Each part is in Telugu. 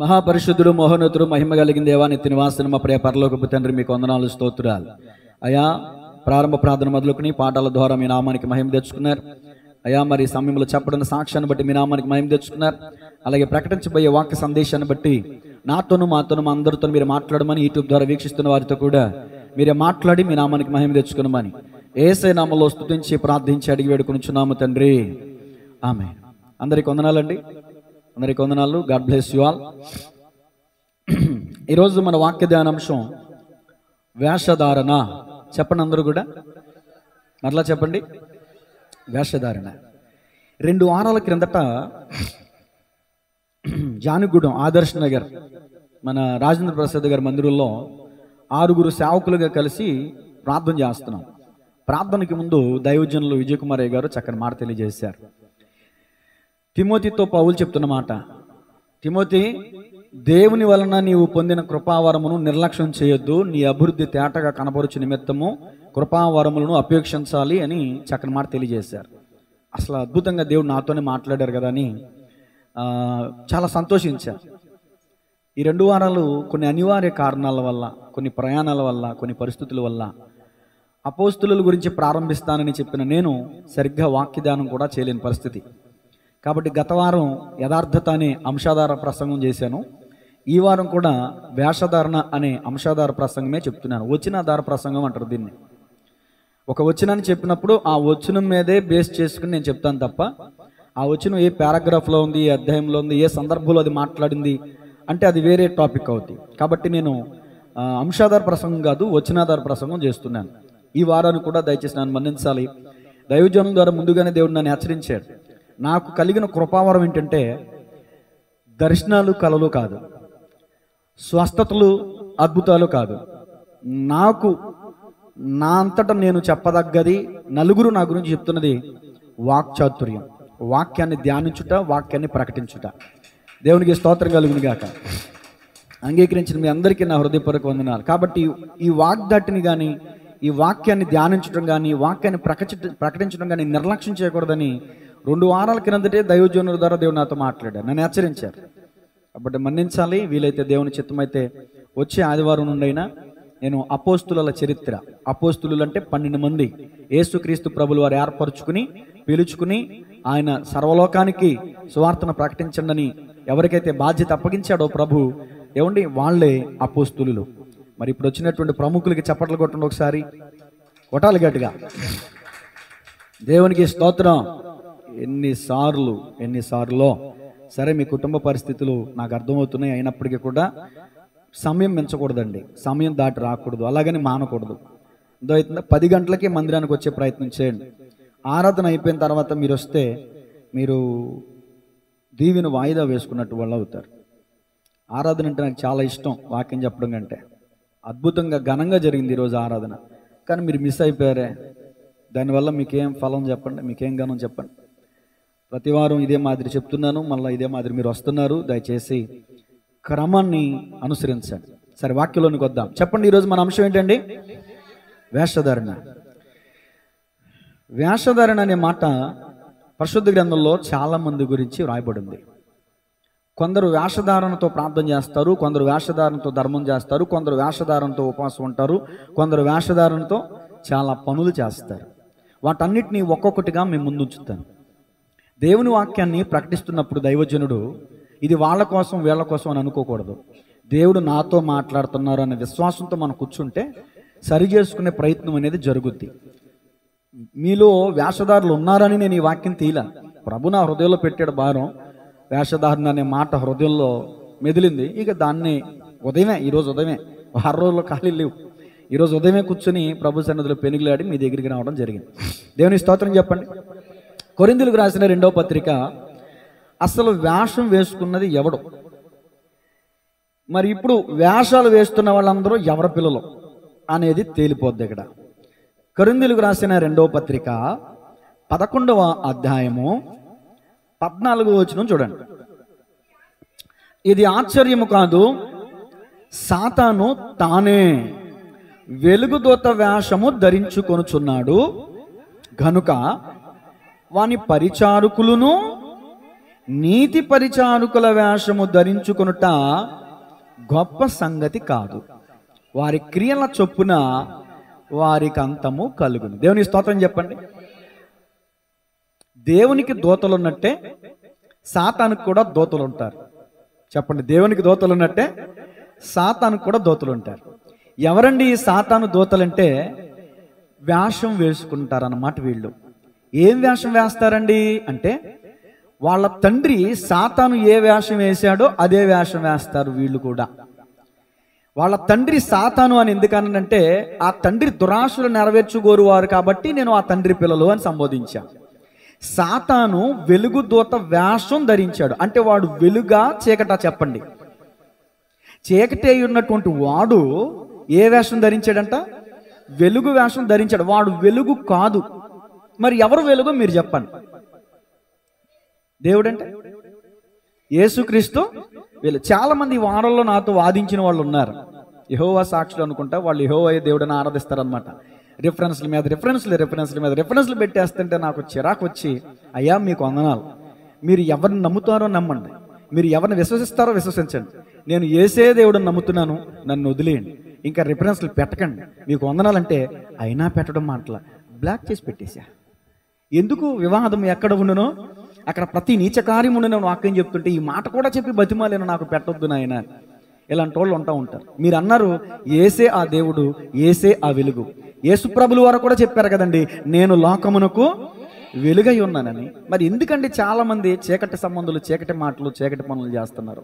మహాపరిశుద్ధుడు మహోన్నతుడు మహిమ కలిగిన దేవా నిత్య నివాసన మా ప్రియ పరలోకపు తండ్రి మీకు వందనాలు స్తోత్రాలు అయా. ప్రారంభ ప్రార్థన మొదలుకొని పాటల ద్వారా మీ నామానికి మహిమ తెచ్చుకున్నారు అయా. మరి సమయంలో చెప్పడం సాక్ష్యాన్ని బట్టి మీ నామానికి మహిమ తెచ్చుకున్నారు. అలాగే ప్రకటించబోయే వాక్య సందేశాన్ని బట్టి నాతోను మాతోను మా అందరితో మీరు మాట్లాడమని యూట్యూబ్ ద్వారా వీక్షిస్తున్న వారితో కూడా మీరే మాట్లాడి మీ నామానికి మహిమ తెచ్చుకున్నామని యేసయ్య నామములో స్తుతించి ప్రార్థించి అడిగి వేడుకొనుచున్నాము తండ్రి, ఆమేన్. అందరికి వందనాలండి, అందరికి వందనాలు. God bless you all. ఈరోజు మన వాక్య ధ్యానాంశం వేషధారణ. చెప్పండి అందరూ కూడా, మరలా చెప్పండి, వేషధారణ. 2 వారాల క్రిందట జానిగూడెం ఆదర్శ్ నగర్ మన రాజేంద్ర ప్రసాద్ గారి మందిరంలో 6 సేవకులుగా కలిసి ప్రార్థన చేస్తున్నాం. ప్రార్థనకి ముందు దైవజనులు విజయకుమారయ్య గారు చక్కని మాట తెలియజేశారు. తిమోతితో పౌలు చెప్తున్న మాట, తిమోతి, దేవుని వలన నీవు పొందిన కృపావరమును నిర్లక్ష్యం చేయొద్దు, నీ అభివృద్ధి తేటగా కనపరుచు నిమిత్తము కృపావరములను అపేక్షించాలి అని చక్కని మాట తెలియజేశారు. అసలు అద్భుతంగా దేవుడు నాతోనే మాట్లాడారు కదా అని చాలా సంతోషించారు. ఈ 2 వారాలు కొన్ని అనివార్య కారణాల వల్ల, కొన్ని ప్రయాణాల వల్ల, కొన్ని పరిస్థితుల వల్ల అపోస్తుల గురించి ప్రారంభిస్తానని చెప్పిన నేను సరిగ్గా వాక్యదానం కూడా చేయలేని పరిస్థితి. కాబట్టి గత వారం యథార్థత అనే అంశాధార ప్రసంగం చేశాను. ఈ వారం కూడా వేషధారణ అనే అంశాధార ప్రసంగమే చెప్తున్నాను. వచనాధార ప్రసంగం అంటారు దీన్ని. ఒక వచనాన్ని చెప్పినప్పుడు ఆ వచనం మీదే బేస్ చేసుకుని నేను చెప్తాను తప్ప ఆ వచనం ఏ పారాగ్రాఫ్లో ఉంది, ఏ అధ్యాయంలో ఉంది, ఏ సందర్భంలో అది మాట్లాడింది అంటే అది వేరే టాపిక్ అవుతుంది. కాబట్టి నేను అంశాధార ప్రసంగం కాదు, వచనాధార ప్రసంగం చేస్తున్నాను. ఈ వారాన్ని కూడా దయచేసి నన్ను మన్నించాలి. దైవజనుల ద్వారా ముందుగానే దేవుడు నన్ను హెచ్చరించాడు. నాకు కలిగిన కృపావరం ఏంటంటే దర్శనాలు, కలలు కాదు, స్వస్థతలు, అద్భుతాలు కాదు. నాకు నా అంతటా నేను చెప్పదగ్గది, నలుగురు నా గురించి చెప్తున్నది వాక్చాతుర్యం, వాక్యాన్ని ధ్యానించుట, వాక్యాన్ని ప్రకటించుట. దేవునికి స్తోత్రం కలుగును గాక. అంగీకరించిన మీ అందరికీ నా హృదయపూర్వక వందనాలు. కాబట్టి ఈ వాగ్దాటిని కానీ, ఈ వాక్యాన్ని ధ్యానించడం కానీ, వాక్యాన్ని ప్రకటించడం కానీ నిర్లక్ష్యం చేయకూడదని 2 వారాల క్రిందటే దైవజనుల ద్వారా దేవుడు నాతో మాట్లాడారు, నన్ను హెచ్చరించారు. కాబట్టి మన్నించాలి. వీలైతే దేవుని చిత్తమైతే వచ్చే ఆదివారం నుండి అయినా నేను అపోస్తుల చరిత్ర, అపోస్తులు అంటే 12 మంది యేసుక్రీస్తు ప్రభులు వారు ఏర్పరచుకుని పిలుచుకుని ఆయన సర్వలోకానికి సువార్తను ప్రకటించండి ఎవరికైతే బాధ్యత అప్పగించాడో ప్రభు, ఏమండి, వాళ్ళే అపోస్తులు. మరి ఇప్పుడు వచ్చినటువంటి ప్రముఖులకి చప్పట్లు కొట్టండి ఒకసారి, కొట్టాలి గట్టిగా. దేవునికి స్తోత్రం. ఎన్నిసార్లు సరే, మీ కుటుంబ పరిస్థితులు నాకు అర్థమవుతున్నాయి. అయినప్పటికీ కూడా సమయం మించకూడదండి, సమయం దాటి రాకూడదు, అలాగని మానకూడదు. అవుతుందా? 10 గంటలకే మందిరానికి వచ్చే ప్రయత్నం చేయండి. ఆరాధన అయిపోయిన తర్వాత మీరు వస్తే మీరు దీవెన వాయిదా వేసుకున్నట్టు వాళ్ళు అవుతారు. ఆరాధన అంటే నాకు చాలా ఇష్టం, వాక్యం చెప్పడం కంటే. అద్భుతంగా ఘనంగా జరిగింది ఈరోజు ఆరాధన, కానీ మీరు మిస్ అయిపోయారే. దానివల్ల మీకేం ఫలం చెప్పండి, మీకేం ఘనం చెప్పండి. ప్రతి వారం ఇదే మాదిరి చెప్తున్నాను, మళ్ళీ ఇదే మాదిరి మీరు వస్తున్నారు. దయచేసి క్రమాన్ని అనుసరించండి. సరే, వాక్యంలోనికి వద్దాం. చెప్పండి, ఈరోజు మన అంశం ఏంటండి? వేషధారణ. వేషధారణ అనే మాట పరిశుద్ధ గ్రంథంలో చాలా మంది గురించి వ్రాయబడింది. కొందరు వేషధారణతో ప్రార్థన చేస్తారు, కొందరు వేషధారణతో ధర్మం చేస్తారు, కొందరు వేషధారణతో ఉపవాసం ఉంటారు, కొందరు వేషధారణతో చాలా పనులు చేస్తారు. వాటన్నిటినీ ఒక్కొక్కటిగా మేము ముందుంచుతాను. దేవుని వాక్యాన్ని ప్రకటిస్తున్నప్పుడు దైవజనుడు ఇది వాళ్ళ కోసం వీళ్ళ కోసం అని అనుకోకూడదు. దేవుడు నాతో మాట్లాడుతున్నారు అనే విశ్వాసంతో మనం కూర్చుంటే సరి చేసుకునే ప్రయత్నం అనేది జరుగుద్ది. మీలో వేషధారులు ఉన్నారని నేను ఈ వాక్యం తీయలే. ప్రభు నా హృదయంలో పెట్టాడు భారం. వేషధారణ అనే మాట హృదయంలో మెదిలింది. ఇక దాన్ని ఈరోజు ఉదయమే 6 రోజుల్లో ఖాళీ లేవు. ఈరోజు ఉదయమే కూర్చొని ప్రభు సన్నిధిలో పెనుగులాడి మీ దగ్గరికి రావడం జరిగింది. దేవుని స్తోత్రం చెప్పండి. కొరింథీయులకు రాసిన 2వ పత్రిక, అసలు వేషం వేసుకున్నది ఎవడు? మరి ఇప్పుడు వేషాలు వేస్తున్న వాళ్ళందరూ ఎవరి పిల్లలు అనేది తేలిపోద్ది ఇక్కడ. కొరింథీయులకు రాసిన 2వ పత్రిక 11వ అధ్యాయము 14వ వచనం చూడండి. ఇది ఆశ్చర్యము కాదు, సాతాను తానే వెలుగుదూత వేషము ధరించుకొనుచున్నాడు గనుక వాని పరిచారకులను నీతి పరిచారకుల వేషము ధరించుకొనుట గొప్ప సంగతి కాదు, వారి క్రియల చొప్పున వారికి అంతము కలుగును. దేవుని స్తోత్రం చెప్పండి. దేవునికి దూతలు ఉన్నట్టే సాతానుకు కూడా దూతలు ఉంటారు. చెప్పండి, దేవునికి దూతలు ఉన్నట్టే సాతానుకు కూడా దూతలు ఉంటారు. ఎవరండి ఈ సాతాను దూతలంటే? వేషం వేసుకుంటారన్నమాట. వీళ్ళు ఏం వేషం వేస్తారండి అంటే, వాళ్ళ తండ్రి సాతాను ఏ వేషం వేశాడో అదే వేషం వేస్తారు వీళ్ళు కూడా. వాళ్ళ తండ్రి సాతాను అని ఎందుకనంటే, ఆ తండ్రి దురాశలు నెరవేర్చుకోరువారు కాబట్టి నేను ఆ తండ్రి పిల్లలు అని సంబోధించాను. సాతాను వెలుగు దూత వేషం ధరించాడు అంటే వాడు వెలుగా చీకటా? చెప్పండి. చీకటి అయి ఉన్నటువంటి వాడు ఏ వేషం ధరించాడంట? వెలుగు వేషం ధరించాడు. వాడు వెలుగు కాదు. మరి ఎవరు వెలుగు మీరు చెప్పండి. దేవుడంటే యేసుక్రీస్తు వీళ్ళు. చాలా మంది ఈ వారంలో నాతో వాదించిన వాళ్ళు ఉన్నారు. యెహోవా సాక్షులు అనుకుంటా, వాళ్ళు యెహోవా దేవుడిని ఆరాధిస్తారనమాట. రిఫరెన్స్ల మీద రిఫరెన్స్లు పెట్టేస్తుంటే నాకు చిరాకు వచ్చి, అయ్యా మీకు వందనాలు, మీరు ఎవరిని నమ్ముతారో నమ్మండి, మీరు ఎవరిని విశ్వసిస్తారో విశ్వసించండి, నేను యేసే దేవుడిని నమ్ముతున్నాను, నన్ను వదిలేయండి, ఇంకా రిఫరెన్స్లు పెట్టకండి, మీకు వందనాలంటే అయినా పెట్టడం మాటల బ్లాక్ చేసి పెట్టేశా. ఎందుకు వివాదం ఎక్కడ ఉండునో అక్కడ ప్రతి నీచ కార్యం ఉండిన వాక్యం చెప్తుంటే ఈ మాట కూడా చెప్పి బతిమాలేను, నాకు పెట్టొద్దు నాయన. ఇలాంటి వాళ్ళు ఉంటారు. మీరు అన్నారు యేసే ఆ దేవుడు, యేసే ఆ వెలుగు. యేసుప్రభుల వారు కూడా చెప్పారు కదండి, నేను లోకమునకు వెలుగై ఉన్నానని. మరి ఎందుకండి చాలా మంది చీకటి సంబంధులు, చీకటి మాటలు, చీకటి పనులు చేస్తున్నారు?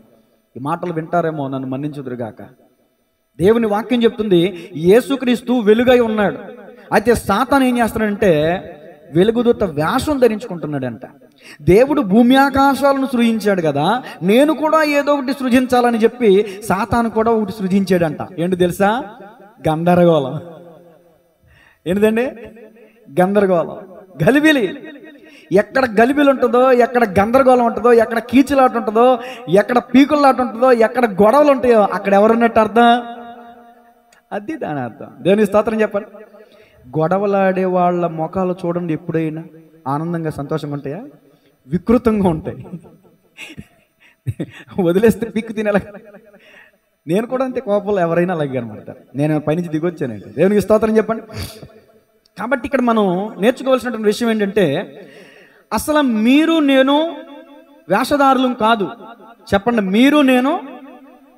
ఈ మాటలు వింటారేమో, నన్ను మన్నించుదురుగాక. దేవుని వాక్యం చెప్తుంది యేసుక్రీస్తు వెలుగై ఉన్నాడు. అయితే సాతాను ఏం చేస్తున్నాడంటే వెలుగుదూత వేషం ధరించుకుంటున్నాడంట. దేవుడు భూమి ఆకాశాలను సృజించాడు కదా, నేను కూడా ఏదో ఒకటి సృజించాలని చెప్పి సాతాను కూడా ఒకటి సృజించాడంట. ఏంటి తెలుసా? గందరగోళం. ఏంటిదండి? గందరగోళం, గలిబిలి. ఎక్కడ గలిబిలి ఉంటుందో, ఎక్కడ గందరగోళం ఉంటుందో, ఎక్కడ కీచులాట ఉంటుందో, ఎక్కడ పీకులాట ఉంటుందో, ఎక్కడ గొడవలు ఉంటాయో అక్కడ ఎవరున్నట్టు అర్థం? అది దాని అర్థం. దేవుని స్తోత్రం చెప్పండి. గొడవలాడే వాళ్ళ ముఖాలు చూడండి, ఎప్పుడైనా ఆనందంగా సంతోషంగా ఉంటాయా? వికృతంగా ఉంటాయి. వదిలేస్తే పిక్కు తినేలా. నేను కూడా అంతే, కోపంలో ఎవరైనా అలాగే కనబడతారు. నేను పైనుంచి దిగొచ్చానండి. దేవునికి స్తోత్రం చెప్పండి. కాబట్టి ఇక్కడ మనం నేర్చుకోవాల్సినటువంటి విషయం ఏంటంటే, అసలు మీరు నేను వేషధారులం కాదు. చెప్పండి, మీరు నేను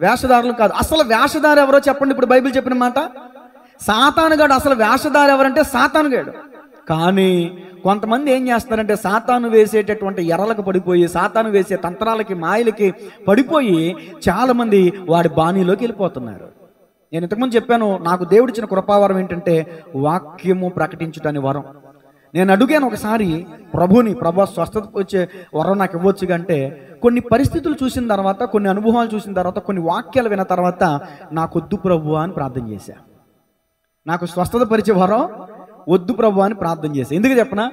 వేషధారులు కాదు. అసలు వేషధారు ఎవరో చెప్పండి. ఇప్పుడు బైబిల్ చెప్పిన మాట, సాతానుగాడు. అసలు వేషధారు ఎవరంటే సాతానుగాడు. కానీ కొంతమంది ఏం చేస్తారంటే సాతాను వేసేటటువంటి ఎర్రలకు పడిపోయి, సాతాను వేసే తంత్రాలకి, మాయలకి పడిపోయి చాలామంది వాడి బాణీలోకి వెళ్ళిపోతున్నారు. నేను ఇంతకుముందు చెప్పాను, నాకు దేవుడిచ్చిన కృపావరం ఏంటంటే వాక్యము ప్రకటించుటని వరం. నేను అడిగాను ఒకసారి ప్రభుని, ప్రభు స్వస్థత వచ్చే వరం నాకు ఇవ్వచ్చు అంటే, కొన్ని పరిస్థితులు చూసిన తర్వాత, కొన్ని అనుభవాలు చూసిన తర్వాత, కొన్ని వాక్యాలు విన్న తర్వాత నాకొద్దు ప్రభు అని ప్రార్థన చేశా. నాకు స్వస్థత పరిచే వరం వద్దు ప్రభు అని ప్రార్థన చేశా. ఎందుకు చెప్పనా?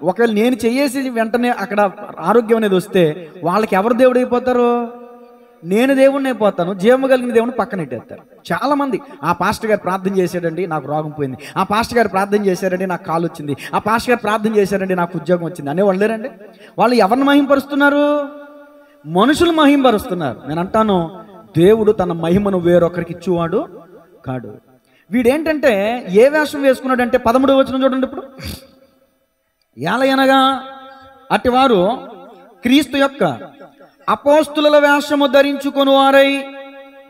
ఒకవేళ నేను చేసి వెంటనే అక్కడ ఆరోగ్యం అనేది వస్తే వాళ్ళకి ఎవరు దేవుడు అయిపోతారు? నేను దేవుడిని అయిపోతాను. జీవము కలిగిన దేవుడిని పక్కన పెట్టేస్తారు. చాలా మంది, ఆ పాస్టర్ గారు ప్రార్థన చేశాడండి నాకు రోగం పోయింది, ఆ పాస్టర్ గారు ప్రార్థన చేశారండి నాకు కాలు వచ్చింది, ఆ పాస్టర్ గారు ప్రార్థన చేశారండి నాకు ఉద్యోగం వచ్చింది అనేవాళ్ళు లేరండి. వాళ్ళు ఎవరిని మహింపరుస్తున్నారు? మనుషులు మహింపరుస్తున్నారు. నేను అంటాను, దేవుడు తన మహిమను వేరొకరికి ఇచ్చేవాడు కాడు. వీడేంటంటే ఏ వేషం వేసుకున్నాడంటే 13వ వచనం చూడండి. ఇప్పుడు ఏలయనగా అట్టి వారు క్రీస్తు యొక్క అపోస్తుల వేషము ధరించుకొని వారై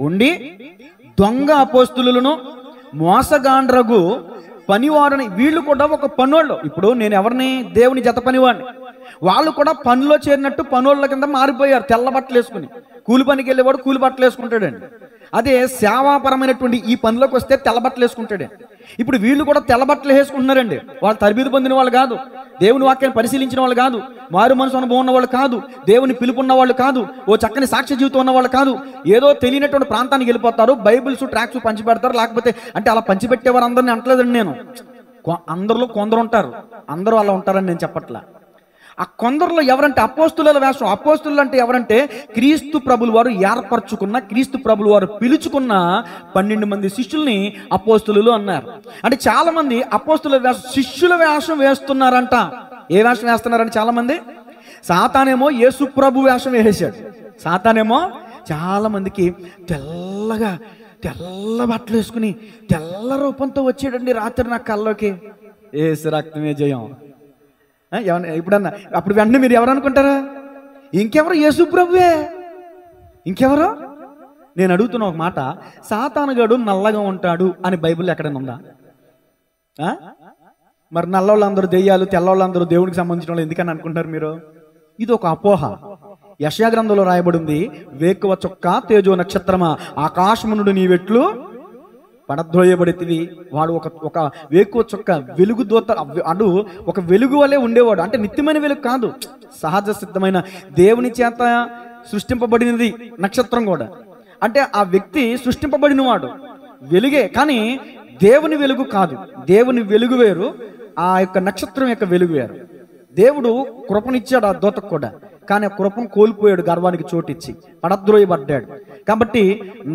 ఉండి దొంగ అపోస్తులను మోసగాండ్రగు పనివారని. వీళ్ళు కూడా ఒక పనోళ్ళు. ఇప్పుడు నేను ఎవరిని? దేవుని జత పనివాడిని. వాళ్ళు కూడా పనిలో చేరినట్టు పనోళ్ళ కింద మారిపోయారు. తెల్ల బట్టలు వేసుకుని. కూలి పనికి వెళ్ళేవాడు కూలి బట్టలు వేసుకుంటాడండి. అదే సేవాపరమైనటువంటి ఈ పనిలోకి వస్తే తెల్ల బట్టలు వేసుకుంటాడే. ఇప్పుడు వీళ్ళు కూడా తెల్ల బట్టలు వేసుకుంటున్నారండి. వాళ్ళు తరబీదు పొందిన వాళ్ళు కాదు, దేవుని వాక్యాన్ని పరిశీలించిన వాళ్ళు కాదు, మారు మనసు అనుభవం ఉన్న వాళ్ళు కాదు, దేవుని పిలుపున్న వాళ్ళు కాదు, ఓ చక్కని సాక్ష్య జీవితం ఉన్న వాళ్ళు కాదు. ఏదో తెలియనటువంటి ప్రాంతానికి వెళ్ళిపోతారు, బైబిల్స్ ట్రాక్స్ పంచి పెడతారు. లేకపోతే అంటే అలా పంచిపెట్టేవారు అందరినీ అంటలేదండి నేను. అందరిలో కొందరు ఉంటారు, అందరూ అలా ఉంటారని నేను చెప్పట్లా. ఆ కొందరిలో ఎవరంటే అపోస్తుల వేషం. అపోస్తులు అంటే ఎవరంటే క్రీస్తు ప్రభులు వారు ఏర్పరచుకున్న, క్రీస్తు ప్రభులు వారు పిలుచుకున్న 12 మంది శిష్యుల్ని అపోస్తులు అన్నారు. అంటే చాలా మంది అపోస్తుల వేషం, శిష్యుల వేషం వేస్తున్నారంట. ఏ వేషం వేస్తున్నారంటే చాలా మంది సాతానేమో యేసు ప్రభు వేషం వేసేసాడు. సాతానేమో చాలా మందికి తెల్ల బట్టలు వేసుకుని తెల్ల రూపంతో వచ్చాడండి రాత్రి నా కల్లోకి. యేసు రక్తమే జయం. ఇప్పుడన్నా అప్పుడు వెంటనే మీరు ఎవరు అనుకుంటారా? ఇంకెవరు? యేసు ప్రభువే. ఇంకెవరు? నేను అడుగుతున్న ఒక మాట, సాతానుగాడు నల్లగా ఉంటాడు అని బైబిల్లో ఎక్కడైనా ఉందా? మరి నల్లవాళ్ళందరూ దెయ్యాలు, తెల్లవాళ్ళందరూ దేవుడికి సంబంధించిన వాళ్ళు ఎందుకని అనుకుంటారు మీరు? ఇది ఒక అపోహ. యెషయా గ్రంథంలో రాయబడింది, వేకువ చుక్క తేజో నక్షత్రమా ఆకాశము నుండి నీ వెట్లు పడద్రోయబడితివి. వాడు ఒక వేకువ చుక్క వెలుగు దూత, అడు ఒక వెలుగు వలె ఉండేవాడు. అంటే నిత్యమైన వెలుగు కాదు, సహజ సిద్ధమైన దేవుని చేత సృష్టింపబడినది నక్షత్రం కూడా. అంటే ఆ వ్యక్తి సృష్టింపబడిన వాడు వెలుగే, కానీ దేవుని వెలుగు కాదు. దేవుని వెలుగు వేరు, ఆ యొక్క నక్షత్రం యొక్క వెలుగు వేరు. దేవుడు కృపనిచ్చాడు ఆ దూతకు కూడా, కానీ ఆ కృపను కోల్పోయాడు, గర్వానికి చోటిచ్చి పడద్రోయబడ్డాడు. కాబట్టి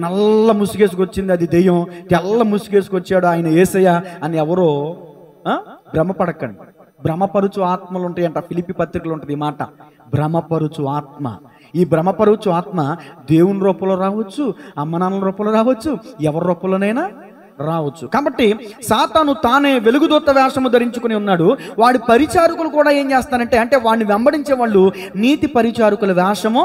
నల్ల ముసుగేసుకొచ్చింది అది దెయ్యం, తెల్ల ముసుగేసుకొచ్చాడు ఆయన యేసయ్య అని ఎవరో భ్రమపడకండి. భ్రమపరుచు ఆత్మలు ఉంటాయంట. ఫిలిప్పి పత్రికలు ఉంటుంది ఈ మాట, భ్రమపరుచు ఆత్మ. ఈ భ్రమపరుచు ఆత్మ దేవుని రూపంలో రావచ్చు, అమ్మనాన్నల రూపంలో రావచ్చు, ఎవరి రూపంలోనైనా రావచ్చు. కాబట్టి సాతాను తానే వెలుగుదూత వేషము ధరించుకుని ఉన్నాడు. వాడి పరిచారకులు కూడా ఏం చేస్తారంటే, అంటే వాడిని వెంబడించే వాళ్ళు నీతి పరిచారకుల వేషము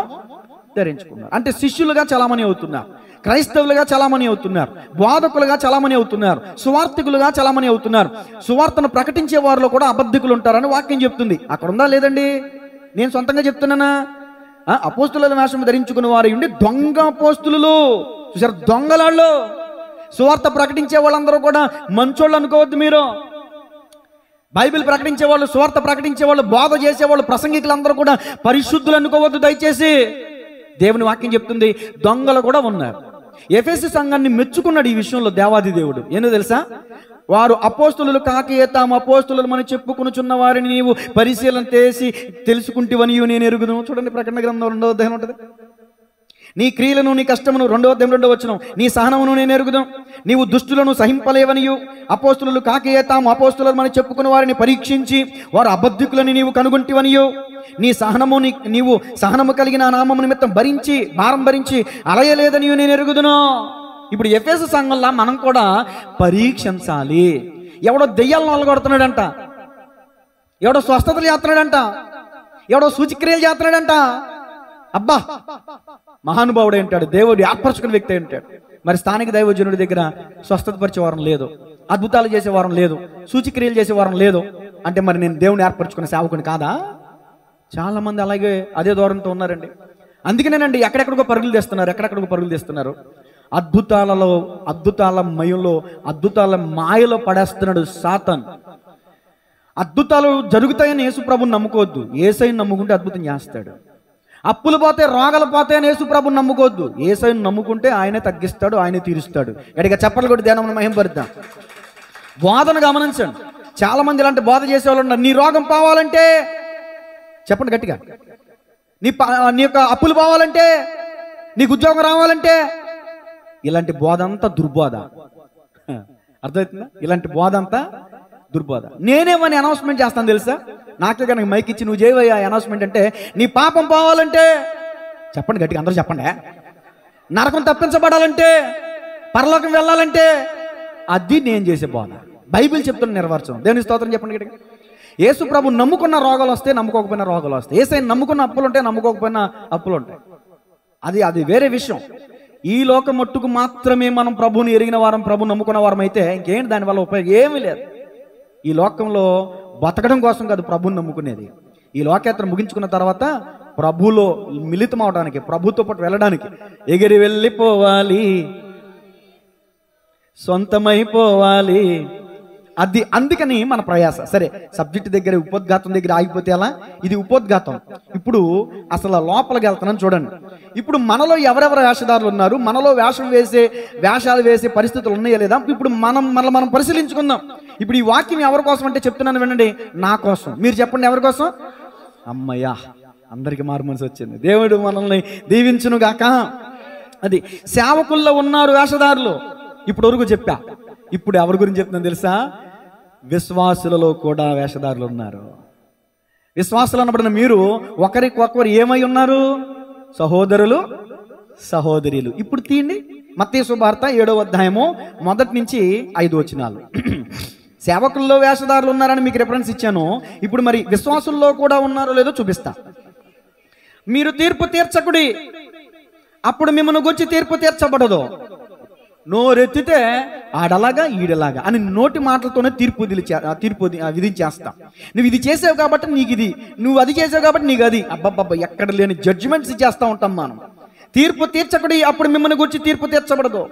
ధరించుకున్నారు. అంటే శిష్యులుగా చలామణి అవుతున్నారు, క్రైస్తవులుగా చలామణి అవుతున్నారు, బోధకులుగా చలామణి అవుతున్నారు, సువార్థికులుగా చలామణి అవుతున్నారు. సువార్తను ప్రకటించే వారిలో కూడా అబద్ధికులు ఉంటారని వాక్యం చెప్తుంది. అక్కడ ఉందా లేదండి? నేను సొంతంగా చెప్తున్నానా? అపోస్తుల వేషం ధరించుకున్న వారు ఉండి దొంగ అపోస్తులు. చూసారు, దొంగలాళ్ళు. సువార్త ప్రకటించే వాళ్ళందరూ కూడా మంచోళ్ళు అనుకోవద్దు మీరు. బైబిల్ ప్రకటించే వాళ్ళు, సువార్త ప్రకటించే వాళ్ళు, బోధ చేసేవాళ్ళు, ప్రసంగికులందరూ కూడా పరిశుద్ధులు అనుకోవద్దు దయచేసి. దేవుని వాక్యం చెప్తుంది దొంగలు కూడా ఉన్నారు. ఎఫెసు సంఘాన్ని మెచ్చుకున్నాడు ఈ విషయంలో దేవాది దేవుడు. ఏందో తెలుసా? వారు అపోస్తులు కాకే తాము అపోస్తులు మనం చెప్పుకొనుచున్న వారిని నీవు పరిశీలన చేసి తెలుసుకుంటేవని నేను ఎరుగును. చూడండి, ప్రకటన గ్రంథం 2వ అధ్యాయం ఉంటుంది. నీ క్రియలను నీ కష్టమును 2వ అధ్యాయం 2వ వచనం, నీ సహనమును నేను ఎరుగుదాం. నీవు దుష్టులను సహింపలేవనియు అపోస్తులు కాకే తాము అపోస్తులు మనం చెప్పుకున్న వారిని పరీక్షించి వారు అబద్ధికులని నీవు కనుగొంటివనియు నీ సహనము నీవు సహనము కలిగిన నామము నిమిత్తం భారం భరించి అలయలేదని నేను ఎరుగుదును. ఇప్పుడు ఎఫెసు సంఘంలో మనం కూడా పరీక్షించాలి. ఎవడో దెయ్యాలను అలగొడుతున్నాడంట, ఎవడో స్వస్థతలు చేస్తున్నాడంట, ఎవడో సూచిక్రియలు చేస్తున్నాడంట. అబ్బా, మహానుభావుడు ఏంటాడు, దేవుడు ఏర్పరచుకున్న వ్యక్తి ఏంటాడు. మరి స్థానిక దైవజనుడి దగ్గర స్వస్థత పరిచే వారం లేదు, అద్భుతాలు చేసే వారం లేదు, సూచిక్రియలు చేసే వారం లేదు అంటే మరి నేను దేవుని ఏర్పరచుకున్న సేవకుని కాదా? చాలా మంది అలాగే అదే దూరంతో ఉన్నారండి. అందుకనేనండి ఎక్కడెక్కడికో పరుగులు తీస్తున్నారు. అద్భుతాల మయంలో, అద్భుతాల మాయలో పడేస్తున్నాడు సాతాన్. అద్భుతాలు జరుగుతాయని యేసు ప్రభుని నమ్ముకోవద్దు, యేసయ్యని నమ్ముకుంటే అద్భుతం చేస్తాడు. అప్పులు పోతే, రోగాలు పోతే అని యేసు ప్రభుని నమ్ముకోవద్దు, యేసయ్యని నమ్ముకుంటే ఆయనే తగ్గిస్తాడు, ఆయనే తీరుస్తాడు. గట్టిగా చప్పట్లు కొట్టి ధ్యానం మహింపరుద్దాం. బోధన గమనించండి. చాలా మంది ఇలాంటి బోధ చేసేవాళ్ళు ఉన్నారు. నీ రోగం పోవాలంటే చెప్పండి గట్టిగా, నీ యొక్క అప్పులు పోవాలంటే, నీకు ఉద్యోగం రావాలంటే, ఇలాంటి బోధ అంతా దుర్బోధ. అర్థమవుతుందా? ఇలాంటి బోధ అంతా దుర్బోధ. నేనేమని అనౌన్స్మెంట్ చేస్తాను తెలుసా? నాకే కనుక మైక్ ఇచ్చి నువ్వు చేయవయ్యా అనౌన్స్మెంట్ అంటే, నీ పాపం పోవాలంటే చెప్పండి గట్టిగా, అందరూ చెప్పండి. నరకం తప్పించబడాలంటే, పరలోకం వెళ్ళాలంటే, అది నేను చేసే బోధ. బైబిల్ చెప్తున్న నెరవేర్చడం. దేవుని స్తోత్రం చెప్పండి గట్టిగా. యేసు ప్రభు నమ్ముకున్న రోగాలు వస్తాయి, నమ్ముకోకపోయినా రోగాలు వస్తాయి. యేసయ్య నమ్ముకున్న అప్పులు ఉంటాయి, నమ్ముకోకపోయినా అప్పులు ఉంటాయి. అది వేరే విషయం. ఈ లోకం మట్టుకు మాత్రమే మనం ప్రభుని ఎరిగిన వారం, ప్రభు నమ్ముకున్న వారం అయితే ఇంకేంటి దానివల్ల ఉపయోగం ఏమీ లేదు. ఈ లోకంలో బతకడం కోసం కాదు ప్రభుని నమ్ముకునేది. ఈ లోకయాత్ర ముగించుకున్న తర్వాత ప్రభులో మిళితం అవడానికి, ప్రభుతో పాటు వెళ్ళడానికి, ఎగిరి వెళ్ళిపోవాలి, సొంతమైపోవాలి. అందుకని మన ప్రయాస. సరే, సబ్జెక్ట్ దగ్గర ఉపోద్ఘాతం దగ్గర ఆగిపోతే ఎలా? ఇది ఉపోద్ఘాతం. ఇప్పుడు అసలు లోపలికి వెళ్తున్నాను చూడండి. ఇప్పుడు మనలో ఎవరెవరు వేషధారులు ఉన్నారు, మనలో వేషాలు వేసే పరిస్థితులు ఉన్నాయా లేదా, ఇప్పుడు మనం పరిశీలించుకుందాం. ఇప్పుడు ఈ వాక్యం ఎవరి కోసం అంటే చెప్తున్నాను వినండి, నా కోసం. మీరు చెప్పండి, ఎవరి కోసం? అమ్మయ్యా, అందరికి మారు మనసు వచ్చింది. దేవుడు మనల్ని దీవించును గాక. అది సేవకుల్లో ఉన్నారు వేషధారులు, ఇప్పుడు వరకు చెప్పా. ఇప్పుడు ఎవరి గురించి చెప్తున్నాను తెలుసా? విశ్వాసులలో కూడా వేషధారులు ఉన్నారు. విశ్వాసులు అనబడిన మీరు ఒకరికొకరు ఏమై ఉన్నారు? సహోదరులు, సహోదరులు. ఇప్పుడు తీయండి మత్తయి సువార్త 7వ అధ్యాయము 1 నుంచి 5 వచనాలు. సేవకుల్లో వేషధారులు ఉన్నారని మీకు రిఫరెన్స్ ఇచ్చాను. ఇప్పుడు మరి విశ్వాసుల్లో కూడా ఉన్నారో లేదో చూపిస్తా. మీరు తీర్పు తీర్చకుడి, అప్పుడు మిమ్మల్ని గురించి తీర్పు తీర్చబడదు. నోరెత్తితే ఆడలాగా ఈడలాగా అని నోటి మాటలతోనే తీర్పు విధించేస్తా. నువ్వు ఇది చేసావు కాబట్టి నీకు ఇది, నువ్వు అది చేసావు కాబట్టి నీకు అది. అబ్బబ్బబ్బ, ఎక్కడ లేని జడ్జిమెంట్స్ ఇచ్చేస్తా ఉంటాం మనం. తీర్పు తీర్చకుడి, అప్పుడు మిమ్మల్ని గురించి తీర్పు తీర్చబడదు.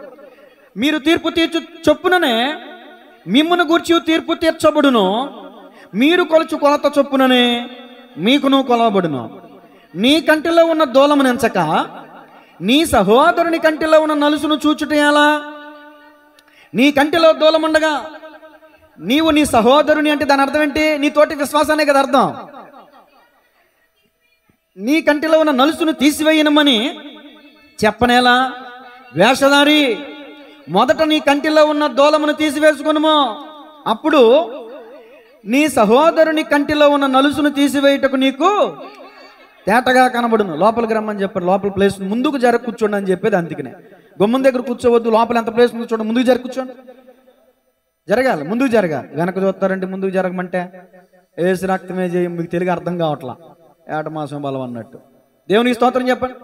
మీరు తీర్పు తీర్చు చొప్పుననే మిమ్మల్ని గురించి తీర్పు తీర్చబడును. మీరు కొలుచు కొలత చొప్పుననే మీకును కొలవబడును. నీ కంటిలో ఉన్న దూలమును ఎంచక నీ సహోదరుని కంటిలో ఉన్న నలుసును చూచుట ఎలా? నీ కంటిలో దూలముండగా నీవు నీ సహోదరుని అంటే దాని అర్థం ఏంటి? నీ తోటి విశ్వాసానే కదా అర్థం. నీ కంటిలో ఉన్న నలుసును తీసివేయనమని చెప్పనేలా? వేషధారి, మొదట నీ కంటిలో ఉన్న దూలమును తీసివేసుకొనుము, అప్పుడు నీ సహోదరుని కంటిలో ఉన్న నలుసును తీసివేయుటకు నీకు తేటగా కనబడును. లోపలికి రమ్మని చెప్పారు. లోపల ప్లేస్ ముందుకు జరగ కూర్చోండి అని చెప్పేది. అందుకనే గుమ్మం దగ్గర కూర్చోవద్దు, లోపల ఎంత ప్లేస్ ఉందో చూడండి, ముందుకు జరగ కూర్చోండి. జరగాలి, ముందుకు జరగాలి. వెనక చూస్తారంటే ముందుకు జరగమంటే ఏసు రక్తమే చేయం, మీకు తెలుగు అర్థం కావట్లా, ఏట మాసం బలం అన్నట్టు. దేవునికి స్తోత్రం చెప్పండి.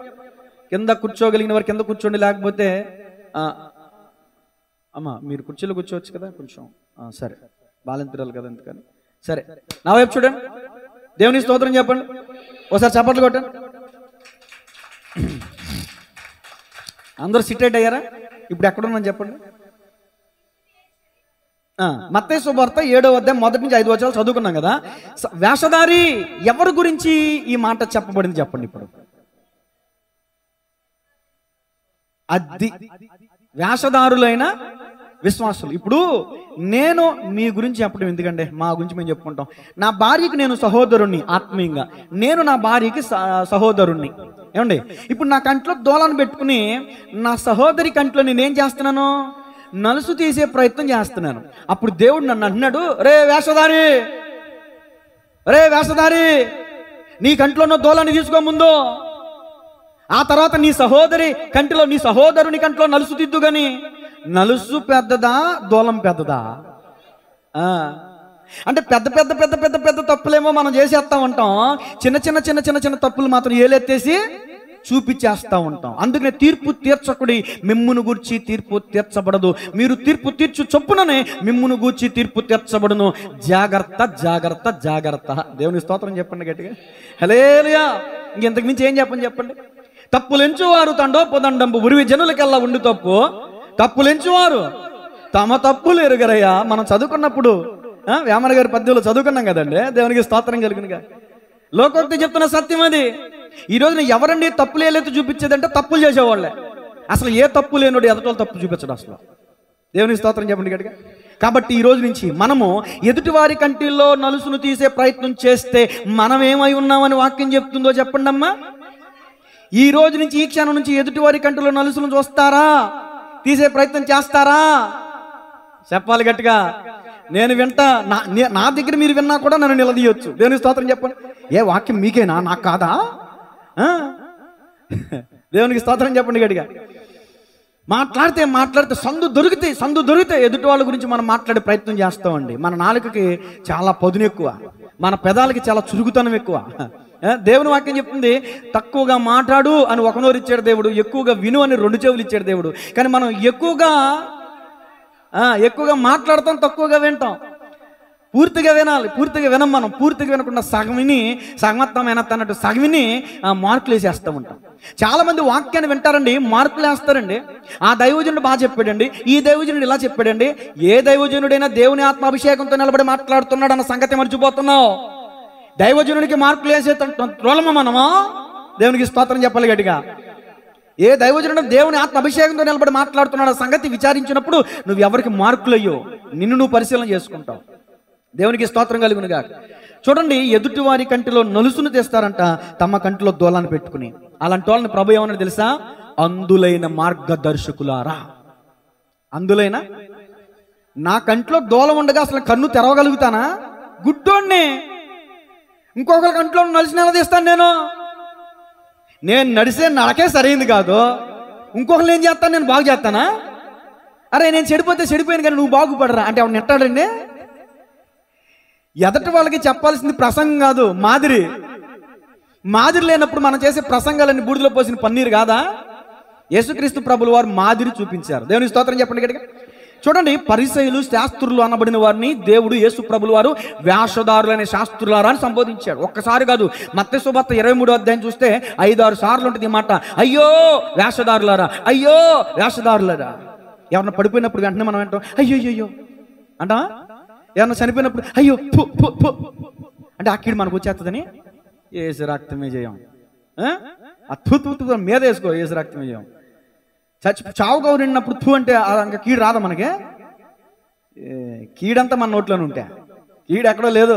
కింద కూర్చోగలిగిన వారు కింద కూర్చోండి, లేకపోతే అమ్మా మీరు కుర్చీలో కూర్చోవచ్చు కదా కొంచెం. సరే, బాలింతరాలు కదా ఎందుకని. సరే, నా వైపు చూడండి. దేవుని స్తోత్రం చెప్పండి. ఒకసారి చప్పట్లు కొట్టండి. అందరూ సిట్టేట్ అయ్యారా? ఇప్పుడు ఎక్కడున్నాను చెప్పండి. మత్తయి సువార్త 7వ అధ్యాయం 1 నుంచి 5 వచనాలు చదువుకున్నాం కదా. వేషధారి ఎవరి గురించి ఈ మాట చెప్పబడింది చెప్పండి. ఇప్పుడు అది వేషధారులైన విశ్వాసులు. ఇప్పుడు నేను మీ గురించి చెప్పడం ఎందుకంటే మా గురించి మేము చెప్పుకుంటాం. నా భార్యకి నేను సహోదరుణ్ణి, ఆత్మీయంగా నేను నా భార్యకి సహోదరుణ్ణి. ఏమండి, ఇప్పుడు నా కంట్లో దూలాన్ని పెట్టుకుని నా సహోదరి కంట్లో నేనేం చేస్తున్నాను? నలుసు తీసే ప్రయత్నం చేస్తున్నాను. అప్పుడు దేవుడు నన్ను అంటున్నాడు, రే వేషధారి, రే వేషధారి, నీ కంట్లో ఉన్న దూలాన్ని తీసుకో ముందు, ఆ తర్వాత నీ సహోదరి కంటిలో, నీ సహోదరుని కంట్లో నలుసు దిద్దు. గాని నలుసు పెద్దదా దూలం పెద్దదా? అంటే పెద్ద పెద్ద పెద్ద పెద్ద పెద్ద తప్పులేమో మనం చేసేస్తా ఉంటాం. చిన్న చిన్న చిన్న చిన్న చిన్న తప్పులు మాత్రం ఏలెత్తేసి చూపించేస్తా ఉంటాం. అందుకనే తీర్పు తీర్చకుడి, మిమ్మును గూర్చి తీర్పు తీర్చబడదు. మీరు తీర్పు తీర్చు చొప్పుననే మిమ్మును గూర్చి తీర్పు తీర్చబడును. జాగ్రత్త జాగ్రత్త జాగ్రత్త. దేవుని స్తోత్రం చెప్పండి గట్టిగా. హల్లెలూయా. ఇంకెంతకు మించి ఏం చెప్పండి. తప్పులెంచువారు తండోపదండంబు ఉరివి జనులకెల్లా ఉండి తప్పు, తప్పులెంచువారు తమ తప్పులు ఎరుగరయ్యా. మనం చదువుకున్నప్పుడు వేమన గారి పద్యంలో చదువుకున్నాం కదండి. దేవునికి స్తోత్రం కలుగునుగా. లోకోక్తి చెప్తున్న సత్యం అది. ఈ రోజున ఎవరండి తప్పులు ఏలైతే చూపించేదంటే తప్పులు చేసేవాళ్ళే. అసలు ఏ తప్పు లేనోడు ఎదుటోళ్ళు తప్పు చూపించడు అసలు. దేవునికి స్తోత్రం చెప్పండి గట్టిగా. కాబట్టి ఈ రోజు నుంచి మనము ఎదుటివారి కంటిల్లో నలుసును తీసే ప్రయత్నం చేస్తే మనం ఏమై ఉన్నామని వాక్యం చెప్తుందో చెప్పండి అమ్మా. ఈ రోజు నుంచి, ఈ క్షణం నుంచి ఎదుటివారి కంటిలో నలుసును చూస్తారా? తీసే ప్రయత్నం చేస్తారా? చెప్పాలి గట్టిగా. నేను వింటా, నా దగ్గర మీరు విన్నా కూడా నన్ను నిలదీయొచ్చు. దేవునికి స్తోత్రం చెప్పండి. ఏ వాక్యం మీకేనా, నాకు కాదా? దేవునికి స్తోత్రం చెప్పండి గట్టిగా. మాట్లాడితే సందు దొరికితే ఎదుటి వాళ్ళ గురించి మనం మాట్లాడే ప్రయత్నం చేస్తామండి. మన నాలుకకి చాలా పదును ఎక్కువ, మన పెదాలకి చాలా చురుగుతనం ఎక్కువ. దేవుని వాక్యం చెప్తుంది, తక్కువగా మాట్లాడు అని ఒక నోరు ఇచ్చాడు దేవుడు, ఎక్కువగా విను అని 2 చెవులు ఇచ్చాడు దేవుడు. కానీ మనం ఎక్కువగా మాట్లాడతాం, తక్కువగా వింటాం. పూర్తిగా వినాలి, పూర్తిగా వినం. మనం పూర్తిగా వినకుండా సగం విని అన్నట్టు సగం విని మార్కులు వేసేస్తూ ఉంటాం. చాలా మంది వాక్యాన్ని వింటారండి, మార్కులు వేస్తారండి. ఆ దైవజనుడు బాగా చెప్పాడండి, ఈ దైవజనుడు ఇలా చెప్పాడండి. ఏ దైవజనుడైనా దేవుని ఆత్మాభిషేకంతో నిలబడి మాట్లాడుతున్నాడు అన్న సంగతి మర్చిపోతున్నావు. దైవజనుడికి మార్కులు వేసే త్రోలమా మనమా? దేవునికి స్తోత్రం చెప్పాలి గట్టిగా. ఏ దైవజనుడు దేవుని ఆత్మ అభిషేకంతో నిలబడి మాట్లాడుతున్నాడు సంగతి విచారించినప్పుడు నువ్వు ఎవరికి మార్కులు అయ్యో నిన్ను నువ్వు పరిశీలన చేసుకుంటావు. దేవునికి స్తోత్రం కలుగునుగా. చూడండి, ఎదుటి వారి కంటిలో నలుసును తెస్తారంట, తమ కంటిలో దూలాన్ని పెట్టుకుని. అలాంటి వాళ్ళని ప్రభు ఏమన్నా తెలుసా? అందులైన మార్గదర్శకులారా. అందులైన, నా కంట్లో దూలం ఉండగా అసలు కన్ను తెరవగలుగుతానా? గుడ్డోడ్నే. ఇంకొకరి కంట్లో నలిసి నిలదీస్తాను నేను నడిసే నడకే సరైంది కాదు, ఇంకొకరు ఏం చేస్తాను, నేను బాగు చేస్తానా? అరే నేను చెడిపోతే చెడిపోయాను కానీ నువ్వు బాగుపడరా అంటే ఎవరు నెట్టాడండి? ఎదటి వాళ్ళకి చెప్పాల్సింది ప్రసంగం కాదు, మాదిరి. మాదిరి లేనప్పుడు మనం చేసే ప్రసంగాలన్నీ బూడిదలో పోసిన పన్నీరు కాదా? యేసుక్రీస్తు ప్రభుల వారు మాదిరి చూపించారు. దేవుని స్తోత్రం చెప్పండి గట్టిగా. చూడండి, పరిసయ్యులు శాస్త్రులు అనబడిన వారిని దేవుడు యేసు ప్రభుల వారు వేషధారులనే శాస్త్రులారా అని సంబోధించాడు. ఒక్కసారి కాదు, మత్తయి సువార్త 23వ అధ్యాయం చూస్తే 5-6 సార్లు ఉంటుంది ఈ మాట, అయ్యో వేషధారులారా, అయ్యో వేషధారులారా. ఎవరన్నా పడిపోయినప్పుడు వెంటనే మనం అంటాం అయ్యో అయ్యో అంటా, ఎవరన్నా చనిపోయినప్పుడు అయ్యో ఫు ఫు ఫు అంటే అక్కడి మనకు వచ్చేస్తుందని ఏసు రక్తమే చేయం, అద్భుత మీద వేసుకో ఏసు రక్తమే చేయం. చావు కౌరినప్పుడు థూ అంటే ఇంకా కీడు రాదా మనకి? కీడంతా మన నోట్లోనే ఉంటే, కీడు ఎక్కడో లేదు.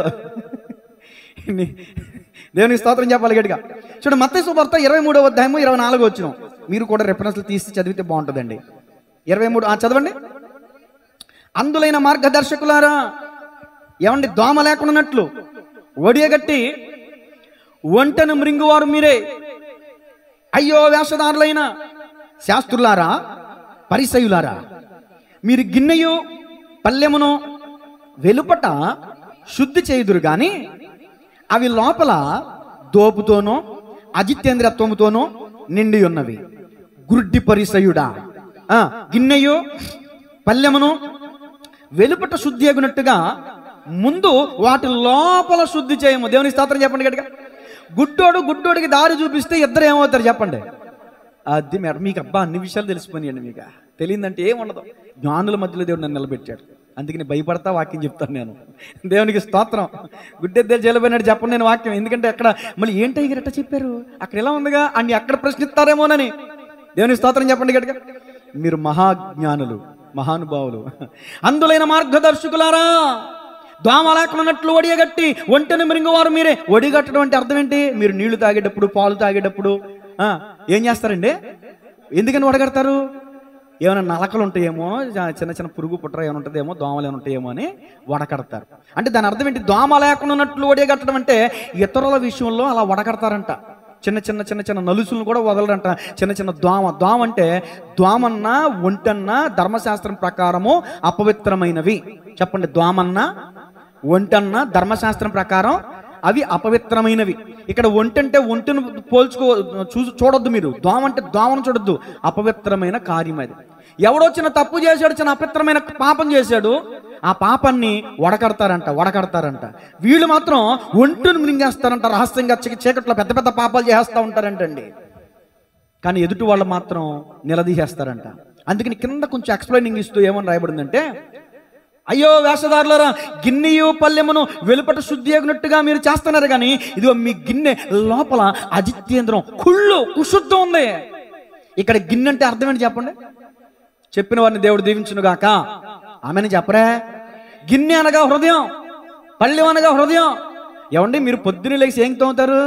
దేవునికి స్తోత్రం చెప్పాలి గట్టిగా. చూడండి, మత్తయి సువార్త 23వ అధ్యాయము 24వ వచనం. మీరు కూడా రెఫరెన్స్లు తీసి చదివితే బాగుంటుందండి. 23 చదవండి. అందులైన మార్గదర్శకులారా, ఏమండి, దోమ లేకున్నట్లు ఒడియగట్టి ఒంటను మృంగువారు మీరే. అయ్యో వేషధారులైన శాస్త్రులారా, పరిసయ్యులారా, మీరు గిన్నెయు పల్లెమును వెలుపట శుద్ధి చేయుదురు గాని అవి లోపల దోపుతోనో అజితేంద్రత్వముతోనో నిండి ఉన్నవి. గుడ్డి పరిసయ్యుడా, గిన్నెయు పల్లెమును వెలుపట శుద్ధి అగునట్టుగా ముందు వాటి లోపల శుద్ధి చేయము. దేవుని స్తోత్రం చెప్పండి గట్టిగా. గుడ్డోడికి దారి చూపిస్తే ఇద్దరు ఏమవుతారు చెప్పండి? అది మేడం మీకు అబ్బా అన్ని విషయాలు తెలిసిపోయినాయండి. మీకు తెలియదంటే ఏముండదు. జ్ఞానుల మధ్యలో దేవుడు నన్ను నిలబెట్టాడు, అందుకని భయపడతా వాక్యం చెప్తాను నేను. దేవునికి స్తోత్రం. గుడ్డెద్దే జైలుపోయినట్టు చెప్పండి నేను వాక్యం, ఎందుకంటే అక్కడ మళ్ళీ ఏంటి ఎట్ట చెప్పారు, అక్కడ ఎలా ఉందిగా అని అక్కడ ప్రశ్నిస్తారేమోనని. దేవునికి స్తోత్రం చెప్పండి గట్టిగా. మీరు మహాజ్ఞానులు, మహానుభావులు. అందులైన మార్గదర్శకులారా, దోమ లేకున్నట్లు ఒడియగట్టి ఒంటెను మృంగువారు మీరే. ఒడిగట్టడం అంటే అర్థం ఏంటి? మీరు నీళ్లు తాగేటప్పుడు, పాలు తాగేటప్పుడు ఏం చేస్తారండి? ఎందుకని వడగడతారు? ఏమైనా నలకలు ఉంటాయేమో, చిన్న చిన్న పురుగు పుట్ర ఏమైనా ఉంటుందేమో, దోమలు ఏమైనా ఉంటాయేమో అని వడకడతారు. అంటే దాని అర్థం ఏంటి? దోమ లేకున్నట్లు ఒడిగట్టడం అంటే ఇతరుల విషయంలో అలా వడకడతారంట. చిన్న చిన్న చిన్న చిన్న నలుసులను కూడా వదలరంట. చిన్న చిన్న దోమ అంటే దోమన్నా ఒంటన్నా ధర్మశాస్త్రం ప్రకారము అపవిత్రమైనవి. చెప్పండి, దోమన్నా ఒంటన్నా ధర్మశాస్త్రం ప్రకారం అవి అపవిత్రమైనవి. ఇక్కడ ఒంటంటే ఒంటిని చూడొద్దు మీరు, దోమ అంటే దోమను చూడొద్దు. అపవిత్రమైన కార్యం అది. ఎవడో చిన్న తప్పు చేశాడు, చిన్న అపవిత్రమైన పాపం చేశాడు, ఆ పాపాన్ని వడకడతారంట. వీళ్ళు మాత్రం ఒంటిని మింగేస్తారంట, రహస్యంగా చీకట్లో పెద్ద పెద్ద పాపాలు చేస్తూ ఉంటారంటండి. కానీ ఎదుటి వాళ్ళు మాత్రం నిలదీసేస్తారంట. అందుకని కింద కొంచెం ఎక్స్ప్లెయినింగ్ ఇస్తూ ఏమని రాయబడిందంటే, అయ్యో వేషధారులారా, గిన్నెయు పల్లెమును వెలుపట శుద్ధి అగినట్టుగా మీరు చేస్తున్నారు, కానీ ఇదిగో మీ గిన్నె లోపల అజితేంద్రం, కుశుద్ధం ఉంది. ఇక్కడ గిన్నె అంటే అర్థం ఏంటి చెప్పండి? చెప్పిన వారిని దేవుడు దీవించునుగాక, ఆమెను చెప్పరే. గిన్నె అనగా హృదయం, పళ్ళెం అనగా హృదయం. ఏమండి, మీరు పొద్దున్న లేచి ఏం తోముతారు?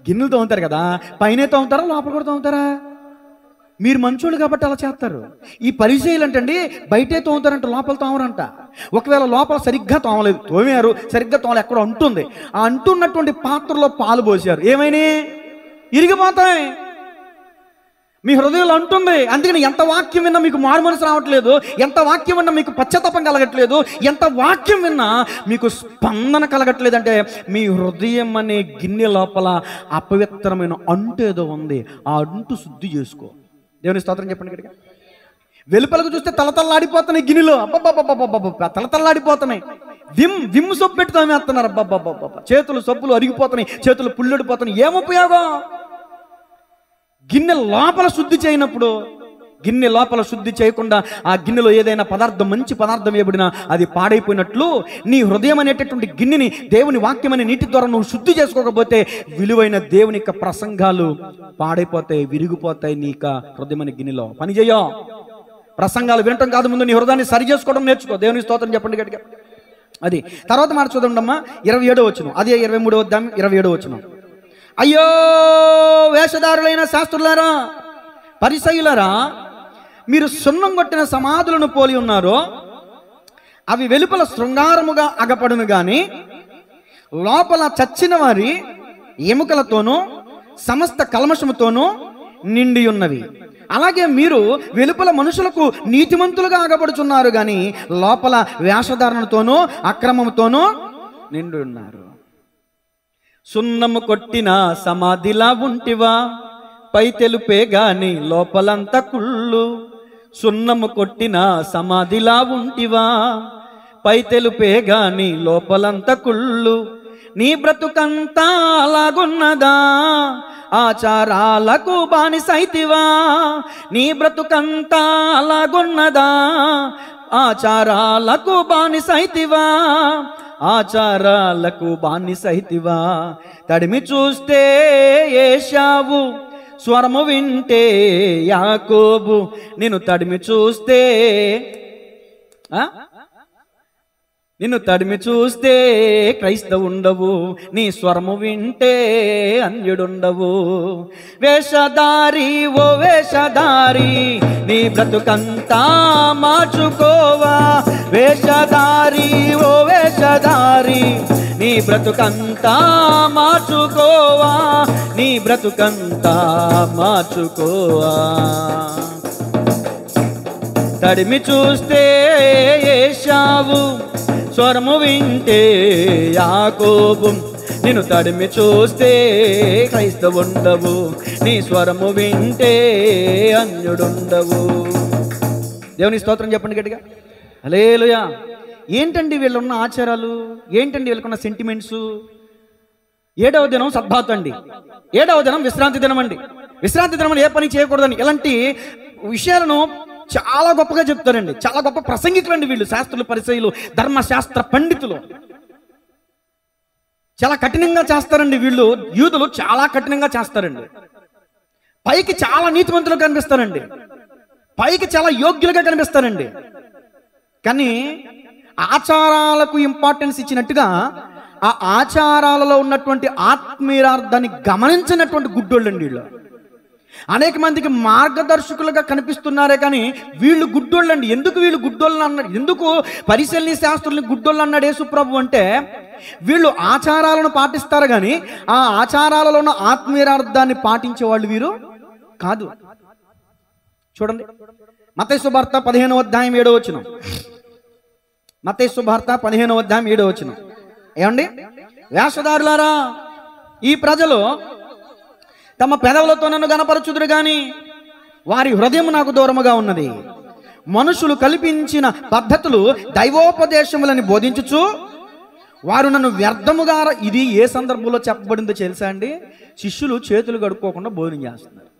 గిన్నెలు తోముతారు కదా, పైన తోముతారా, లోపల కూడా తోముతారా? మీరు మంచోళ్ళు కాబట్టి అలా చేస్తారు. ఈ పరిచయాలు అంటండి బయటే తోముతారంట, లోపల తోమరంట. ఒకవేళ లోపల సరిగ్గా తోమలేదు, తోమారు సరిగ్గా తోమలు ఎక్కడ అంటుంది, ఆ అంటున్నటువంటి పాత్రలో పాలు పోసారు, ఏమైనా ఇరిగిపోతాయి. మీ హృదయంలో అంటుంది. అందుకని ఎంత వాక్యం విన్నా మీకు మారు మనసు రావట్లేదు, ఎంత వాక్యం విన్నా మీకు పశ్చాత్తాపం కలగట్లేదు, ఎంత వాక్యం విన్నా మీకు స్పందన కలగట్లేదు అంటే మీ హృదయం అనే గిన్నె లోపల అపవిత్రమైన అంటు ఏదో ఉంది. ఆ అంటు శుద్ధి చేసుకో. దేవుని స్తోత్రం చెప్పండి గట్టిగా. వెలుపలకు చూస్తే తలతల్లాడిపోతున్నాయి గిన్నెలో, అబ్బబ్బబ్బబ్బబ్బ తలతల్లాడిపోతున్నాయి. విమ్ సొప్పు పెట్టి తోమేస్తున్నారు, అబ్బబ్బబ్బబ్బ చేతులు సొప్పులు అరిగిపోతున్నాయి, చేతులు పుల్లడిపోతున్నాయి. ఏం ఉపయోగం? గిన్నె లోపల శుద్ధి చేయనప్పుడు, గిన్నె లోపల శుద్ధి చేయకుండా ఆ గిన్నెలో ఏదైనా పదార్థం, మంచి పదార్థం వేయబడినా అది పాడైపోయినట్లు నీ హృదయం అనేటటువంటి గిన్నెని దేవుని వాక్యం అనే నీటి ద్వారా నువ్వు శుద్ధి చేసుకోకపోతే విలువైన దేవుని యొక్క ప్రసంగాలు పాడైపోతాయి, విరిగిపోతాయి. నీ యొక్క హృదయం అనే గిన్నెలో పని చేయో. ప్రసంగాలు వినటం కాదు, ముందు నీ హృదయాన్ని సరి చేసుకోవడం నేర్చుకో. దేవుని స్తోత్రం చెప్పండి గట్టిగా. అది తర్వాత మాట చూడండమ్మా, 27వ వచనం, అదే 23వ అధ్యాయం 27వ వచనం. అయ్యో వేషధారులైన శాస్త్రులారా, పరిసయ్యులారా, మీరు సున్నం కొట్టిన సమాధులను పోలి ఉన్నారు. అవి వెలుపల శృంగారముగా అగపడును గాని లోపల చచ్చిన వారి ఎముకలతోనూ సమస్త కల్మషముతోనూ నిండి ఉన్నవి. అలాగే మీరు వెలుపల మనుషులకు నీతిమంతులుగా ఆగబడుచున్నారు కానీ లోపల వేషధారణతోనూ అక్రమముతోనూ నిండి ఉన్నారు. సున్నము కొట్టిన సమాధిలా ఉంటివా, పై తెలుపే గాని లోపలంతా కుళ్ళు. సున్నము కొట్టిన సమాధిలా ఉంటివా, పై తెలుపే గాని లోపలంతా కుళ్ళు. నీ బ్రతుకంతా అలాగున్నదా, ఆచారాలకు బానిసైతివా. నీ బ్రతుకంతా అలాగున్నదా, ఆచారాలకు బానిసైతివా. ఆచారాలకు బానిసైతివా. తడిమి చూస్తే ఏశావు, స్వరము వింటే యాకోబు. నిన్ను తడిమి చూస్తే నిన్ను తడిమి చూస్తే క్రైస్తవుండవు, నీ స్వరము వింటే అన్యుడుండవు. వేషధారి ఓ వేషధారి, నీ బ్రతుకంతా మార్చుకోవా. వేషధారి ఓ వేషధారి, నీ బ్రతుకంతా మార్చుకోవా. నీ బ్రతుకంతా మార్చుకోవా. తడిమి చూస్తే ఏశావు, స్వరము వింటే యాకోబు. నిన్ను తడిమి చూస్తే క్రైస్తవుండవు, నీ స్వరము వింటే అన్యుడుండవు. దేవుని స్తోత్రం చెప్పండి గట్టిగా, హల్లెలూయా. ఏంటండి వీళ్ళున్న ఆచారాలు, ఏంటండి వీళ్ళకున్న సెంటిమెంట్స్? 7వ దినం సద్భాత్ అండి, 7వ దినం విశ్రాంతి దినం అండి. విశ్రాంతి దినం ఏ పని చేయకూడదని ఇలాంటి విషయాలను చాలా గొప్పగా చెప్తారండి. చాలా గొప్ప ప్రసంగికులు అండి వీళ్ళు, శాస్త్రులు, పరిసయ్యులు, ధర్మశాస్త్ర పండితులు. చాలా కఠినంగా చేస్తారండి వీళ్ళు. యూదులు చాలా కఠినంగా చేస్తారండి. పైకి చాలా నీతివంతులుగా కనిపిస్తారండి, పైకి చాలా యోగ్యులుగా కనిపిస్తారండి. కానీ ఆచారాలకు ఇంపార్టెన్స్ ఇచ్చినట్టుగా ఆ ఆచారాలలో ఉన్నటువంటి ఆత్మీయార్థాన్ని గమనించినటువంటి గుడ్డోళ్ళండి వీళ్ళు. అనేక మందికి మార్గదర్శకులుగా కనిపిస్తున్నారే కానీ వీళ్ళు గుడ్డోళ్ళండి. ఎందుకు వీళ్ళు గుడ్డోళ్ళని అన్నాడు? ఎందుకు పరిశీలన శాస్త్రుల్ని గుడ్డోళ్ళు అన్నాడు యేసు ప్రభు అంటే, వీళ్ళు ఆచారాలను పాటిస్తారు కానీ ఆ ఆచారాలలో ఉన్న ఆత్మీయార్థాన్ని పాటించే వాళ్ళు వీరు కాదు. చూడండి, మత్తయి సువార్త 15వ అధ్యాయం 7వ వచనం. మత్తయి సువార్త 15వ అధ్యాయం 7వ వచనం. ఏమండి? వేషధారులారా, ఈ ప్రజలు తమ పెదవులతో నన్ను గనపరచుదురు గాని వారి హృదయం నాకు దూరముగా ఉన్నది. మనుషులు కల్పించిన పద్ధతులు దైవోపదేశములని బోధించుచు వారు నన్ను వ్యర్థముగా. ఇది ఏ సందర్భంలో చెప్పబడిందో తెలుసా అండి? శిష్యులు చేతులు కడుక్కోకుండా భోజనం చేస్తున్నారు.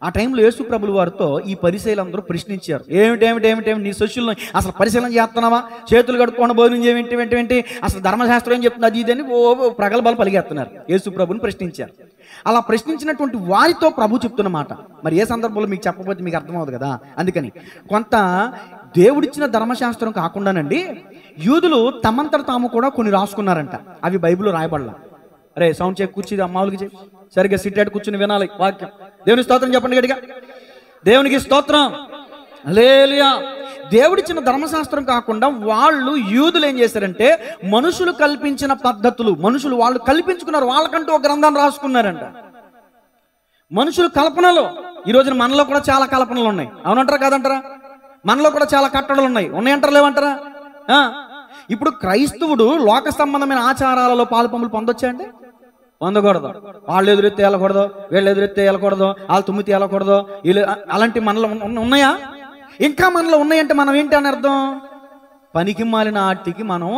ఆ టైంలో యేసు ప్రభుల వారితో ఈ పరిశీలందరూ ప్రశ్నించారు, ఏమిటి నీ శిష్యులను అసలు పరిశీలన చేస్తున్నావా? చేతులు కడుక్కోకుండా భోజనం చేయమేంటి? అసలు ధర్మశాస్త్రం ఏం చెప్తుంది? అది ఇదని ప్రగల్భాలు పలిగేస్తున్నారు. యేసు ప్రభుని ప్రశ్నించారు. అలా ప్రశ్నించినటువంటి వారితో ప్రభు చెప్తున్న మాట మరి ఏ సందర్భంలో మీకు చెప్పకపోతే మీకు అర్థమవుతుంది కదా. అందుకని కొంత దేవుడిచ్చిన ధర్మశాస్త్రం కాకుండానండి యూదులు తమంతట తాము కూడా కొన్ని రాసుకున్నారంట. అవి బైబిల్లో రాయబడలా. అరే సౌండ్ చెక్, కూర్చి అమ్మావులకి చెక్, సరిగ్గా సిట్ కూర్చుని వినాలి వాక్యం. దేవుని స్తోత్రం చెప్పండి గట్టిగా, దేవునికి స్తోత్రం, హల్లెలూయా. దేవుడిచ్చిన ధర్మశాస్త్రం కాకుండా వాళ్ళు యూదులు ఏం చేశారంటే మనుషులు కల్పించిన పద్ధతులు, మనుషులు వాళ్ళు కల్పించుకున్నారు, వాళ్ళకంటూ ఒక గ్రంథాన్ని రాసుకున్నారంట. మనుషులు కల్పనలో ఈ రోజున మనలో కూడా చాలా కల్పనలు ఉన్నాయి, అవునంటారా కాదంటారా? మనలో కూడా చాలా కట్టడలు ఉన్నాయి, ఉన్నాయంటారా లేవంటారా? ఇప్పుడు క్రైస్తవుడు లోక సంబంధమైన ఆచారాలలో పాలుపంపులు పొందొచ్చా అంటే పొందకూడదు. వాళ్ళు ఎదురెత్తి వెళ్ళకూడదు, వీళ్ళు ఎదురెత్తి వెళ్ళకూడదు, వాళ్ళు తుమ్మితి వెళ్ళకూడదు, వీళ్ళు అలాంటి మనలో ఉన్నాయా? ఇంకా మనలో ఉన్నాయంటే మనం ఏంటి అని అర్థం? పనికి మాలిన ఆటికి మనం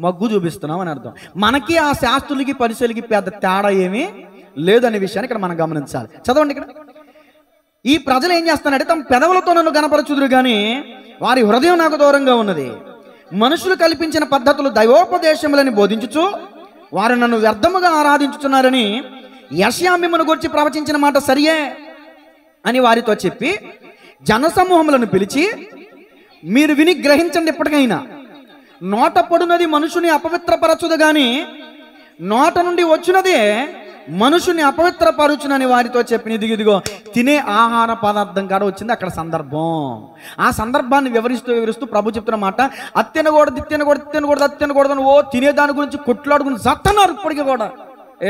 మగ్గు చూపిస్తున్నాం అని అర్థం. మనకి ఆ శాస్త్రులకి పరిశీలికి పెద్ద తేడా ఏమీ లేదనే విషయాన్ని ఇక్కడ మనం గమనించాలి. చదవండి ఇక్కడ. ఈ ప్రజలు ఏం చేస్తున్నారంటే తమ పెదవులతో నన్ను గనపరచుదురు కానీ వారి హృదయం నాకు దూరంగా ఉన్నది. మనుషులు కల్పించిన పద్ధతులు దైవోపదేశములని బోధించుచు వారు నన్ను వ్యర్థముగా ఆరాధించుతున్నారని యెషయా మిమ్మును గురించి ప్రవచించిన మాట సరియే అని వారితో చెప్పి జనసమూహములను పిలిచి, మీరు విని గ్రహించండి, ఇప్పటికైనా నోట పడునది మనుషుని అపవిత్రపరచుదు గాని నోట నుండి వచ్చినదే మనుషుని అపవిత్రపరుచునని వారితో చెప్పిన ఇదిగో తినే ఆహార పదార్థం కాడ వచ్చింది అక్కడ సందర్భం. ఆ సందర్భాన్ని వివరిస్తూ ప్రభు చెప్తున్న మాట, అత్తినకూడదు అత్తినకూడదు అని తినేదాని గురించి కొట్లాడుకుని సత్తన్నారు. ఇప్పటికీ కూడా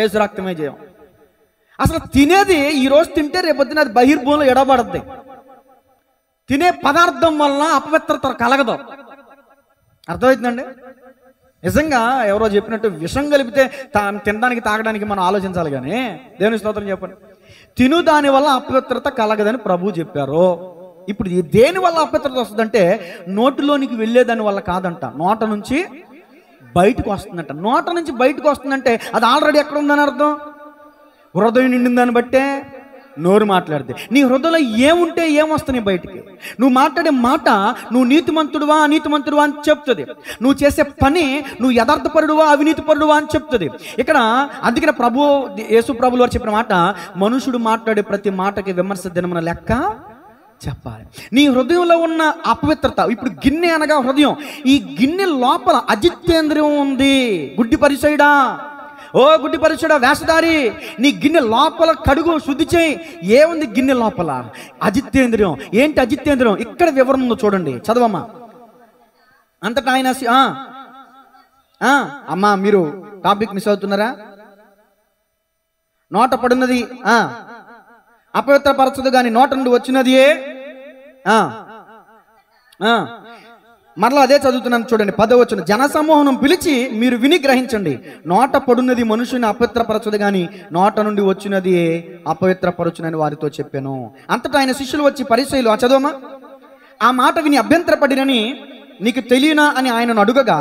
ఏసు రక్తమే చేయం. అసలు తినేది ఈరోజు తింటే రేపొద్దున అది బహిర్భూమిలో ఎడబడద్ది. తినే పదార్థం వల్ల అపవిత్రత కలగదు. అర్థమవుతుందండి? నిజంగా ఎవరో చెప్పినట్టు విషం కలిపితే తినడానికి తాగడానికి మనం ఆలోచించాలి, కానీ దేవుని స్తోత్రం చెప్పండి. తిను దాని వల్ల అపవిత్రత కలగదని ప్రభు చెప్పారు. ఇప్పుడు దేని వల్ల అపవిత్రత వస్తుందంటే నోటిలోనికి వెళ్ళేదాని వల్ల కాదంట, నోట నుంచి బయటకు వస్తుందంట. నోట నుంచి బయటకు వస్తుందంటే అది ఆల్రెడీ ఎక్కడ ఉందని అర్థం. హృదయం నిండిందని బట్టే నోరు మాట్లాడితే నీ హృదయంలో ఏముంటే ఏమొస్తుంది బయటికి. నువ్వు మాట్లాడే మాట నువ్వు నీతిమంతుడువా అనీతిమంతుడువా అని చెప్తుంది. నువ్వు చేసే పని నువ్వు యథార్థపరుడువా అవినీతిపరుడువా అని చెప్తుంది. ఇక్కడ అందుకనే యేసు ప్రభువు వారు చెప్పిన మాట, మనుషుడు మాట్లాడే ప్రతి మాటకి విమర్శ దినమున లెక్క చెప్పాలి. నీ హృదయంలో ఉన్న అపవిత్రత, ఇప్పుడు గిన్నె అనగా హృదయం, ఈ గిన్నె లోపల అజితేంద్రియం ఉంది. గుడ్డి పరిచయుడా, ఓ గుడ్డి పరిచయుడా, వేషధారి, నీ గిన్నె లోపల కడుగు, శుద్ధి చేయి. ఏముంది గిన్నె లోపల? అజితేంద్రియం. ఏంటి అజితేంద్రియం? ఇక్కడ వివరణ ఉందో చూడండి, చదవమ్మా. అంతటా ఆయన అమ్మా మీరు టాపిక్ మిస్ అవుతున్నారా? నోట పడినది అపవిత్రపరచదు కానీ నోట నుండి వచ్చినది మరలా అదే చదువుతున్నాను చూడండి, 10వ వచనం. జనసమూహం పిలిచి మీరు విని గ్రహించండి, నోట పడున్నది మనుషుని అపవిత్రపరచదు కానీ నోట నుండి వచ్చినది అపవిత్రపరచునని వారితో చెప్పాను. అంతటా ఆయన శిష్యులు వచ్చి పరిసయ్యులు, చదవమా, ఆ మాట విని అభ్యంతరపడినని నీకు తెలియనా అని ఆయనను అడుగగా,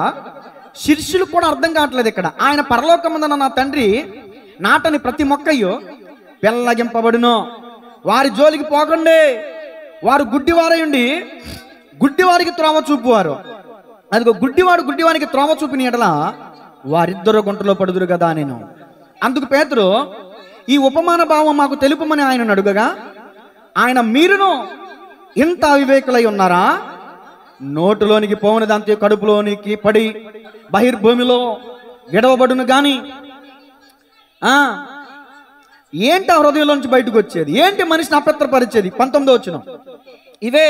శిష్యులు కూడా అర్థం కావట్లేదు. ఇక్కడ ఆయన పరలోకమందున్న నా తండ్రి నాటని ప్రతి మొక్కయ్యో పెళ్ళగింపబడును, వారి జోలికి పోకండి, వారు గుడ్డివారయుండి గుడ్డివారికి త్రోవ చూపువారు. అదిగో గుడ్డివానికి త్రోవ చూపిన ఎడల వారిద్దరు గుంటలో పడుదురు కదా నేను. అందుకు పేతురు, ఈ ఉపమాన భావం మాకు తెలుపమని ఆయనను అడుగగా, ఆయన మీరును ఇంత అవివేకులై ఉన్నారా? నోటులోనికి పోవున దాంతో కడుపులోనికి పడి బహిర్భూమిలో విడవబడును గాని ఏంటి ఆ హృదయంలో నుంచి బయటకు వచ్చేది? ఏంటి మనిషిని అపవిత్రపరిచేది? 19వ వచనం. ఇవే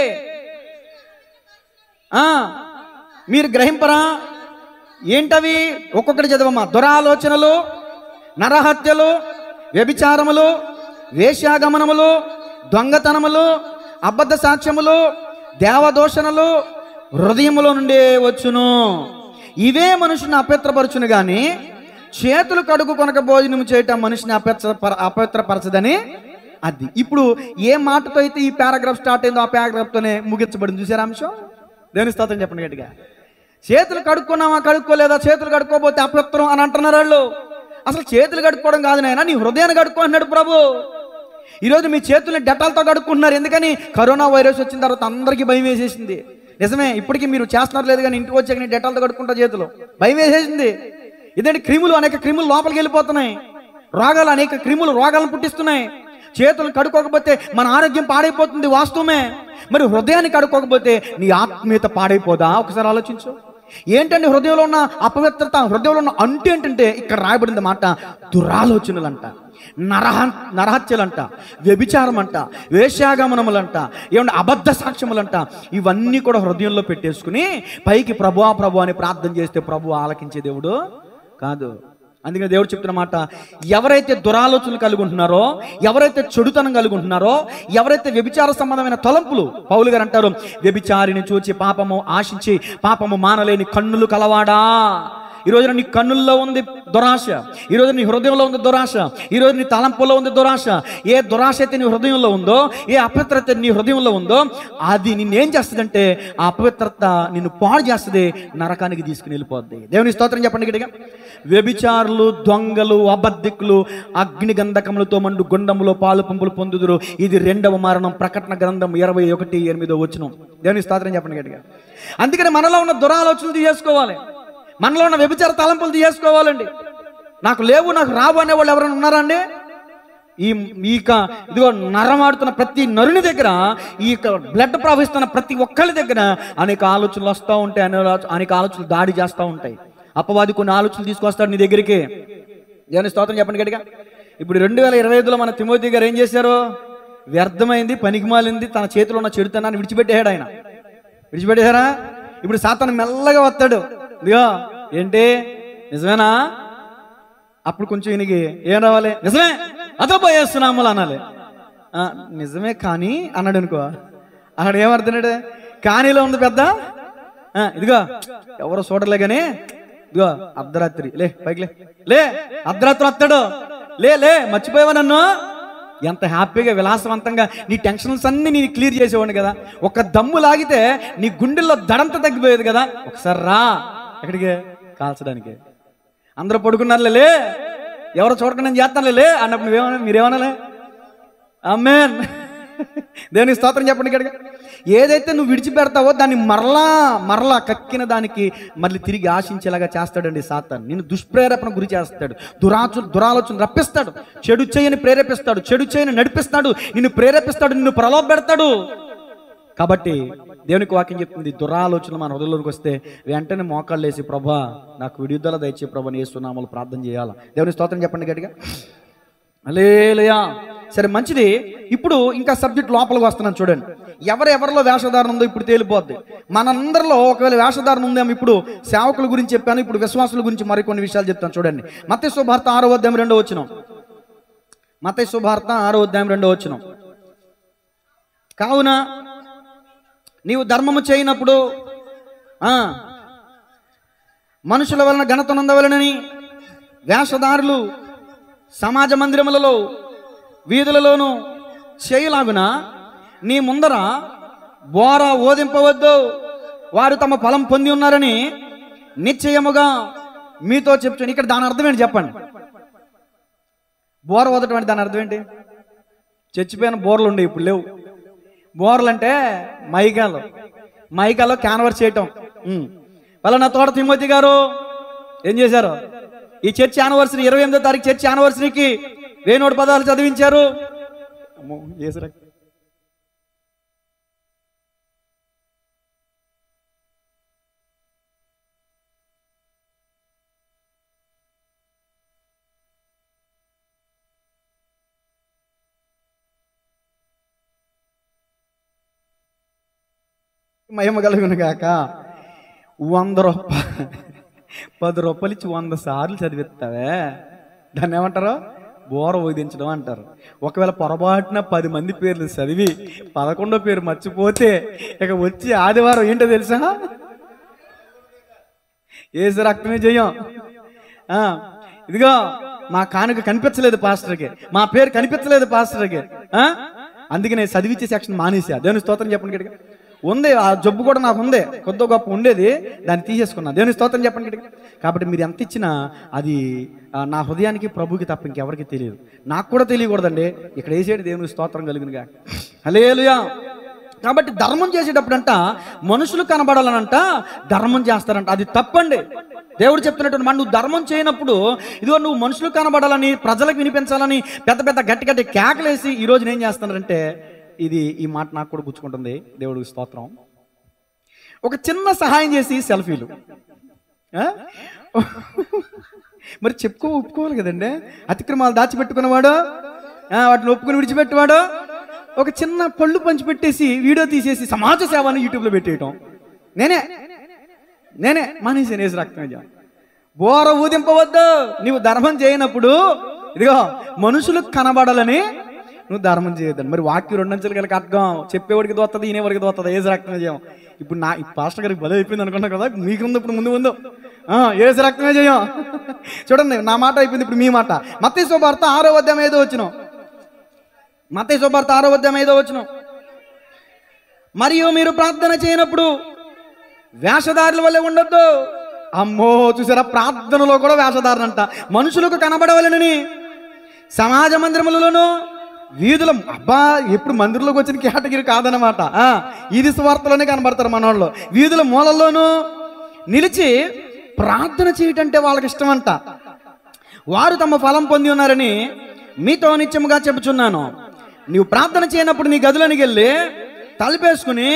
మీరు గ్రహింపరా? ఏంటవి? ఒక్కొక్కటి చదవమ్మా. దురాలోచనలు, నరహత్యలు, వ్యభిచారములు, వేశ్యాగమనములు, దొంగతనములు, అబద్ధ సాక్ష్యములు, దేవదూషణలు హృదయములో నుండే వచ్చును. ఇవే మనుషుని అపవిత్రపరచును గాని చేతులు కడుగు కొనక భోజనం చేయటం మనిషిని అపవిత్రపరచదని. అది ఇప్పుడు ఏ మాటతో అయితే ఈ పారాగ్రాఫ్ స్టార్ట్ అయిందో ఆ పారాగ్రాఫ్తోనే ముగించబడింది. చూసారా అంశం? దేవుని స్తోత్రం చెప్పండి గట్టిగా. చేతులు కడుక్కున్నావా కడుక్కోలేదా? చేతులు కడుక్కోపోతే అపవిత్రం అని అంటున్నారు వాళ్ళు. అసలు చేతులు కడుక్కోవడం కాదు నాయన, నీ హృదయాన్ని కడుక్కో అన్నాడు ప్రభు. ఈరోజు మీ చేతుల్ని డెటాల్తో కడుక్కుంటున్నారు. ఎందుకని? కరోనా వైరస్ వచ్చిన తర్వాత అందరికీ భయం వేసేసింది. నిజమే, ఇప్పటికీ మీరు చేస్తున్నారు లేదు కానీ ఇంటికి వచ్చాక నీ డెటాల్తో కడుక్కుంటా చేతులు. భయం వేసేసింది. ఇదేంటి? అనేక క్రిములు లోపలికి వెళ్ళిపోతున్నాయి. అనేక క్రిములు రోగాలను పుట్టిస్తున్నాయి. చేతులు కడుక్కోకపోతే మన ఆరోగ్యం పాడైపోతుంది, వాస్తవమే. మరి హృదయాన్ని కడుక్కోకపోతే నీ ఆత్మీయత పాడైపోదా? ఒకసారి ఆలోచించు. ఏంటంటే హృదయంలో ఉన్న అపవిత్రత, హృదయంలో ఉన్న అంటు ఏంటంటే ఇక్కడ రాయబడింది మాట, దురాలోచనలంట, నరహత్యలంట, వ్యభిచారం అంట, వేశ్యాగమనములంట, ఏమంటే అబద్ధ సాక్ష్యములంట. ఇవన్నీ కూడా హృదయంలో పెట్టేసుకుని పైకి ప్రభువా ప్రభు అని ప్రార్థన చేస్తే ప్రభు ఆలకించే దేవుడు కాదు. అందుకని దేవుడు చెప్తున్న మాట, ఎవరైతే దురాలోచనలు కలిగి ఉంటున్నారో, ఎవరైతే చెడుతనం కలిగి ఉంటున్నారో, ఎవరైతే వ్యభిచార సంబంధమైన తలంపులు, పౌలు గారు అంటారు, వ్యభిచారిని చూచి పాపము ఆశించి పాపము మానలేని కన్నులు కలవాడా. ఈరోజు నీ కన్నుల్లో ఉంది దురాశ, ఈరోజు నీ హృదయంలో ఉంది దురాశ, ఈరోజు నీ తలంపులో ఉంది దురాశ. ఏ దురాశ అయితే నీ హృదయంలో ఉందో, ఏ అపవిత్రత నీ హృదయంలో ఉందో, అది నిన్నేం చేస్తుందంటే ఆ అపవిత్రత నిన్ను పాడు చేస్తుంది, నరకానికి తీసుకుని వెళ్ళిపోద్ది. దేవుని స్తోత్రం చెప్పండి గట్టిగా. వ్యభిచారులు, దొంగలు, అబద్ధికులు అగ్ని గంధకములతో మండు గుండములో పాలు పంపులు పొందుదురు. ఇది 2వ మరణం. ప్రకటన గ్రంథం 21:8 వచనం. దేవుని స్తోత్రం చెప్పండి గట్టిగా. అందుకని మనలో ఉన్న దురాలోచనలు తీసేసుకోవాలి, మనలో ఉన్న వ్యభిచార తలంపులు తీసేసుకోవాలండి. నాకు లేవు, నాకు రావు అనేవాళ్ళు ఎవరైనా ఉన్నారా అండి? ఇదిగో నరమాడుతున్న ప్రతి నరుని దగ్గర, ఈ బ్లడ్ ప్రవహిస్తున్న ప్రతి ఒక్కరి దగ్గర అనేక ఆలోచనలు వస్తూ ఉంటాయి, అనేక ఆలోచనలు దాడి చేస్తూ ఉంటాయి. అపవాది కొన్ని ఆలోచనలు తీసుకొస్తాడు నీ దగ్గరికి. దేవుని స్తోత్రం చెప్పండి గట్టిగా. ఇప్పుడు 2025లో మన తిమోతి గారు ఏం చేశారు? వ్యర్థమైంది, పనికిమాలింది, తన చేతిలో ఉన్న చెడుతనాన్ని విడిచిపెట్టాడు. ఆయన విడిచిపెట్టేశారా? ఇప్పుడు సాతాను మెల్లగా వస్తాడు. ఇదిగో ఏంటి నిజమేనా? అప్పుడు కొంచెం ఈయనకి ఏం రావాలి? నిజమే, అతను పోయేస్తున్నాము అనాలి. నిజమే కానీ అన్నాడు అనుకో, అక్కడ ఏమర్థనాడు? కానీలో ఉంది పెద్ద. ఇదిగో ఎవరో చూడలే కానీ ఇదిగో అర్ధరాత్రి లే, పైకి లే, అర్ధరాత్రి వస్తాడు, లే మర్చిపోయావా నన్ను? ఎంత హ్యాపీగా విలాసవంతంగా నీ టెన్షన్స్ అన్ని నేను క్లియర్ చేసేవాడిని కదా. ఒక దమ్ము లాగితే నీ గుండెల్లో దడంత తగ్గిపోయేది కదా. ఒకసారి రా ఎక్కడికి కాల్చడానికి. అందరూ పడుకున్నారులే, లే ఎవరో చూడకుండా నేను చేస్తానులే లే అన్నప్పుడు మీరేమనాలే? ఆమేన్. దేవునికి స్తోత్రం చెప్పండి. ఇక్కడికి ఏదైతే నువ్వు విడిచిపెడతావో దాన్ని మరలా కక్కిన దానికి మళ్ళీ తిరిగి ఆశించేలాగా చేస్తాడండి సాతాను. నిన్ను దుష్ప్రేరేపణ గురి చేస్తాడు, దురాలోచన రప్పిస్తాడు, చెడు చేయని ప్రేరేపిస్తాడు, చెడు చేయని నడిపిస్తాడు, నిన్ను ప్రేరేపిస్తాడు, నిన్ను ప్రలోభ పెడతాడు. కాబట్టి దేవునికి వాక్యం చెప్తుంది, దురాలోచనలు మన హృదయంలోకి వస్తే వెంటనే మోకాళ్ళు వేసి ప్రభా నాకు విడుదల దయచే ప్రభా యేసు నామములో ప్రార్థన చేయాలా. దేవునికి స్తోత్రం చెప్పండి గట్టిగా. హల్లెలూయా. సరే మంచిది. ఇప్పుడు ఇంకా సబ్జెక్ట్ లోపలికి వస్తున్నాను చూడండి. ఎవరెవరిలో వేషధారణ ఉందో ఇప్పుడు తేలిపోద్ది. మనందరిలో ఒకవేళ వేషధారణ ఉందేమో. ఇప్పుడు సేవకుల గురించి చెప్పాను, ఇప్పుడు విశ్వాసుల గురించి మరికొన్ని విషయాలు చెప్తాను చూడండి. మత్తయి సువార్త 6వ అధ్యాయం 2వ వచనం. మత్తయి సువార్త 6వ అధ్యాయం 2వ వచనం. కావున నీవు ధర్మము చేయనప్పుడు మనుషుల వలన ఘనత నొందవలెనని వేషధారులు సమాజ మందిరములలో వీధులలోనూ చేయలాగున నీ ముందర బోర ఓదింపవద్దు, వారు తమ ఫలం పొంది ఉన్నారని నిశ్చయముగా మీతో చెప్తాను. ఇక్కడ దాని అర్థం ఏంటి చెప్పండి? బోర ఓదటం అంటే దాని అర్థం ఏంటి? చచ్చిపోయిన బోర్లు ఉండే, ఇప్పుడు లేవు. బోర్లు అంటే మైకాలో క్యాన్వర్స్ చేయటం. వాళ్ళ తోట తిమోతి గారు ఏం చేశారు? ఈ చర్చ్ యానివర్సరీ 28వ తారీఖు చర్చ్ యానివర్సరీకి 1000 పదాలు చదివించారు. మహిమ కలుగును గాక. 100 రూపాయలు 10 రూపాయలు ఇచ్చి 100 సార్లు చదివిస్తావే, దాన్ని ఏమంటారు? బోర ఊదించడం అంటారు. ఒకవేళ పొరపాటున 10 మంది పేర్లు చదివి 11వ పేరు మర్చిపోతే ఇక వచ్చి ఆదివారం ఏంటో తెలుసా? యేసు రక్తమే జయం. ఇదిగో మా కానుక కనిపించలేదు పాస్టర్కి, మా పేరు కనిపించలేదు పాస్టర్కి, అందుకే నేను చదివించే సెక్షన్ మానేసా. దేవుని స్తోత్రం చెప్పండి గట్టిగా. ఉంది ఆ జబ్బు కూడా నాకు ఉంది, కొద్ది గొప్ప ఉండేది, దాన్ని తీసేసుకున్నా. దేవుని స్తోత్రం చెప్పండి గట్టిగా. కాబట్టి మీరు ఎంత ఇచ్చినా అది నా హృదయానికి ప్రభుకి తప్ప ఇంకెవరికి తెలియదు, నాకు కూడా తెలియకూడదండి. ఇక్కడ వేసేది దేవునికి స్తోత్రం కలిగినగా. హల్లెలూయా. కాబట్టి ధర్మం చేసేటప్పుడంట మనుషులు కనబడాలనంట ధర్మం చేస్తారంట. అది తప్పండి. దేవుడు చెప్తున్నట్టు నువ్వు ధర్మం చేయనప్పుడు ఇదిగో నువ్వు మనుషులు కనబడాలని, ప్రజలకు వినిపించాలని పెద్ద పెద్ద గట్టి గట్టి కేకలేసి ఈరోజు ఏం చేస్తున్నారంటే, ఈ మాట నాకు కూడా గుచ్చుకుంటుంది. దేవుడికి స్తోత్రం. ఒక చిన్న సహాయం చేసి సెల్ఫీలు. మరి ఒప్పుకోవాలి కదండి. అతిక్రమాలు దాచిపెట్టుకున్నవాడు, వాటిని ఒప్పుకుని విడిచిపెట్టేవాడు ఒక చిన్న పళ్ళు పంచిపెట్టేసి వీడియో తీసేసి సమాజ సేవని యూట్యూబ్లో పెట్టేయటం. నేనే మానేసి యేసు రక్తమే. బోర ఊదింపవద్దు. నీవు ధర్మం చేయనప్పుడు ఇదిగో మనుషులకు కనబడాలని నువ్వు ధర్మం చేయొద్దని. మరి వాక్యం 2 అంచెలు కలిగి అర్థం, చెప్పేవాడికి దోస్తుంది, ఈనేవాడికి దోస్తుంది. యేసు రక్తమే చేయం. ఇప్పుడు ఈ పాస్టర్ గారికి బలం అయిపోయింది అనుకున్నా కదా, మీకుంది ఇప్పుడు ముందు యేసు రక్తమే చేయం. చూడండి, నా మాట అయిపోయింది, ఇప్పుడు మీ మాట. మత్తయి సువార్త 6వ అధ్యాయం 5వ వచనం. మత్తయి సువార్త 6వ అధ్యాయం 5వ వచనం. మరియు మీరు ప్రార్థన చేయనప్పుడు వేషధారుల వల్లే ఉండొద్దు. అమ్మో, చూసారా, ప్రార్థనలో కూడా వేషధారణ అంట. మనుషులకు కనబడవలెనని సమాజ మందిరములలోనూ వీధుల, అబ్బా ఎప్పుడు మందిరంలోకి వచ్చిన కేటగిరీ కాదనమాట. ఇది సువార్తలోనే కనబడతారు మనోళ్ళు. వీధుల మూలల్లోనూ నిలిచి ప్రార్థన చేయటంటే వాళ్ళకి ఇష్టం అంట. వారు తమ ఫలం పొంది ఉన్నారని మీతో నిత్యముగా చెప్పుచున్నాను. నీవు ప్రార్థన చేయనప్పుడు నీ గదులోనికి వెళ్ళి తలుపేసుకుని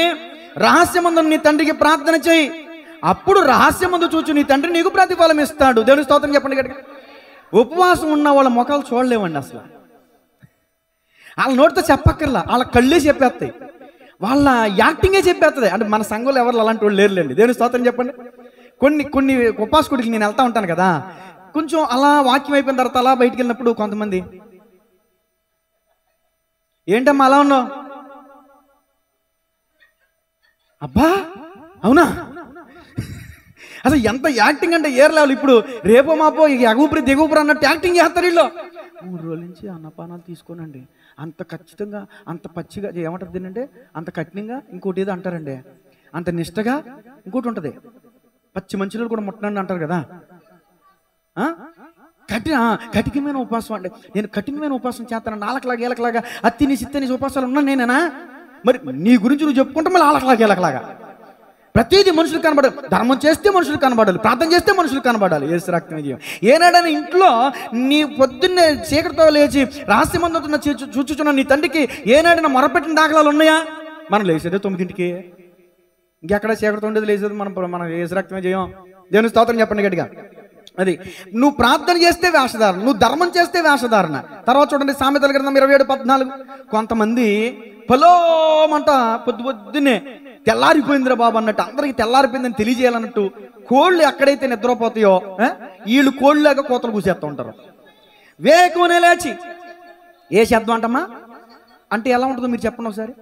రహస్యమందు నీ తండ్రికి ప్రార్థన చేయి. అప్పుడు రహస్యమందు చూచు నీ తండ్రి నీకు ప్రతిఫలం ఇస్తాడు. దేవుని స్తోత్రం చెప్పండి గట్టిగా. ఉపవాసం ఉన్న వాళ్ళ ముఖాలు చూడలేమండి అసలు. వాళ్ళ నోటితో చెప్పక్కర్లా, వాళ్ళ కళ్ళే చెప్పేస్తాయి, వాళ్ళ యాక్టింగే చెప్పేస్తుంది. అంటే మన సంఘంలో ఎవరు అలాంటి వాళ్ళు లేరులేండి. దేవుని స్తోత్రం చెప్పండి. కొన్ని ఉపాసకుడికి నేను వెళ్తా ఉంటాను కదా, కొంచెం అలా వాక్యం అయిపోయిన తర్వాత అలా బయటికి వెళ్ళినప్పుడు కొంతమంది, ఏంటమ్మా అలా ఉన్నావు, అబ్బా అవునా, అసలు ఎంత యాక్టింగ్ అంటే ఏర్ లెవెల్. ఇప్పుడు రేపో మాపో ఎగుపురి దిగుపురి అన్నట్టు యాక్టింగ్ చేస్తారు వీళ్ళు. 3 రోజుల నుంచి అన్నపానాలు తీసుకోనండి, అంత ఖచ్చితంగా అంత పచ్చిగా ఏమంటారు తినంటే, అంత కఠినంగా ఇంకోటి ఏదో అంటారండి, అంత నిష్టగా ఇంకోటి ఉంటుంది, పచ్చి మంచులు కూడా ముట్టనండి అంటారు కదా. కఠినమైన ఉపవాసం అంటే నేను కఠినమైన ఉపవాసం చేస్తాను, ఆలకలాగా ఏలకలాగా అత్తిని సిత్తని ఉపవాసాలు ఉన్నాను నేనేనా? మరి నీ గురించి నువ్వు చెప్పుకుంటే మళ్ళీ ఆలకలాగా ఏలకలాగా ప్రతిదీ మనుషులు కనబడాలి. ధర్మం చేస్తే మనుషులు కనబడాలి, ప్రార్థన చేస్తే మనుషులు కనబడాలి. యేసు రక్తం విజయం. ఏనాడైనా ఇంట్లో నీ పొద్దున్నే చీకటితో లేచి రహస్యమందుతున్న చూచుచున్న నీ తండ్రికి ఏనాడైనా మొరపెట్టిన దాఖలాలు ఉన్నాయా? మనం లేచేదే 9ంటికి, ఇంకెక్కడ చీకటితో ఉండేది లేచేది మన యేసు రక్తం విజయం. దేవుని స్తోత్రం చెప్పండి గట్టిగా. అది నువ్వు ప్రార్థన చేస్తే వేషధారణ, నువ్వు ధర్మం చేస్తే వేషధారణ. తర్వాత చూడండి సామెతల గ్రంథం 27:14. కొంతమంది పొలోమంట పొద్దున్నే తెల్లారిపోయిందిరా బాబు అన్నట్టు, అందరికి తెల్లారిపోయిందని తెలియజేయాలన్నట్టు కోళ్ళు ఎక్కడైతే నిద్రపోతాయో వీళ్ళు కోళ్ళలాగా కోతలు కూసేస్తూ ఉంటారు. వేకునే లేచి ఏ శబ్దం అంటమ్మా అంటే ఎలా ఉంటుందో మీరు చెప్పండి ఒకసారి.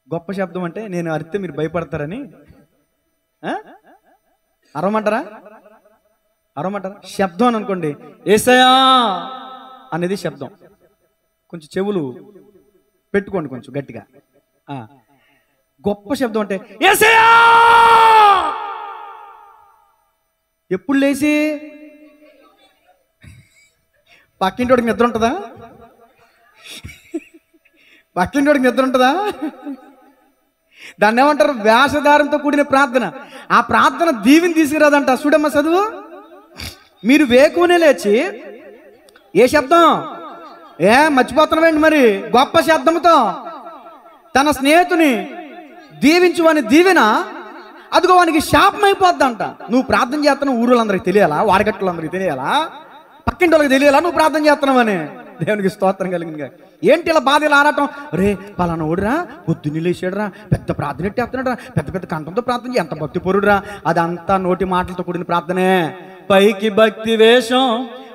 గొప్ప శబ్దం అంటే నేను అరిస్తే మీరు భయపడతారని అరవమంటారా? శబ్దం అని అనుకోండి, యేసయ్యా అనేది శబ్దం. కొంచెం చెవులు పెట్టుకోండి కొంచెం గట్టిగా. గొప్ప శబ్దం అంటే యేసయ్యా. ఎప్పుడు లేచి పక్కింటోడికి నిద్ర ఉంటుందా? పక్కింటోడికి నిద్ర ఉంటుందా? దాన్ని ఏమంటారు? వేషధారంతో కూడిన ప్రార్థన. ఆ ప్రార్థన దీవిని తీసుకురాదంట. చూడమ్మ చదువు. మీరు వేకునే లేచి ఏ శబ్దం మర్చిపోతున్నామండి మరి, గొప్ప శబ్దంతో తన స్నేహితుని దీవించువని దీవెన అదిగో వానికి శాపం అయిపోద్దంట. నువ్వు ప్రార్థన చేస్తున్నావు ఊరులందరికి తెలియాలా, వాడగట్టులందరికి తెలియాలా, పక్కింటి వాళ్ళకి తెలియాలా నువ్వు ప్రార్థన చేస్తున్నావని. దేవునికి స్తోత్రం కలిగింది. ఏంటి ఇలా బాధ ఇలా ఆరాటం? రే పలానా ఓడిరా పొద్దున్నే లేచాడురా, పెద్ద ప్రార్థన ఎట్టేస్తున్నాడురా, పెద్ద పెద్ద కంఠంతో ప్రార్థన, ఎంత భక్తి పొరుడురా. అదంతా నోటి మాటలతో కూడిన ప్రార్థనే. పైకి భక్తి వేషం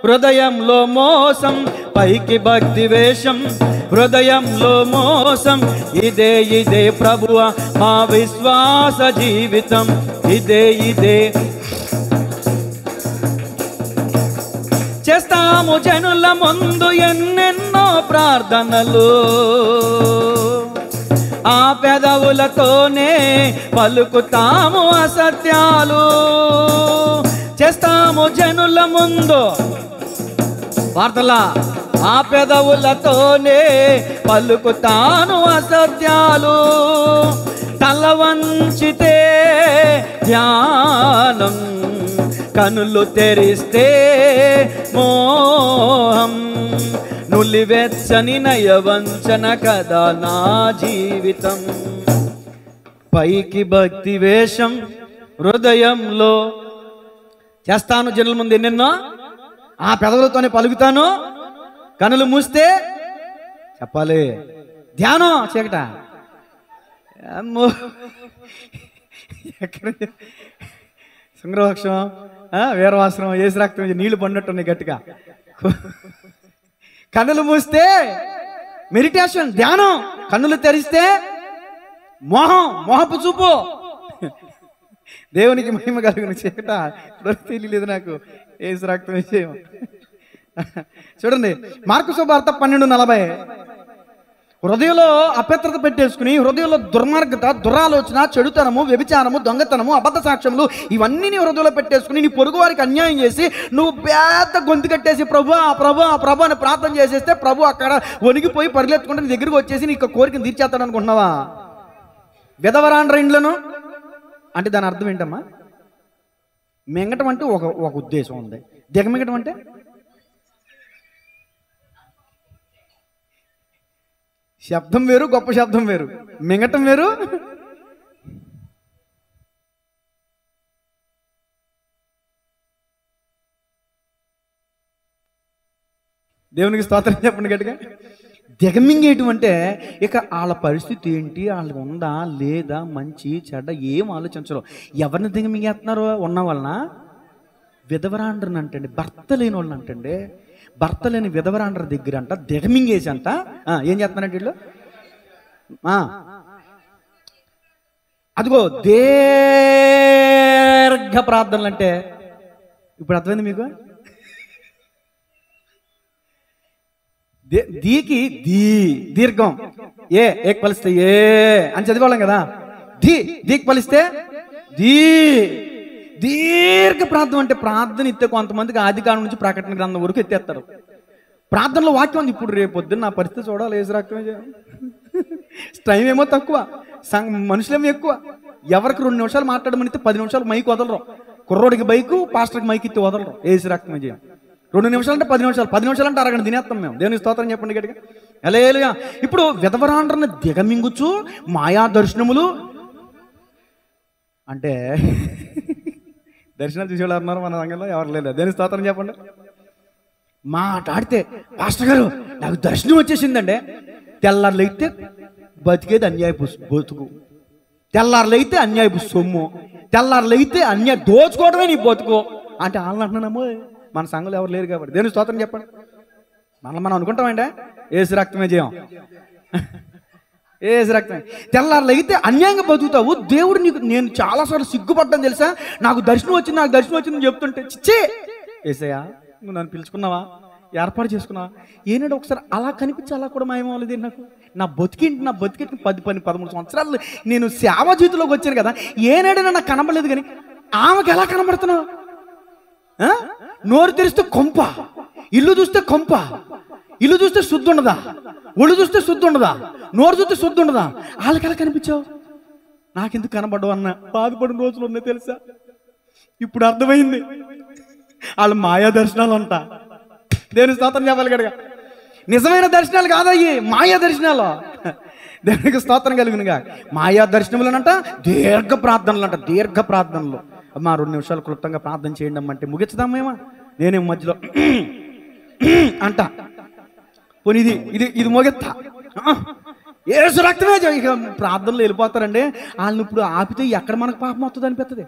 హృదయంలో మోసం, పైకి భక్తి వేషం హృదయంలో మోసం. ఇదే ప్రభువా మా విశ్వాస జీవితం, ఇదే చేస్తాము జనుల ముందు ఎన్నెన్నో ప్రార్థనలు, ఆ పెదవులతోనే పలుకుతాము అసత్యాలు. చేస్తాము జనుల ముందు వార్తలా, ఆ పెదవులతోనే పలుకుతాను అసత్యాలు. తల వంచితే ధ్యానం, కనులు తెరిస్తే మోహం. నులివెచ్చని నయవంచన కదా నా జీవితం. పైకి భక్తి వేషం హృదయంలో చేస్తాను జనుల ముందు ఎన్నెన్నో, ఆ పెదవులతోనే పలుకుతాను. కనులు మూస్తే చెప్పాలి ధ్యానం, చీకట అమ్మో ఎక్కడ శృంగవృక్షం వీరవాసనం యేసు రక్తం నీళ్లు పడినట్టున్నాయి గట్టిగా. కన్నులు మూస్తే మెడిటేషన్ ధ్యానం, కన్నులు తెరిస్తే మోహపు చూపు. దేవునికి మహిమ కలుగును. చీకట తెలియలేదు నాకు యేసు రక్తం విషయం. చూడండి మార్కు సువార్త 12:40. హృదయంలో అపవిత్రత పెట్టేసుకుని, హృదయంలో దుర్మార్గత, దురాలోచన, చెడుతనము, వ్యభిచారము, దొంగతనము, అబద్ధ సాక్ష్యములు ఇవన్నీ నీ హృదయంలో పెట్టేసుకుని నీ పొరుగు వారికి అన్యాయం చేసి నువ్వు పెద్ద గొంతు కట్టేసి ప్రభు అని ప్రార్థన చేసేస్తే ప్రభు అక్కడ వణిగిపోయి పరిగెత్తుకుంటే నీ దగ్గరికి వచ్చేసి నీకు కోరికను తీర్చేస్తాడు అనుకుంటున్నావా? విధవరాండ్ర ఇండ్లను అంటే దాని అర్థం ఏంటమ్మా? మింగటం అంటే ఒక ఉద్దేశం ఉంది, దిగమింగటం అంటే శబ్దం వేరు, గొప్ప శబ్దం వేరు, మింగటం వేరు. దేవునికి స్తోత్రం చెప్పండి గట్టిగా. దిగమింగేయటం అంటే ఇక వాళ్ళ పరిస్థితి ఏంటి, వాళ్ళకి ఉందా లేదా, మంచి చెడ్డ ఏం ఆలోచించరు. ఎవరిని దిగమింగేస్తున్నారు? ఉన్న వాళ్ళన విధవరాండ్రని అంటండి, భర్త లేని వాళ్ళని అంటండి. భర్త లేని విధవరాండ్ర దగ్గర అంట దిగమింగేసి అంట ఏం చేస్తున్నారంటే వీళ్ళు అదిగో దీర్ఘ ప్రార్థనలు అంటే ఇప్పుడు అర్థమైంది మీకు? దీకి దీర్ఘం ఏక్ పలిస్తే ఏ అని చదివాళ్ళం కదా. దీకి పలిస్తే దీర్ఘ ప్రార్థన అంటే ప్రార్థన ఎత్తే కొంతమందికి ఆదికాండం నుంచి ప్రకటన గ్రంథం వరకు ఎత్తేస్తారు. ప్రార్థనలో వాక్యం ఉంది. ఇప్పుడు రేపు పొద్దున్న నా పరిస్థితి చూడాలి, ఏసు రక్తమే టైం ఏమో తక్కువ, మనుషులేమో ఎక్కువ. ఎవరికి 2 నిమిషాలు మాట్లాడమనిస్తే 10 నిమిషాలు మైక్ వదలరు. కుర్రోడికి బైకు, పాస్టర్కి మైక్ ఇస్తే వదలరు. ఏసు రక్తమే చేయం. 2 నిమిషాలు అంటే 10 నిమిషాలు, 10 నిమిషాలు అంటే అరగంట తినేస్తాం మేము. దేవునికి స్తోత్రం చెప్పండి గట్టిగా. హల్లెలూయా. ఇప్పుడు విధవరాండ్రని దిగమింగుచు మాయా దర్శనములు అంటే దర్శనాలు చూసేవాళ్ళు అన్నారు మన రంగంలో? ఎవరు లేదు. దేవునికి స్తోత్రం చెప్పండి. మాట్లాడితే పాస్టర్ గారు నాకు దర్శనం వచ్చేసిందంటే, తెల్లారులైతే బతికేది అన్యాయపు బతుకు, తెల్లారులైతే అన్యాయపు సొమ్ము, తెల్లారులైతే దోచుకోవడమే నీ బతుకు అంటే వాళ్ళని అంటున్నామో. మన సంఘంలో ఎవరు లేరు కాబట్టి దేవుని స్తోత్రం చెప్పండి. మనం అనుకుంటామంటే ఏసు రక్తమే చేయం, ఏసు రక్తమే. తెల్లారులైతే అన్యాయంగా బతుకుతావు. దేవుడు నీకు, నేను చాలాసార్లు సిగ్గుపడ్డాను తెలుసా, నాకు దర్శనం వచ్చిందని చెప్తుంటే, చిచ్చే ఏసయ్యా నువ్వు నన్ను పిలుచుకున్నావా, ఏర్పాటు చేసుకున్నావా? ఏనాడు ఒకసారి అలా కనిపించి అలా కూడా మాయమవ్వలేదు నాకు. నా బతికేంటి 10-13 సంవత్సరాలు నేను సేవ జీవితంలోకి వచ్చాను కదా, ఏనాడైనా నాకు కనబడలేదు. కానీ ఆమెకు ఎలా కనబడుతున్నావు? నోరు తెరిస్తే కొంప, ఇల్లు చూస్తే కొంప, ఇల్లు చూస్తే శుద్ధి ఉండదా, ఒళ్ళు చూస్తే శుద్ధి ఉండదా, నోరు చూస్తే శుద్ధి ఉండదా? వాళ్ళకి ఎలా కనిపించావు? నాకెందుకు కనబడ్డావు అన్న బాధపడిన రోజులు ఉన్నాయి తెలుసా. ఇప్పుడు అర్థమైంది, వాళ్ళు మాయా దర్శనాలు అంట. దేవుని స్తోత్రం చెప్పాలి గడగా. నిజమైన దర్శనాలు కాదయ్యి, మాయా దర్శనాలు. దేవునికి స్తోత్రం కలుగునుగా. మాయా దర్శనములనంట దీర్ఘ ప్రార్థనలు అంట. దీర్ఘ ప్రార్థనలు అమ్మా 2 నిమిషాలు క్లుప్తంగా ప్రార్థన చేయండి అమ్మంటే ముగించదామేమా? నేనేం మధ్యలో అంట పోనీ ఇది మోగెత్తా ఏసు రక్తమే ఇక ప్రార్థనలు వెళ్ళిపోతారండి. వాళ్ళని ఇప్పుడు ఆపితే ఎక్కడ మనకు పాపం వస్తుంది అనిపిస్తుంది.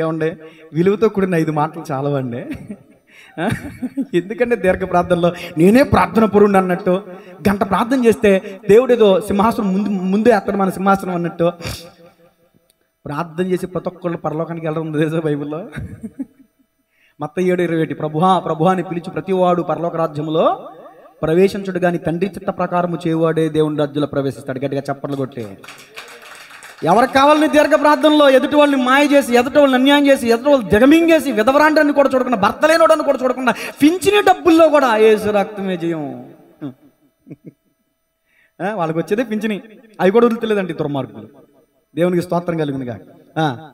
ఏమండే విలువతో కూడిన 5 మాటలు చాలవండి. ఎందుకంటే దీర్ఘ ప్రార్థనలో నేనే ప్రార్థన పరుణ్ణి అన్నట్టు, గంట ప్రార్థన చేస్తే దేవుడు ఏదో సింహాసనం ముందే అతను మన సింహాసనం అన్నట్టు ప్రార్థన చేసి ప్రతి ఒక్కళ్ళు పరలోకానికి వెళ్ళడం ఉంది తెలుసా బైబిల్లో. మత్తయి 7:21 ప్రభువా అని పిలిచి ప్రతివాడు పరలోక రాజ్యంలో ప్రవేశించుడు గాని తండ్రి చిత్త ప్రకారము చేయవాడే దేవుని రాజ్యంలో ప్రవేశిస్తాడు. గట్టిగా చప్పట్లు కొట్టి. ఎవరికి కావాలని దీర్ఘ ప్రార్థనలో ఎదుటి వాళ్ళని మాయ చేసి, ఎదుటి వాళ్ళని అన్యాయం చేసి, ఎదుటి వాళ్ళు దిగమింగేసి, విధవరాండ్రని కూడా చూడకుండా, భర్త లేనోడని కూడా చూడకుండా, పింఛని డబ్బుల్లో కూడా ఏసు రక్తమే జయం. వాళ్ళకి వచ్చేదే పింఛని, అవి కూడా వదులుతలేదండి దుర్మార్గులు. దేవునికి స్తోత్రం కలుగునుగా.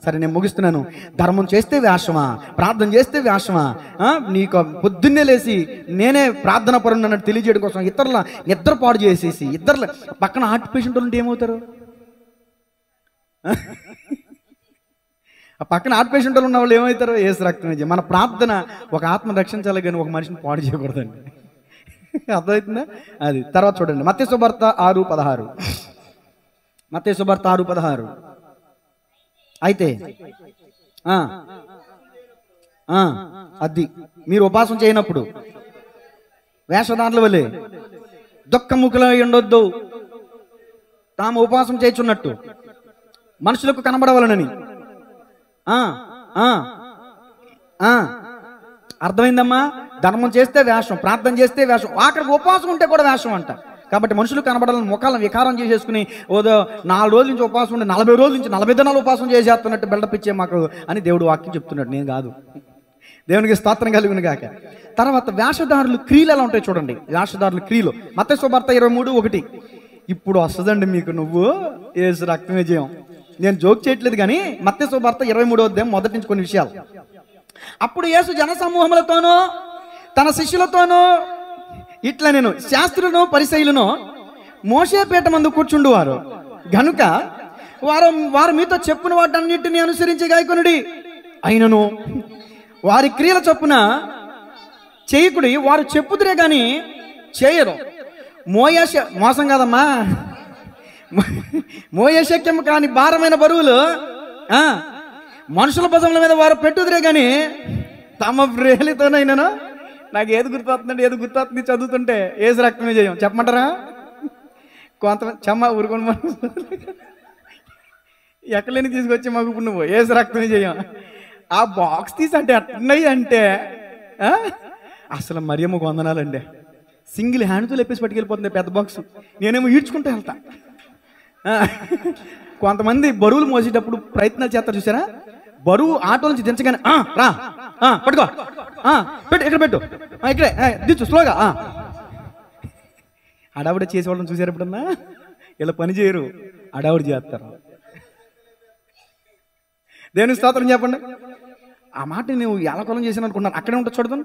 సరే నేను ముగిస్తున్నాను. ధర్మం చేస్తే వేషమా, ప్రార్థన చేస్తే వేషమా? నీకు పొద్దున్నే లేచి నేనే ప్రార్థన పరుణ్ణి అన్నట్టు తెలియజేయడం కోసం ఇతరుల నిద్ర పాడు చేసేసి, ఇద్దరు పక్కన హార్ట్ పేషెంట్ ఉంటే ఏమవుతారు? ఆ పక్కన హార్ట్ పేషెంట్ ఉన్న వాళ్ళు ఏమవుతారో ఏసు రక్తమే జయం. మన ప్రార్థన ఒక ఆత్మను రక్షించాలి కానీ ఒక మనిషిని పాడు చేయకూడదండి. అర్థమవుతుందా? అది తర్వాత చూడండి. మత్తయి సువార్త 6:16. మత్తయి సువార్త 6:16. అయితే అది మీరు ఉపాసం చేయనప్పుడు వేషధారుల వలె దుఃఖముఖులై ఉండొద్దు, తాము ఉపవాసం చేయుచున్నట్టు మనుషులకు కనబడవలనని. అర్థమైందమ్మా? ధర్మం చేస్తే వేషం, ప్రార్థన చేస్తే వేషం, ఆఖరికి ఉపవాసం ఉంటే కూడా వేషం అంట. కాబట్టి మనుషులు కనబడాలని ముఖాలను వికారం చేసేసుకుని ఓదో 4 రోజుల నుంచి ఉపవాసం ఉండి 40 రోజుల నుంచి 40 దినాలు ఉపవాసం చేసేస్తున్నట్టు బిల్డప్ ఇచ్చే మాకు అని దేవుడు వాక్యం చెప్తున్నాడు, నేను కాదు. దేవునికి స్తోత్రం కలుగును గాక. తర్వాత వేషధారులు క్రియలు ఎలా ఉంటాయి చూడండి. వేషధారులు క్రియలు మత్తయి సువార్త 23:1. ఇప్పుడు వస్తుందండి మీకు నువ్వు యేసు రక్తమే జయం. నేను జోక్ చేయట్లేదు కానీ మత్తయి సువార్త 23వ అధ్యాయం మొదటి నుంచి కొన్ని విషయాలు. అప్పుడు యేసు జన సమూహములతోనూ తన శిష్యులతోనూ ఇట్లా నేను శాస్త్రులను పరిసయ్యులను మోషే పీఠ మందు కూర్చుండువారు గనుక వారు మీతో చెప్పిన వాటన్నిటిని అనుసరించి గాయకునుడి. అయినను వారి క్రియల చొప్పున చేయకుడి, వారు చెప్పుదురే గాని చేయరు. మోసం కాదమ్మా, మోయశక్యము కాని భారమైన బరువులు మనుషుల భుజముల మీద వారు పెట్టుదురే గాని తమ వ్రేలితోనైనాను. నాకు ఏది గుర్తొస్తుంది చదువుతుంటే యేసు రక్తమే జయం చెప్పమంటారా? కొంతమంది చెమ్మ ఊరుకొని ఎక్కలేని తీసుకొచ్చి మాకు ఇప్పుడు నువ్వు యేసు రక్తమే జయం ఆ బాక్స్ తీసి అంటే ఎట్టున్నాయి అంటే అసలు మరియమ్మకు వందనాలండి. సింగిల్ హ్యాండ్తో లేపేసి పట్టుకెళ్ళిపోతుంది పెద్ద బాక్స్. నేనేమో ఈడ్చుకుంటూ వెళ్తా. కొంతమంది బరువులు మోసేటప్పుడు ప్రయత్నాలు చేస్తారు చూసారా? బరువు ఆటో నుంచి దించగానే రా పట్టుకో, పెట్టు ఇక్కడ పెట్టు, ఇక్కడే దించు స్లోగా. అడావిడ చేసేవాళ్ళని చూసారు ఎప్పుడన్నా? ఇలా పని చేయరు, అడావిడ చేస్తారు. దేవుని స్తోత్రం చెప్పండి. ఆ మాట నువ్వు ఎలా కొలం చేసాను అనుకున్నాను, అక్కడే ఉంటా చూడదు.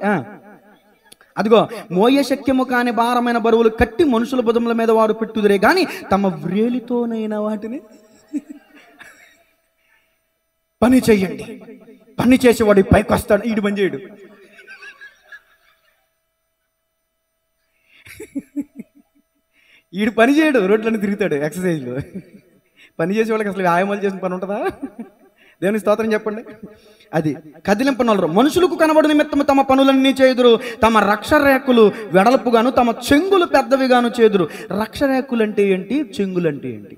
అదిగో మోయ శక్యము కాని భారమైన బరువులు కట్టి మనుషుల భుజముల మీద వారు పెట్టుదురే కానీ తమ వ్రేలితోనైనా వాటిని పని చెయ్యండి. పని చేసేవాడు పైకి వస్తాడు, ఈడు పని చేయడు. ఈడు పని చేయడు, రోడ్లన్నీ తిరుగుతాడు ఎక్సర్సైజ్లు. పని చేసేవాళ్ళకి అసలు వ్యాయామాలు చేసిన పని ఉంటుందా? దేవుని స్తోత్రం చెప్పండి. అది కదిలింపనలరు. మనుషులకు కనబడు నిమిత్తము తమ పనులన్నీ చేయుదురు, తమ రక్షరేకులు వెడల్పుగాను తమ చెంగులు పెద్దవిగాను చేదురు. రక్షరేకులు అంటే ఏంటి? చెంగులు అంటే ఏంటి?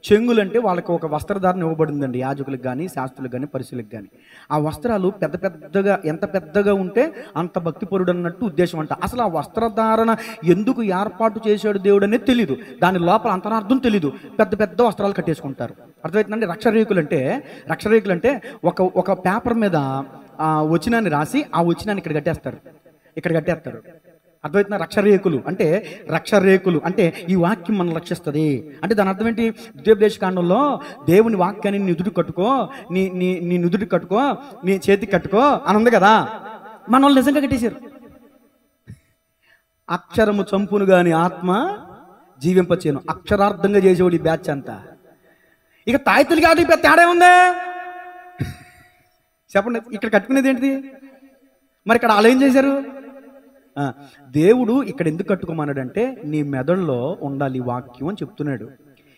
చెంగులంటే వాళ్ళకి ఒక వస్త్రధారణ ఇవ్వబడిందండి, యాజకులకు కానీ శాస్త్రులకు కానీ పరిశీలకు కానీ. ఆ వస్త్రాలు పెద్దగా ఎంత పెద్దగా ఉంటే అంత భక్తిపరుడు అన్నట్టు ఉద్దేశం అంట. అసలు ఆ వస్త్రధారణ ఎందుకు ఏర్పాటు చేశాడు దేవుడు అనేది తెలీదు, దాని లోపల అంతరార్థం తెలీదు. పెద్ద వస్త్రాలు కట్టేసుకుంటారు. అర్థమవుతుందండి? రక్షరేకులు అంటే ఒక పేపర్ మీద వచనాన్ని రాసి ఆ వచనాన్ని ఇక్కడ కట్టేస్తారు. అర్థమవుతున్న రక్షరేకులు అంటే ఈ వాక్యం మనం రక్షిస్తుంది అంటే దాని అర్థం ఏంటి? ద్వితీయోపదేశకాండంలో దేవుని వాక్యాన్ని నీ నుదుటి కట్టుకో, నీ నుదుటి కట్టుకో, నీ చేతికి కట్టుకో అని ఉంది కదా. మన వాళ్ళు నిజంగా కట్టేశారు. అక్షరము చంపును గాని ఆత్మ జీవింపచేయను. అక్షరార్థంగా చేసేవాడు ఈ బ్యాచ్ అంతా. ఇక తాయితులు కాదు, పెద్ద తేడా ఉందా చెప్పండి? ఇక్కడ కట్టుకునేది ఏంటిది? మరి ఇక్కడ వాళ్ళు ఏం చేశారు? దేవుడు ఇక్కడ ఎందుకు కట్టుకోమన్నాడంటే నీ మెదడులో ఉండాలి వాక్యం అని చెప్తున్నాడు.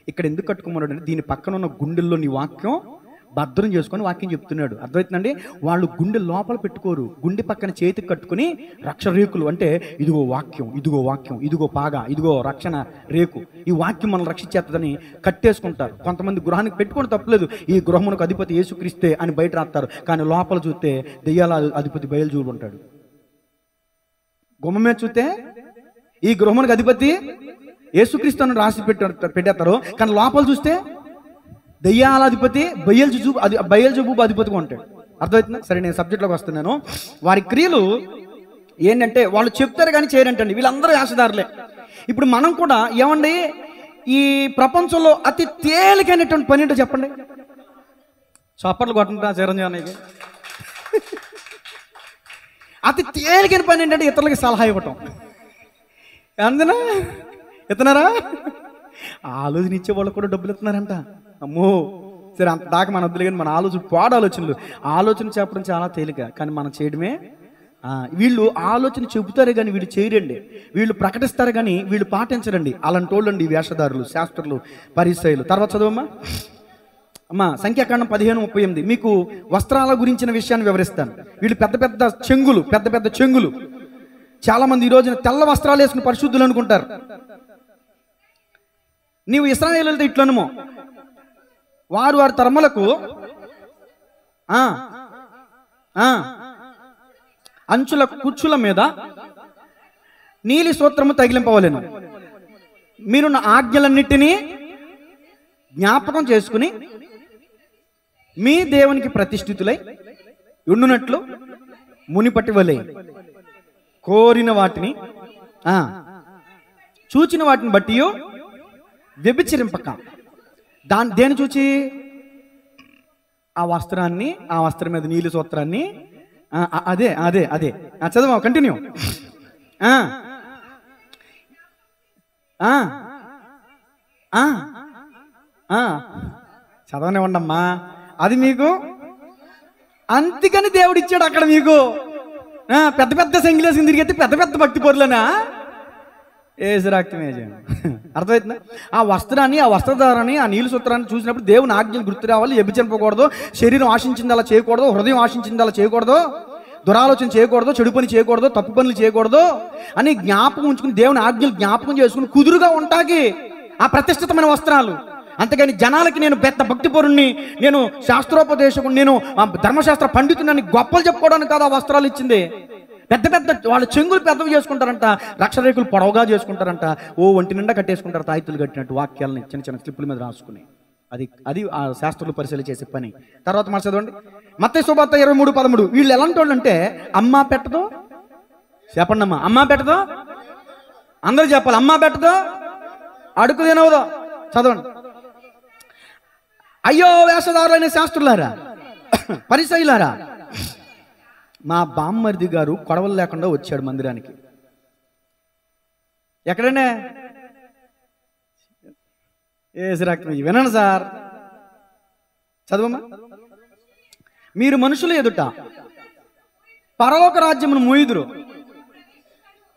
ఇక్కడ ఎందుకు కట్టుకోమన్నాడు అంటే దీని పక్కన ఉన్న గుండెల్లో నీ వాక్యం భద్రం చేసుకొని వాక్యం చెప్తున్నాడు. అర్థమవుతుందండి? వాళ్ళు గుండె లోపల పెట్టుకోరు, గుండె పక్కన చేతికి కట్టుకుని రక్షరేకులు అంటే ఇదిగో వాక్యం, ఇదిగో పాగా, ఇదిగో రక్షణ రేకు, ఈ వాక్యం మనం రక్షించేస్తుందని కట్టేసుకుంటారు. కొంతమంది గృహానికి పెట్టుకొని తప్పలేదు, ఈ గృహమునకు అధిపతి యేసుక్రీస్తే అని బయట రాస్తారు, కానీ లోపల చూస్తే దెయ్యాల అధిపతి బయలుజూరు ఉంటాడు. గుమ్మ మీద చూస్తే ఈ గృహమునకు అధిపతి యేసుక్రీస్తు అని రాసి పెట్టేస్తారు, కానీ లోపల చూస్తే దెయ్యాల అధిపతి బయల్జెబూబు అధిపతిగా ఉంటాడు. అర్థమవుతుందా? సరే, నేను సబ్జెక్ట్లోకి వస్తున్నాను. వారి క్రియలు ఏంటంటే వాళ్ళు చెప్తారు కానీ చేయరంటండి. వీళ్ళందరూ వేషధారులే. ఇప్పుడు మనం కూడా ఏమండి ఈ ప్రపంచంలో అతి తేలికైనటువంటి పని ఏంటో చెప్పండి. చప్పట్లు కొట్టుంటా చిరంజీవి. అతి తేలికైన పని ఏంటంటే ఇతరులకి సలహా ఇవ్వటం. అందునా ఇస్తున్నారా? ఆలోచన ఇచ్చే వాళ్ళు కూడా డబ్బులు ఇస్తున్నారంట. అమ్మో సరే, అంత దాకా మన వద్దులే కానీ మన ఆలోచన చెప్పడం చాలా తేలిక, కానీ మనం చేయడమే. వీళ్ళు ఆలోచన చెబుతారే కానీ వీళ్ళు చేయరండి, వీళ్ళు ప్రకటిస్తారు కానీ వీళ్ళు పాటించరండి. అలాంటి వాళ్ళండి వేషధారులు, శాస్త్రులు, పరిసయ్యులు. తర్వాత చదవమ్మా అమ్మా, సంఖ్యాకాండం 15:38. మీకు వస్త్రాల గురించిన విషయాన్ని వివరిస్తాను. వీళ్ళు పెద్ద చెంగులు. చాలా మంది ఈ రోజున తెల్ల వస్త్రాలు వేసుకుని పరిశుద్ధులు అనుకుంటారు. నీవు ఇశ్రాయేలులతో ఇట్లనుమో, వారి తరములకు అంచుల కుచ్చుల మీద నీలి సూత్రము తగిలింపవలెను. మీరు నా ఆజ్ఞలన్నిటినీ జ్ఞాపకం చేసుకుని మీ దేవునికి ప్రతిష్ఠితులై ఉండునట్లు మునిపటి వలె కోరిన వాటిని చూచిన వాటిని బట్టి వ్యభిచరింపక. దేని చూచి? ఆ వస్త్రాన్ని, ఆ వస్త్రం మీద నీలి సూత్రాన్ని. అదే అదే అదే చదవ, కంటిన్యూ. చదవనివ్వండమ్మా. అది మీకు అంతకని దేవుడు ఇచ్చాడు అక్కడ మీకు. పెద్ద పెద్ద సంగిలేసి తిరిగితే పెద్ద పెద్ద భక్తి పొరులనా ఏసురాక్తమేజం. అర్థమవుతుందా? ఆ వస్త్రాన్ని, ఆ వస్త్రధారాన్ని, ఆ నీళ్ళు సూత్రాన్ని చూసినప్పుడు దేవుని ఆజ్ఞలు గుర్తు రావాలి. వ్యభిచరింపకూడదు, శరీరం ఆశించింది అలా చేయకూడదు, హృదయం ఆశించింది అలా చేయకూడదు, దురాలోచన చేయకూడదు, చెడు పని చేయకూడదు, తప్పు పనులు చేయకూడదు అని జ్ఞాపకం ఉంచుకుని దేవుని ఆజ్ఞలు జ్ఞాపకం చేసుకుని కుదురుగా ఉంటాకి ఆ ప్రతిష్ఠితమైన వస్త్రాలు. అంతేగాని జనాలకి నేను పెద్ద భక్తి పరుణ్ణి, నేను శాస్త్రోపదేశకుని, నేను ధర్మశాస్త్ర పండితుని గొప్పలు చెప్పుకోవడానికి కాదు ఆ వస్త్రాలు ఇచ్చింది. పెద్ద పెద్ద వాళ్ళ చెంగులు పెద్దవి చేసుకుంటారంట, రక్షరేకులు పొడవుగా చేసుకుంటారంట, ఒంటి నిండా కట్టేసుకుంటారు తాయితులు కట్టినట్టు వాక్యాలని చిన్న చిన్న క్లిప్పుల మీద రాసుకుని. అది ఆ శాస్త్రులు పరిశీలన చేసే పని. తర్వాత మాట చదవండి, మత్తయి సువార్త 23:13. వీళ్ళు ఎలాంటి వాళ్ళు అంటే అమ్మ పెట్టదు, చెప్పండి అమ్మా, అమ్మ పెట్టదు, అందరూ చెప్పాలి, అమ్మ పెట్టదు, అడుగు తినవదు. చదవండి. అయ్యో వేషధారులైన శాస్త్రులారా, పరిసయ్యులారా, మా బామ్మర్ది గారు కొడవలు లేకుండా వచ్చాడు మందిరానికి. ఎక్కడనే వినండి సార్, చదవమ్మా. మీరు మనుషుల ఎదుట పరలోక రాజ్యమును మూయుదురు,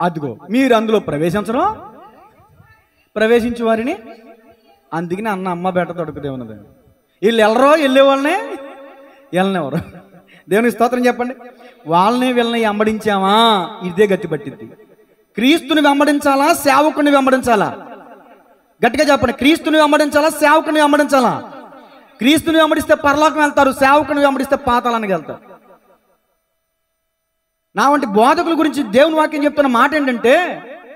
అదిగో మీరు అందులో ప్రవేశించు వారిని అందుకని అమ్మ బెట్ట తొడుకుతే ఉన్నది. వీళ్ళు వెళ్ళరో, వెళ్ళే వాళ్ళనే వెళ్ళనివ్వరు. దేవుని స్తోత్రం చెప్పండి. వాళ్ళని వీళ్ళని వెంబడించామా, ఇదే గట్టి పట్టింది. క్రీస్తుని వెంబడించాలా, సేవకుని వెంబడించాలా? గట్టిగా చెప్పండి. క్రీస్తుని వెంబడించాలా, సేవకుని వెంబడించాలా? క్రీస్తుని వెంబడిస్తే పరలోకం వెళ్తారు, సేవకుని వెంబడిస్తే పాతాళానికి వెళ్తారు. నా వంటి బోధకుల గురించి దేవుని వాక్యం చెప్తున్న మాట ఏంటంటే,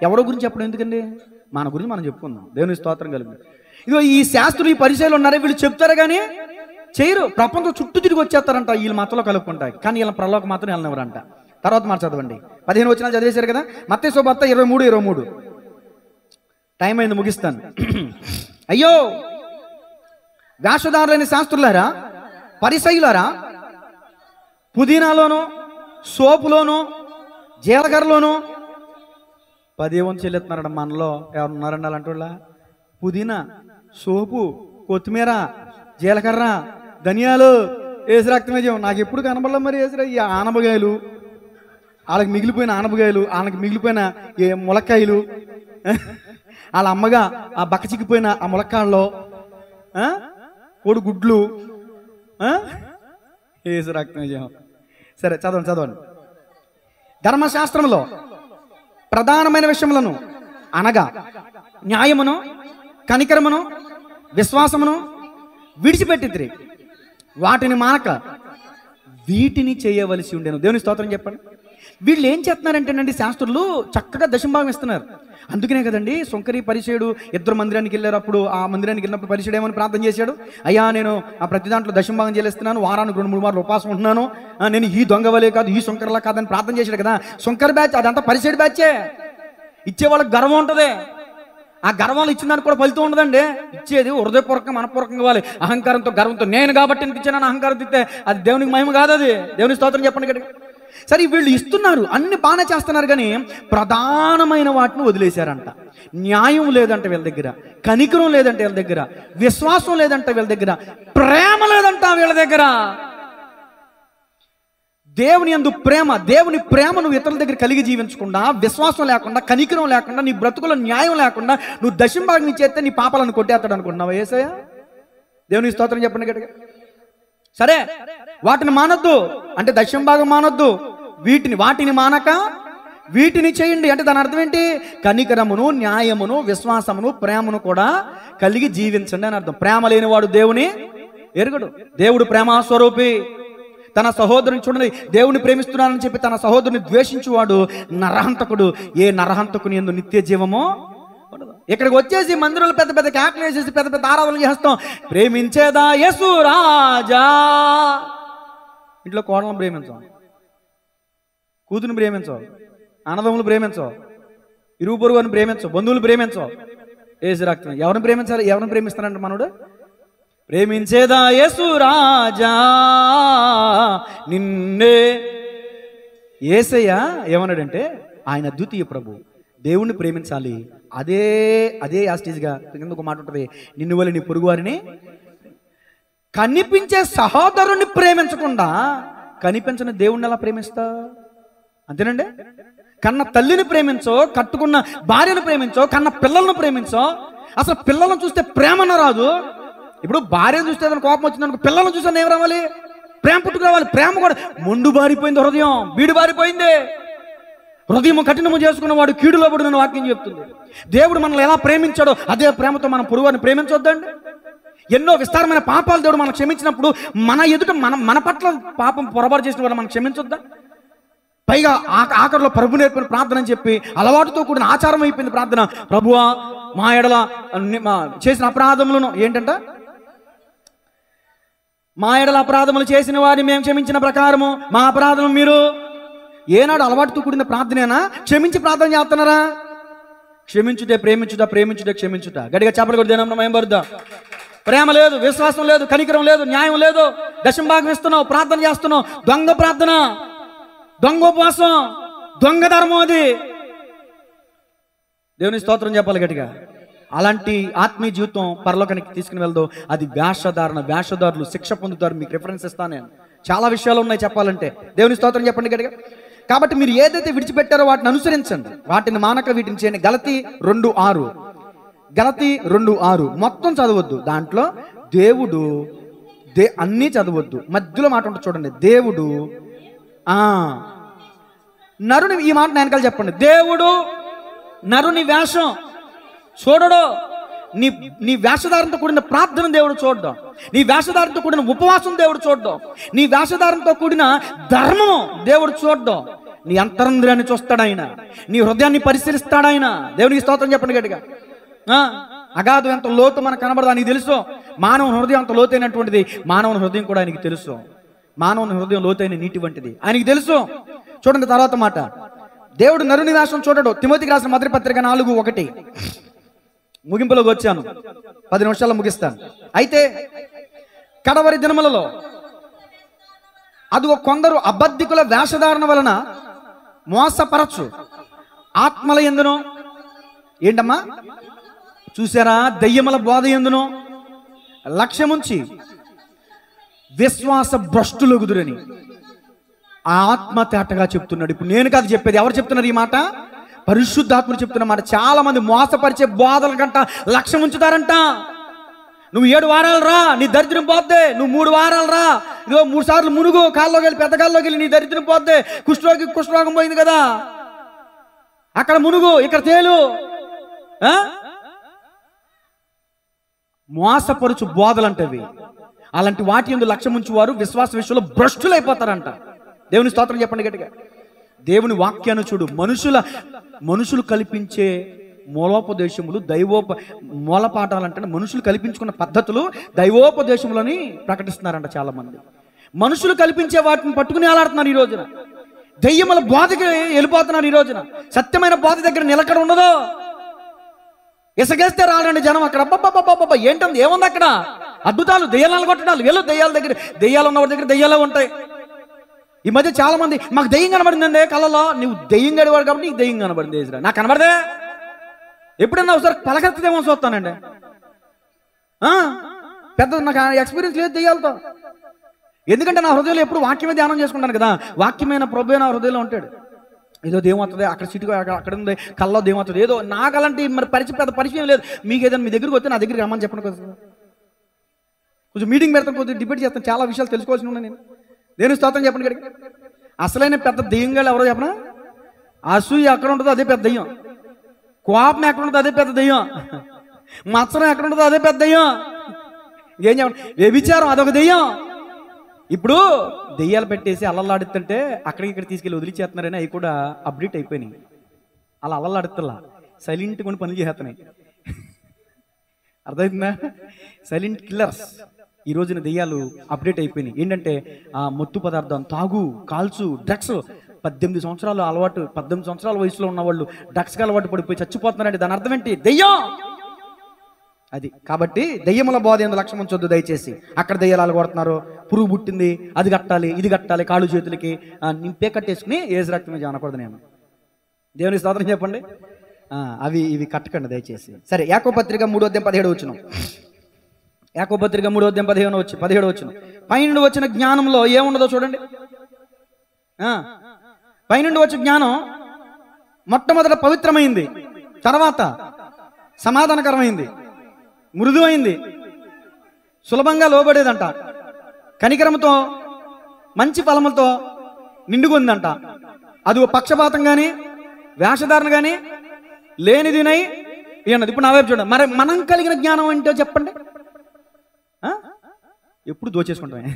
ఎవరో గురించి చెప్పడం ఎందుకండి, మన గురించి మనం చెప్పుకుందాం. దేవుని స్తోత్రం కలిగి. ఇదిగో ఈ శాస్త్రులు, ఈ పరిచయాలు ఉన్నారే, వీళ్ళు చెప్తారు కానీ చేయరు. ప్రపంచం చుట్టూ తిరిగి వచ్చేస్తారంట వీళ్ళు మతంలో కలుపుకుంటాయి, కానీ వీళ్ళ ప్రలోకం మాత్రం వెళ్ళనివ్వరంట. తర్వాత మాట చదవండి, 15 వచనాలు చదివేశారు కదా. మత్తయి సువార్త 23:23. టైం అయింది, ముగిస్తాను. అయ్యో వేషధారులైన శాస్త్రులారా, పరిసయ్యులారా, పుదీనాలోను, సోపులోను, జీలకర్రలోను 10 వంతు చెల్లిస్తున్నారట. మనలో ఎవరున్నారండి అలాంటి వాళ్ళ? పుదీనా, సోపు, కొత్తిమీర, జీలకర్ర, ధనియాలు, ఏసురక్తమేజం. నాకు ఎప్పుడు కనబడలే మరి ఈ ఆనపకాయలు, వాళ్ళకి మిగిలిపోయిన ఆనపకాయలు, వాళ్ళకి మిగిలిపోయిన ములక్కాయలు, వాళ్ళ అమ్మగా ఆ బక్క చిక్కిపోయిన ఆ ములక్కాయల్లో కోడి గుడ్లు, ఏసురక్తమేజం. సరే చదవండి. ధర్మశాస్త్రంలో ప్రధానమైన విషయములను అనగా న్యాయమును, కనికరమును, విశ్వాసమును విడిచిపెట్టిద్రి, వాటిని మానక వీటిని చేయవలసి ఉండేను. దేవుని స్తోత్రం చెప్పండి. వీళ్ళు ఏం చేస్తున్నారంటేనండి, శాస్త్రులు చక్కగా దశంభాగం ఇస్తున్నారు. అందుకనే కదండి సుంకరి పరిచయుడు ఇద్దరు మందిరానికి వెళ్ళారు. అప్పుడు ఆ మందిరానికి వెళ్ళినప్పుడు పరిచయుడు ఏమని ప్రార్థన చేశాడు? అయ్యా, నేను ఆ ప్రతి దాంట్లో దశంభాగం చెల్లిస్తున్నాను, వారానికి 2-3 మార్లు ఉపవాసం ఉంటున్నాను, నేను ఈ దొంగవలే కాదు, ఈ సుంకరలా కాదని ప్రార్థన చేశాడు కదా. సుంకర్ బ్యాచ్ అదంతా పరిచయుడు బ్యాచే. ఇచ్చే వాళ్ళకి గర్వం ఉంటుంది. ఆ గర్వాలు ఇచ్చిన దానికి కూడా ఫలితం ఉండదండి. ఇచ్చేది హృదయపూర్వకంగా, మనపూర్వకంగా ఇవ్వాలి. అహంకారంతో, గర్వంతో నేను కాబట్టి నీకు ఇచ్చానని అహంకారం తిస్తే అది దేవునికి మహిమ కాదు. అది దేవుని స్తోత్రం చెప్పండి కదా. సరే, వీళ్ళు ఇస్తున్నారు, అన్ని బాగానే చేస్తున్నారు, కానీ ప్రధానమైన వాటిని వదిలేశారంట. న్యాయం లేదంటే వీళ్ళ దగ్గర, కనికరం లేదంటే వీళ్ళ దగ్గర, విశ్వాసం లేదంటే వీళ్ళ దగ్గర, ప్రేమ లేదంట వీళ్ళ దగ్గర. దేవుని యందు ప్రేమ, దేవుని ప్రేమ నువ్వు ఇతరుల దగ్గర కలిగి జీవించకుండా, విశ్వాసం లేకుండా, కనికరం లేకుండా, నీ బ్రతుకులో న్యాయం లేకుండా నువ్వు దశంభాగం చేస్తే నీ పాపాలను కొట్టేస్తాడు అనుకుంటున్నావు యేసయ్య? దేవుని స్తోత్రం చెప్పండి గట్టిగా. సరే, వాటిని మానొద్దు అంటే దశంభాగం మానొద్దు, వాటిని మానక వీటిని చేయండి అంటే దాని అర్థం ఏంటి? కనికరమును, న్యాయమును, విశ్వాసమును, ప్రేమను కూడా కలిగి జీవించండి అని అర్థం. ప్రేమ లేనివాడు దేవుని ఎరుగడు. దేవుడు ప్రేమ స్వరూపి. తన సహోదరుని చూడండి, దేవుని ప్రేమిస్తున్నానని చెప్పి తన సహోదరుని ద్వేషించువాడు నరహంతకుడు. ఏ నరహంతకుని యందు నిత్య జీవమో ఉండదు. ఇక్కడికి వచ్చేసి మందిరంలో పెద్ద పెద్ద కేకలు వేసేసి పెద్ద పెద్ద ఆరాధనలు చేస్తాం. ప్రేమించేదా యేసు రాజా. ఇంట్లో కోడలను ప్రేమించాం, కూతురుని ప్రేమించవు, అన్నదమ్ములు ప్రేమించవు, ఇరుగు పొరుగుని ప్రేమించవు, బంధువులు ప్రేమించవు. యేసు రక్తం. ఎవరిని ప్రేమించాలి? ఎవరిని ప్రేమిస్తానంటే మనోడు? ప్రేమించేదా యేసు రాజా నిన్నే. యేసయ్య ఏమన్నాడంటే ఆయన ద్వితీయ ప్రభు. దేవుణ్ణి ప్రేమించాలి. అదే అదే యాస్టీజ్గా కిందకు మాట ఉంటుంది, నిన్ను వల్ల నీ పొరుగు వారిని. కనిపించే సహోదరుని ప్రేమించకుండా కనిపించని దేవుణ్ణి ఎలా ప్రేమిస్తా? అంతేనండి. కన్న తల్లిని ప్రేమించో, కట్టుకున్న భార్యను ప్రేమించో, కన్న పిల్లలను ప్రేమించో. అసలు పిల్లలను చూస్తే ప్రేమన రాదు. ఇప్పుడు భార్యను చూస్తే ఏదైనా కోపం వచ్చిందనుకో, పిల్లలను చూస్తే ఏం రావాలి? ప్రేమ పుట్టుకు రావాలి. ప్రేమ కూడా మొండు బారిపోయింది, హృదయం బీడు బారిపోయింది. హృదయం కఠినము చేసుకున్న వాడు కీడులో పడిన వాక్యం చెప్తుంది. దేవుడు మనల్ని ఎలా ప్రేమించాడో అదే ప్రేమతో మనం పొరుగువారిని ప్రేమించొద్దండి. ఎన్నో విస్తారమైన పాపాలు దేవుడు మనం క్షమించినప్పుడు మన ఎదుట మన పట్ల పాపం పొరపాటు చేసిన వాడు మనం క్షమించొద్దా? పైగా ఆఖరిలో ప్రభు నేర్పిన ప్రార్థన అని చెప్పి అలవాటుతో కూడిన ఆచారం అయిపోయింది ప్రార్థన. ప్రభువా మా ఎడల చేసిన అపరాధములను ఏంటంట, మా ఎడల అపరాధములు చేసిన వారిని మేము క్షమించిన ప్రకారము మా అపరాధము మీరు. ఏనాడు అలవాటుతో కూడిన ప్రార్థనేనా? క్షమించి ప్రార్థన చేస్తున్నారా? క్షమించుటే ప్రేమించుట, ప్రేమించుటే క్షమించుట. గట్టిగా చెప్పలు కూడా దేనమ్మ ఏం పడుద్దా? ప్రేమ లేదు, విశ్వాసం లేదు, కనికరం లేదు, న్యాయం లేదు. దశంభాగం ఇస్తున్నావు, ప్రార్థన చేస్తున్నావు, దొంగ ప్రార్థన, దొంగ ఉపవాసం, దొంగ ధర్మం. అది దేవుని స్తోత్రం చెప్పాలి గట్టిగా. అలాంటి ఆత్మీయ జీవితం పరలోకానికి తీసుకుని వెళ్దాం. అది వేషధారులు శిక్ష పొందుతారు. మీకు రిఫరెన్స్ ఇస్తాను నేను. చాలా విషయాలు ఉన్నాయి చెప్పాలంటే. దేవుని స్తోత్రం చెప్పండి గట్టిగా. కాబట్టి మీరు ఏదైతే విడిచిపెట్టారో వాటిని అనుసరించండి, వాటిని మానక వీటిని చేయండి. గలతీ 2:6 మొత్తం చదవద్దు. దాంట్లో దేవుడు అన్నీ చదవద్దు. మధ్యలో మాట ఉంటుంది చూడండి, దేవుడు నరుని. ఈ మాట వెనకాల చెప్పండి. దేవుడు నరుని వేషం చూడడు. నీ వేషధారంతో కూడిన ప్రార్థన దేవుడు చూడడం, నీ వేషధారంతో కూడిన ఉపవాసం దేవుడు చూడడం, నీ వేషధారంతో కూడిన ధర్మం దేవుడు చూడడం. నీ అంతరంద్రాన్ని చూస్తాడు ఆయన, నీ హృదయాన్ని పరిశీలిస్తాడు ఆయన. దేవునికి స్తోత్రం చెప్పండి గట్టిగా. అగాధం ఎంత లోతు మనకు కనబడదు ఆయనకి తెలుసు. మానవుని హృదయం అంత లోతైనటువంటిది. మానవుని హృదయం కూడా ఆయనకి తెలుసు. మానవుని హృదయం లోతైన నీటి వంటిది ఆయనకి తెలుసు. చూడండి తర్వాత మాట, దేవుడు నరుని వేషం చూడడు. తిమోతికి రాసిన మొదటి పత్రిక 4:1. ముగింపులోకి వచ్చాను, 10 నిమిషాల్లో ముగిస్తాను. అయితే కడవరి దినములలో అదిగో కొందరు అబద్ధికుల వేషధారణ వలన మోసపరచు ఆత్మల యందును. ఏంటమ్మా చూసారా? దయ్యముల బోధ యందును లక్ష్యముంచి విశ్వాస భ్రష్టులగుదురని ఆ ఆత్మ తేటగా చెప్తున్నాడు. ఇప్పుడు నేను కాదు చెప్పేది. ఎవరు చెప్తున్నారు ఈ మాట? పరిశుద్ధాత్ముడు చెప్తున్న మాట. చాలా మంది మోసపరిచే బోధల కంట లక్ష్యం ఉంచుతారంట. నువ్వు 7 వారాలు రా, నీ దరిద్రం పోద్దే. నువ్వు 3 వారాలు రా, ఇదిగో 3 సార్లు మునుగు, కాల్లోకి వెళ్ళి పెద్ద కాల్లోకి వెళ్ళి నీ దరిద్రం పోద్దే. కుష్ఠరోగం పోయింది కదా, అక్కడ మునుగు, ఇక్కడ తేలు. మోసపరుచు బోధలు అంటవి. అలాంటి వాటి యందు లక్ష్యం ఉంచువారు విశ్వాస విషయంలో భ్రష్టులైపోతారంట. దేవుని స్తోత్రం చెప్పండి గట్టిగా. దేవుని వాక్యాన్ని చూడు. మనుషులు కల్పించే మూలోపదేశములు మూలపాఠాలంటే మనుషులు కల్పించుకున్న పద్ధతులు దైవోపదేశములని ప్రకటిస్తున్నారంట చాలా మంది. మనుషులు కల్పించే వాటిని పట్టుకుని ఆలాడుతున్నారు ఈ రోజున. దెయ్యముల బోధకి వెళ్ళిపోతున్నారు ఈ రోజున. సత్యమైన బోధ దగ్గర నిలకడ ఉండదు. ఇసగేస్తే రాలండి జనం అక్కడ. అబ్బబ్బబ్బబ్బబ్బ ఏంటంది, ఏముంది అక్కడ? అద్భుతాలు, దెయ్యాలను కొట్టడాలు. వెళ్ళు దెయ్యాల దగ్గర. దెయ్యాలు ఉన్నవాడి దగ్గర దెయ్యాలే ఉంటాయి. ఈ మధ్య చాలా మంది మాకు దెయ్యం కనబడిందండి కళ్ళలో. నువ్వు దెయ్యం గడివాడు కాబట్టి నీకు దెయ్యం కనబడింది. నాకు కనబడదే. ఎప్పుడన్నా ఒకసారి పలకెత్తదేమో చూస్తానండి. పెద్ద నాకు ఎక్స్పీరియన్స్ లేదు దెయ్యాలతో. ఎందుకంటే నా హృదయంలో ఎప్పుడు వాక్యమే ధ్యానం చేసుకుంటాను కదా. వాక్యమైన ప్రభు నా హృదయంలో ఉంటాడు. ఏదో దేవవుతుంది అక్కడ సిటీకి అక్కడ ఉంది, కళ్ళలో దేవవుతుంది. ఏదో నాకు అలాంటి మరి పెద్ద పరిచయం లేదు. మీకు ఏదైనా మీ దగ్గరికి వస్తే నా దగ్గరికి రమ్మని చెప్పండి. కొంచెం మీటింగ్ పెడతాను, కొంచెం డిబేట్ చేస్తాను. చాలా విషయాలు తెలుసుకోవాల్సి ఉన్నాయి నేను. నేను స్తోత్రం చెప్పండి గడికి. అసలైన పెద్ద దెయ్యంగా ఎవరో చెప్పనా? అసూయ ఎక్కడ ఉంటుందో అదే పెద్ద దెయ్యం. కోపం ఎక్కడ ఉంటుందో అదే పెద్ద దెయ్యం. మత్సరం ఎక్కడ ఉంటుందో అదే పెద్ద దెయ్యం. ఏం చెప్పండి? వ్యభిచారం అదొక దెయ్యం. ఇప్పుడు దెయ్యాలు పెట్టేసి అల్లలాడుతుంటే అక్కడికి ఇక్కడ తీసుకెళ్ళి వదిలిచేస్తున్నారని అవి కూడా అప్డేట్ అయిపోయినాయి. అలా అల్లలాడుతులా సైలెంట్ కొని పనులు చేస్తున్నాయి. అర్థమవుతుందా? Silent killers. ఈ రోజున దెయ్యాలు అప్డేట్ అయిపోయినాయి. ఏంటంటే ఆ మత్తు పదార్థం, తాగు, కాల్చు, డ్రగ్స్. 18 సంవత్సరాల వయసులో ఉన్న వాళ్ళు డ్రగ్స్కి అలవాటు పడిపోయి చచ్చిపోతున్నారంటే దాని అర్థం ఏంటి? దెయ్యం అది. కాబట్టి దెయ్యముల బోధ ఎందు లక్ష్యం ఉంచొద్దు దయచేసి. అక్కడ దెయ్యాలు కొడుతున్నారు, పురుగు పుట్టింది, అది కట్టాలి, ఇది కట్టాలి, కాళ్ళు చేతులకి నింపే కట్టేసుకుని ఏసు రక్తమే అనకూడదు. నేను దేవుని స్తోత్రం చెప్పండి. ఇవి కట్టకండి దయచేసి. సరే, యాకోబు పత్రిక 3:17 యాకోబు పత్రిక 3:17 పైనుండి వచ్చిన జ్ఞానంలో ఏముండదో చూడండి. పైనుండి వచ్చిన జ్ఞానం మొట్టమొదట పవిత్రమైంది, తర్వాత సమాధానకరమైంది, మృదువైంది, సులభంగా లోబడేదంట, కనికరంతో మంచి ఫలములతో నిండుకుందంట. అది పక్షపాతం కానీ వేషధారణ కానీ లేనిదినై ఏమన్నది. ఇప్పుడు నా వైపు చూడండి. మరి మనం కలిగిన జ్ఞానం ఏంటో చెప్పండి. ఎప్పుడు దోచేసుకుంటామే.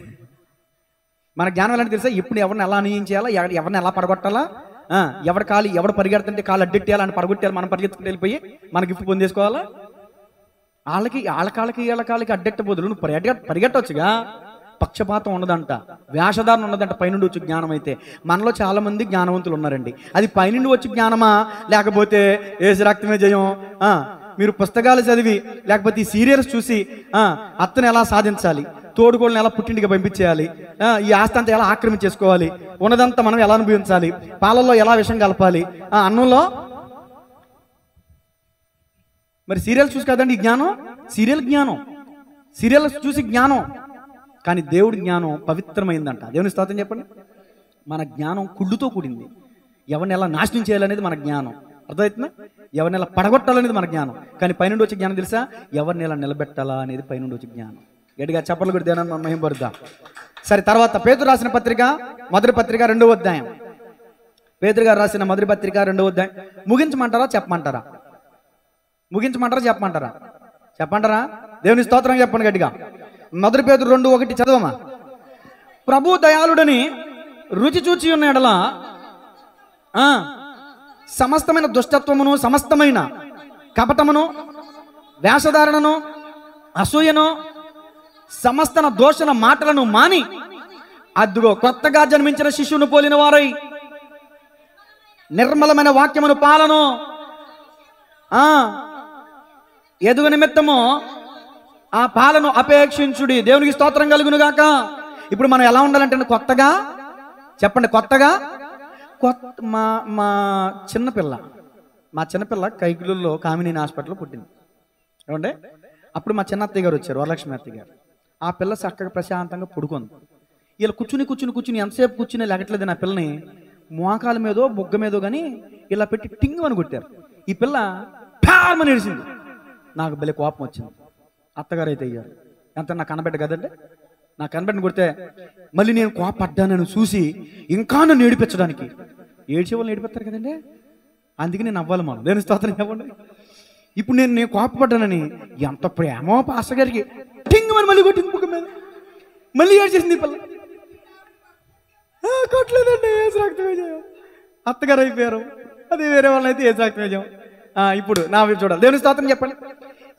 మన జ్ఞానం ఎలాంటి తెలుసా? ఇప్పుడు ఎవరిని ఎలా అనియించేయాలా, ఎవరిని ఎలా పడగొట్టాలా, ఎవడు పరిగెడుతుంటే కాళ్ళు అడ్డెట్టేయాలని పడగొట్టేయాలి, మనం పరిగెత్తుకుని వెళ్ళిపోయి మన గిఫ్ట్ పొందేసుకోవాలా. వాళ్ళ కాళ్ళకి అడ్డెట్ట బదులు నువ్వు పరిగెట్టవచ్చుగా. పక్షపాతం ఉండదంట, వేషధారణ ఉండదంట పైనుండి వచ్చి జ్ఞానం. అయితే మనలో చాలా మంది జ్ఞానవంతులు ఉన్నారండి. అది పైనుండి వచ్చి జ్ఞానమా, లేకపోతే ఏసు రక్తమే జయం, మీరు పుస్తకాలు చదివి లేకపోతే ఈ సీరియల్స్ చూసి అత్తను ఎలా సాధించాలి, తోడుకోళ్ళని ఎలా పుట్టింటికి పంపించేయాలి, ఈ ఆస్తి అంతా ఎలా ఆక్రమించేసుకోవాలి, ఉన్నదంతా మనం ఎలా అనుభవించాలి, పాలల్లో ఎలా విషం కలపాలి, అన్నంలో. మరి సీరియల్ చూసి కదండి ఈ జ్ఞానం. సీరియల్ చూసి జ్ఞానం. కానీ దేవుడి జ్ఞానం పవిత్రమైందంట. దేవుని స్తోత్రం చెప్పండి. మన జ్ఞానం కుళ్ళుతో కూడింది. ఎవరిని ఎలా నాశనం చేయాలనేది మన జ్ఞానం. అర్థమవుతుందా? ఎవరిని ఎలా పడగొట్టాలనేది మన జ్ఞానం. కానీ పైనుండి వచ్చే జ్ఞానం తెలుసా? ఎవరిని ఎలా నిలబెట్టాలా అనేది పైనుండి వచ్చే జ్ఞానం. గట్టిగా చప్పట్లు కూడా దేవుని మనం మహిమపరుద్దాం. సరే, తర్వాత పేతురు రాసిన పత్రిక మొదటి పత్రిక 2వ అధ్యాయం. పేతురు గారు రాసిన మొదటి పత్రిక 2వ అధ్యాయం. ముగించమంటారా చెప్పమంటారా? చెప్పమంటారా? దేవుని స్తోత్రం చెప్పండి గట్టిగా. మొదటి పేతురు 2:1 చదవమా. ప్రభు దయాళుడని రుచి చూచి ఉన్న ఎడల సమస్తమైన దుష్టత్వమును, సమస్తమైన కపటమును, వేషధారణను, అసూయను, సమస్త దోషణ మాటలను మాని అద్దుగో కొత్తగా జన్మించిన శిశువును పోలిన వారై నిర్మలమైన వాక్యమును పాలను ఎదుగు నిమిత్తము ఆ పాలను అపేక్షించుడి. దేవునికి స్తోత్రం కలుగును గాక. ఇప్పుడు మనం ఎలా ఉండాలంటే కొత్తగా చెప్పండి. కొత్తగా మా చిన్నపిల్ల కైకులూరులో కామినేని హాస్పిటల్లో పుట్టింది. ఏమంటే అప్పుడు మా చిన్న అత్తయ్య గారు వచ్చారు, వరలక్ష్మి అత్తయ్య గారు. ఆ పిల్ల చక్కగా ప్రశాంతంగా పడుకుంది. ఇలా కూర్చుని ఎంతసేపు కూర్చుని లేగట్లేదు. నా పిల్లని మోకాల మీదో బొగ్గ మీదో కానీ ఇలా పెట్టి టింగ్ అని కొట్టారు. ఈ పిల్ల పామని ఏడిసింది. నాకు భలే కోపం వచ్చింది. అత్తగారు అయితే అయ్యారు, ఎంత నాకు కనబెట్ట కదండి. నాకు కనబెట్టని కొడితే మళ్ళీ నేను కోపడ్డానని చూసి ఇంకా నన్ను ఏడిపించడానికి, ఏడ్చే వాళ్ళని ఏడిపిస్తారు కదండి, అందుకే నేను అవ్వాలి. మనం దేని స్తోత్రం చెప్పండి. ఇప్పుడు నేను కోపపడ్డానని ఎంత ప్రేమో పాస్టర్ గారికి టింగ్ అని మళ్ళీ కొట్టింది బుక్క మీద. మళ్ళీ ఏడ్చేసింది పిల్ల. కొట్టలేదండి, ఏసు రక్తమే జయం. అత్తగారు అయిపోయారు. అది వేరే వాళ్ళని అయితే ఏసు రక్తమే జయం. ఇప్పుడు నా వైపు చూడాలి. దేవుని స్తోత్రం చెప్పండి.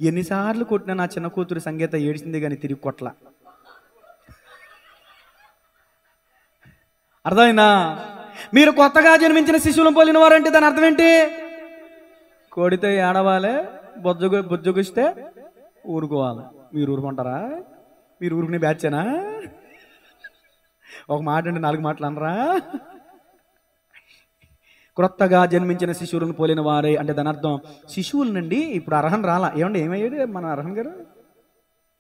ఎన్నిసార్లు కొట్టినా నా చిన్న కూతురు సంగీత ఏడిసింది కానీ తిరిగి కొట్ల. అర్థమైందా? మీరు కొత్తగా జన్మించిన శిశువులను పోలిన వారంటే దాని అర్థం ఏంటి? కోడితో ఏడవాలి, బొజ్జుగిస్తే ఊరుకోవాలి. మీరు ఊరుకుంటారా? మీరు ఊరుకునే బ్యాచేనా? ఒక మాట అంటే 4 మాటలు అనరా? క్రొత్తగా జన్మించిన శిశువులను పోలిన వారే అంటే దాని అర్థం శిశువుల నుండి ఇప్పుడు అర్హన్ రాలా. ఏమయ్యాడు మన అర్హన్ గారు?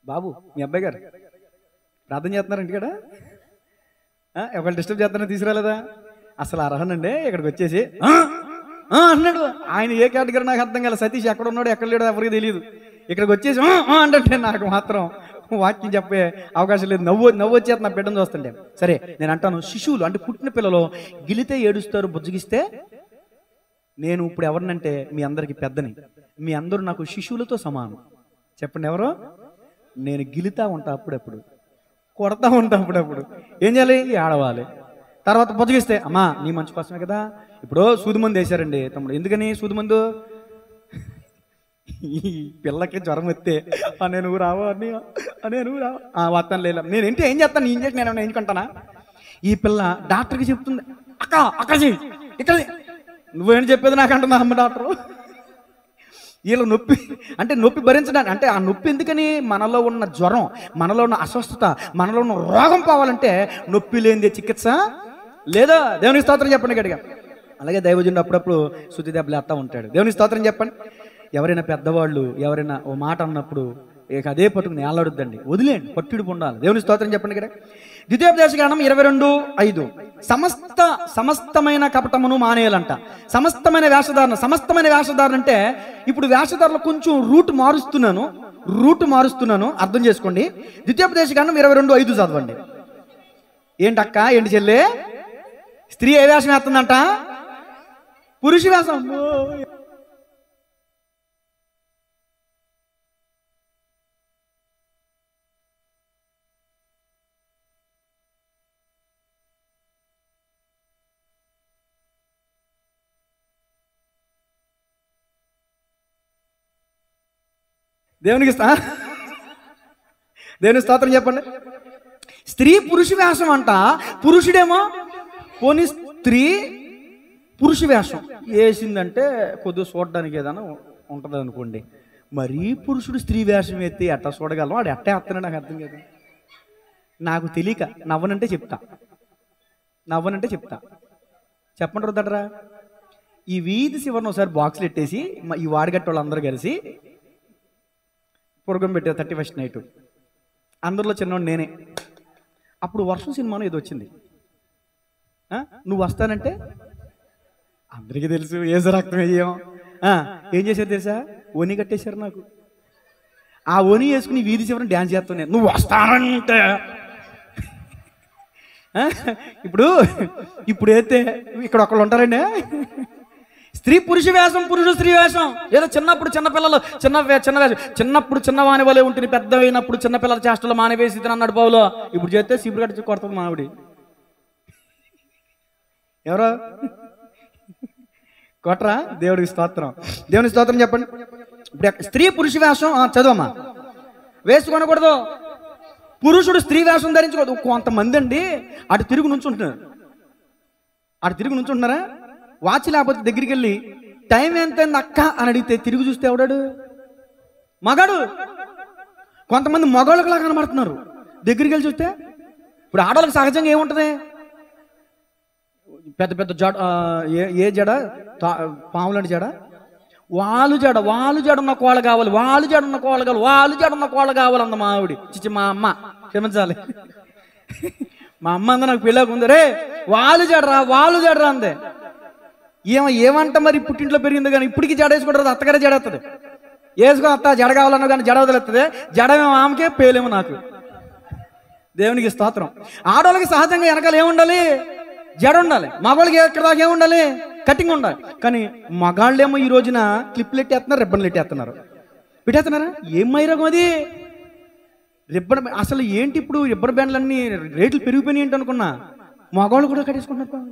బాబు, మీ అబ్బాయి గారు ప్రార్థన చేస్తున్నారండి ఇక్కడ. ఒకళ్ళు డిస్టర్బ్ చేస్తారని తీసుకురాలేదా? అసలు అర్హన్ అండి ఇక్కడికి వచ్చేసి అన్నాడు. ఆయన ఏ కేటగిరీ నాకు అర్థం కాలేదు. సతీష్ ఎక్కడ ఉన్నాడు ఎక్కడ లేడో ఎవరికి తెలియదు. ఇక్కడికి వచ్చేసి అంటే నాకు మాత్రం వాక్యం చెప్పే అవకాశం లేదు. నవ్వు వచ్చేది నా బిడ్డను చూస్తుంటే. సరే, నేను అంటాను శిశువులు అంటే పుట్టిన పిల్లలు గిలితే ఏడుస్తారు, బుజ్జగిస్తే. నేను ఇప్పుడు ఎవరినంటే మీ అందరికి పెద్దని. మీ అందరూ నాకు శిశువులతో సమానం. చెప్పండి ఎవరో? నేను గిలితా ఉంటా అప్పుడప్పుడు. కొడతా ఉంటాం అప్పుడప్పుడు. ఏం చేయాలి? ఏడవాలి. తర్వాత బుజ్జగిస్తే అమ్మా నీ మంచి కోసమే కదా. ఇప్పుడు సూది మందు వేశారండి తమ్ముడు. ఎందుకని సూది మందు? ఈ పిల్లకి జ్వరం వస్తే అనే నువ్వు రావా అనే నువ్వు రావా వస్తాను లేదు నేను ఏంటి ఏం చేస్తాను, నీ ఇంజక్షన్ నేను వేయించుకుంటానా? ఈ పిల్ల డాక్టర్కి చెప్తుంది, అక్క అక్కడ చెయ్యి ఇక్కడ, నువ్వేంటి చెప్పేది నాకు అంటున్నా అమ్మ డాక్టరు. వీళ్ళు నొప్పి అంటే నొప్పి భరించడానికి, అంటే ఆ నొప్పి ఎందుకని? మనలో ఉన్న జ్వరం, మనలో ఉన్న అస్వస్థత, మనలో ఉన్న రోగం పోవాలంటే నొప్పి లేనిదే చికిత్స లేదా? దేవునికి స్తోత్రం చెప్పండి గట్టిగా. అలాగే దైవజనుడు అప్పుడప్పుడు శుద్ధి దెబ్బలు వేస్తూ ఉంటాడు. దేవునికి స్తోత్రం చెప్పండి. ఎవరైనా పెద్దవాళ్ళు ఎవరైనా ఓ మాట అన్నప్పుడు ఇక అదే పట్టుకుని ఏలాడుద్దండి, వదిలేండి, పట్టుడు ఉండాలి. దేవుని స్తోత్రం చెప్పండి కదా. ద్వితీయోపదేశకాండం 22:5 సమస్తమైన కపటమును మానేయాలంట. సమస్తమైన వేషధారణ అంటే ఇప్పుడు వేషధారణ కొంచెం రూట్ మారుస్తున్నాను అర్థం చేసుకోండి. ద్వితీయోపదేశకాండం 22:5 చదవండి. ఏంటక్క ఏంటి చెల్లె? స్త్రీ ఏ వేషం వేస్తుందంట? పురుష వేషం. దేవునికి దేవుని స్తోత్రం చెప్పండి. స్త్రీ పురుష వేషం అంట, పురుషుడేమో పోనీ స్త్రీ పురుష వేషం వేసిందంటే కొద్దిగా చూడడానికి ఏదైనా ఉంటుంది అనుకోండి. మరీ పురుషుడు స్త్రీ వేషం ఎత్తి ఎట్టా చూడగలం? వాడు ఎట్టా ఎత్తనా నాకు అర్థం కాదు. నాకు తెలియక నవ్వనంటే చెప్తా చెప్పండి రుద్దడరా. ఈ వీధి చివరిని ఒకసారి బాక్సులు పెట్టేసి ఈ వాడిగట్ట వాళ్ళందరూ కలిసి ప్రోగ్రాం పెట్టారు 31st నైట్. అందరిలో చిన్నవాడు నేనే. అప్పుడు వర్షం సినిమాలో ఏదో వచ్చింది. నువ్వు వస్తానంటే అందరికీ తెలుసు ఏసు రక్తం వేయం. ఏం చేశారు తెలుసా? ఓని కట్టేశారు నాకు. ఆ ఓని వేసుకుని వీధి చివరిని డ్యాన్స్ చేస్తాను నేను. నువ్వు వస్తానంటే ఇప్పుడు అయితే ఇక్కడ ఒకళ్ళు ఉంటారండి. స్త్రీ పురుష వేషం, పురుషుడు స్త్రీ వేషం. ఏదో చిన్నప్పుడు చిన్నపిల్లలు చిన్నప్పుడు చిన్నవాని వలె ఉంటుంది, పెద్ద అయినప్పుడు చిన్నపిల్లల చేష్టలు మానేవేసి అన్నాడు పౌలు. ఇప్పుడు చేస్తే సిబ్బు కట్టి కొడుతుంది మావిడి. ఎవరో కొట్రా. దేవుడికి స్తోత్రం. దేవుని స్తోత్రం చెప్పండి. ఇప్పుడు స్త్రీ పురుష వేషం చదవమ్మా వేసుకొనకూడదు. పురుషుడు స్త్రీ వేషం ధరించకూడదు. కొంతమంది అండి అటు తిరుగు నుంచుంటున్నారా? వాచ్ లేకపోతే దగ్గరికి వెళ్ళి టైం ఎంతైంది అక్క అని అడిగితే తిరిగి చూస్తే ఎవడాడు? మగాడు. కొంతమంది మగవాళ్ళకులా కనబడుతున్నారు. దగ్గరికి వెళ్ళి చూస్తే ఇప్పుడు ఆడవాళ్ళకి సహజంగా ఏముంటుంది? పెద్ద పెద్ద జడ, ఏ జడ? పాములాంటి జడ. వాళ్ళు జడ ఉన్న కోళ్ళ కావాలి, వాళ్ళు జడ ఉన్న కోళ్ళ కావాలంద మా ఆవిడ. చిచ్చి మా అమ్మ క్షమించాలి, మా అమ్మ అంద నాకు పెళ్ళాక ఉంది. రే వాళ్ళు జడరా అందే. ఏమంట మరి పుట్టింట్లో పెరిగింది కానీ ఇప్పటికీ జడ వేసుకుంటారు. అత్తగారే జడేస్తుంది. వేసుకో అత్త జడ కావాలన్నా కానీ జడ వదిలేస్తుంది. జడమేమో ఆమెకే, పేలేమో నాకు. దేవునికి స్తోత్రం. ఆడవాళ్ళకి సహజంగా వెనకాల ఏముండాలి? జడ ఉండాలి. మగవాళ్ళకి ఎక్కడ దాకా ఏముండాలి? కటింగ్ ఉండాలి. కానీ మగాళ్ళేమో ఈ రోజున క్లిప్లు ఎట్టేస్తున్నారు, రిబ్బన్లు పెట్టేస్తున్నారా? ఏం మైరగం అది? రిబ్బన్ అసలు ఏంటి? ఇప్పుడు రిబ్బన్ బ్యాండ్లన్నీ రేట్లు పెరిగిపోయినాయి ఏంటి అనుకున్నా. మగవాళ్ళు కూడా కట్టేసుకుంటున్నారు.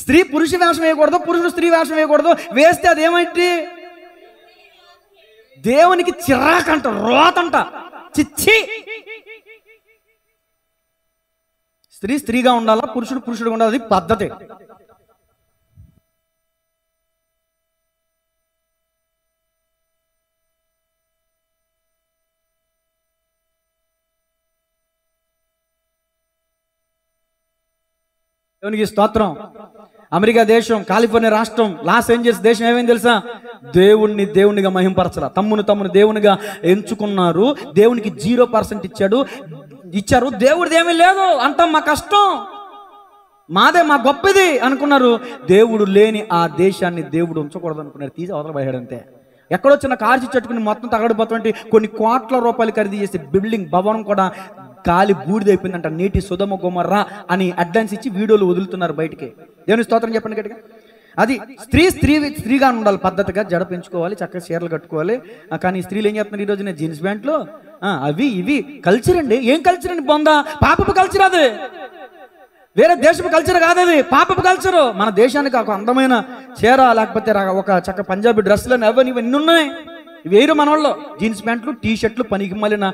స్త్రీ పురుష వేషం వేయకూడదు, పురుషుడు స్త్రీ వేషం వేయకూడదు. వేస్తే అదేమైంది? దేవునికి చిరాకంట, రోతంట, చిచ్చి. స్త్రీ స్త్రీగా ఉండాలా, పురుషుడుగా ఉండాలి. అది పద్ధతి. దేవునికి స్తోత్రం. అమెరికా దేశం, కాలిఫోర్నియా రాష్ట్రం, లాస్ ఏంజల్స్ దేశం ఏమైంది తెలుసా? దేవుణ్ణిగా మహింపరచలా, తమ్మును దేవునిగా ఎంచుకున్నారు. దేవునికి 0% ఇచ్చారు. దేవుడిది ఏమీ లేదు, అంతా మా కష్టం, మాదే మా గొప్పది అనుకున్నారు. దేవుడు లేని ఆ దేశాన్ని దేవుడు ఉంచకూడదు అనుకున్నారు. తీసి అవతల పడాడు అంతే. ఎక్కడొచ్చిన కార్చి చెట్టుకుని మొత్తం తగడిపోతుంటే కొన్ని కోట్ల రూపాయలు ఖరీదు చేసే బిల్డింగ్ భవనం కూడా కాలి బూడిదైపోయిందంట. నీటి సుధమ గుమర్రా అని అడ్వాన్స్ ఇచ్చి వీడియోలు వదులుతున్నారు బయటికి. దేవుని స్తోత్రం చెప్పండి గట్టిగా. అది స్త్రీగా ఉండాలి, పద్ధతిగా జడ పెంచుకోవాలి, చక్కగా చీరలు కట్టుకోవాలి. కానీ స్త్రీలు ఏం చేస్తున్నారు ఈ రోజున? జీన్స్ ప్యాంట్లు, అవి ఇవి. కల్చర్ అండి. ఏం కల్చర్ అండి? బొందా పాపపు కల్చర్ అది. వేరే దేశపు కల్చర్ కాదు అది, పాపపు కల్చరు. మన దేశానికి ఒక అందమైన చీర, లేకపోతే ఒక చక్క పంజాబీ డ్రెస్సులు ఇవన్నీ ఉన్నాయి. వేరు మన వాళ్ళు జీన్స్ ప్యాంట్లు, టీ షర్ట్లు, పనికి మాలిన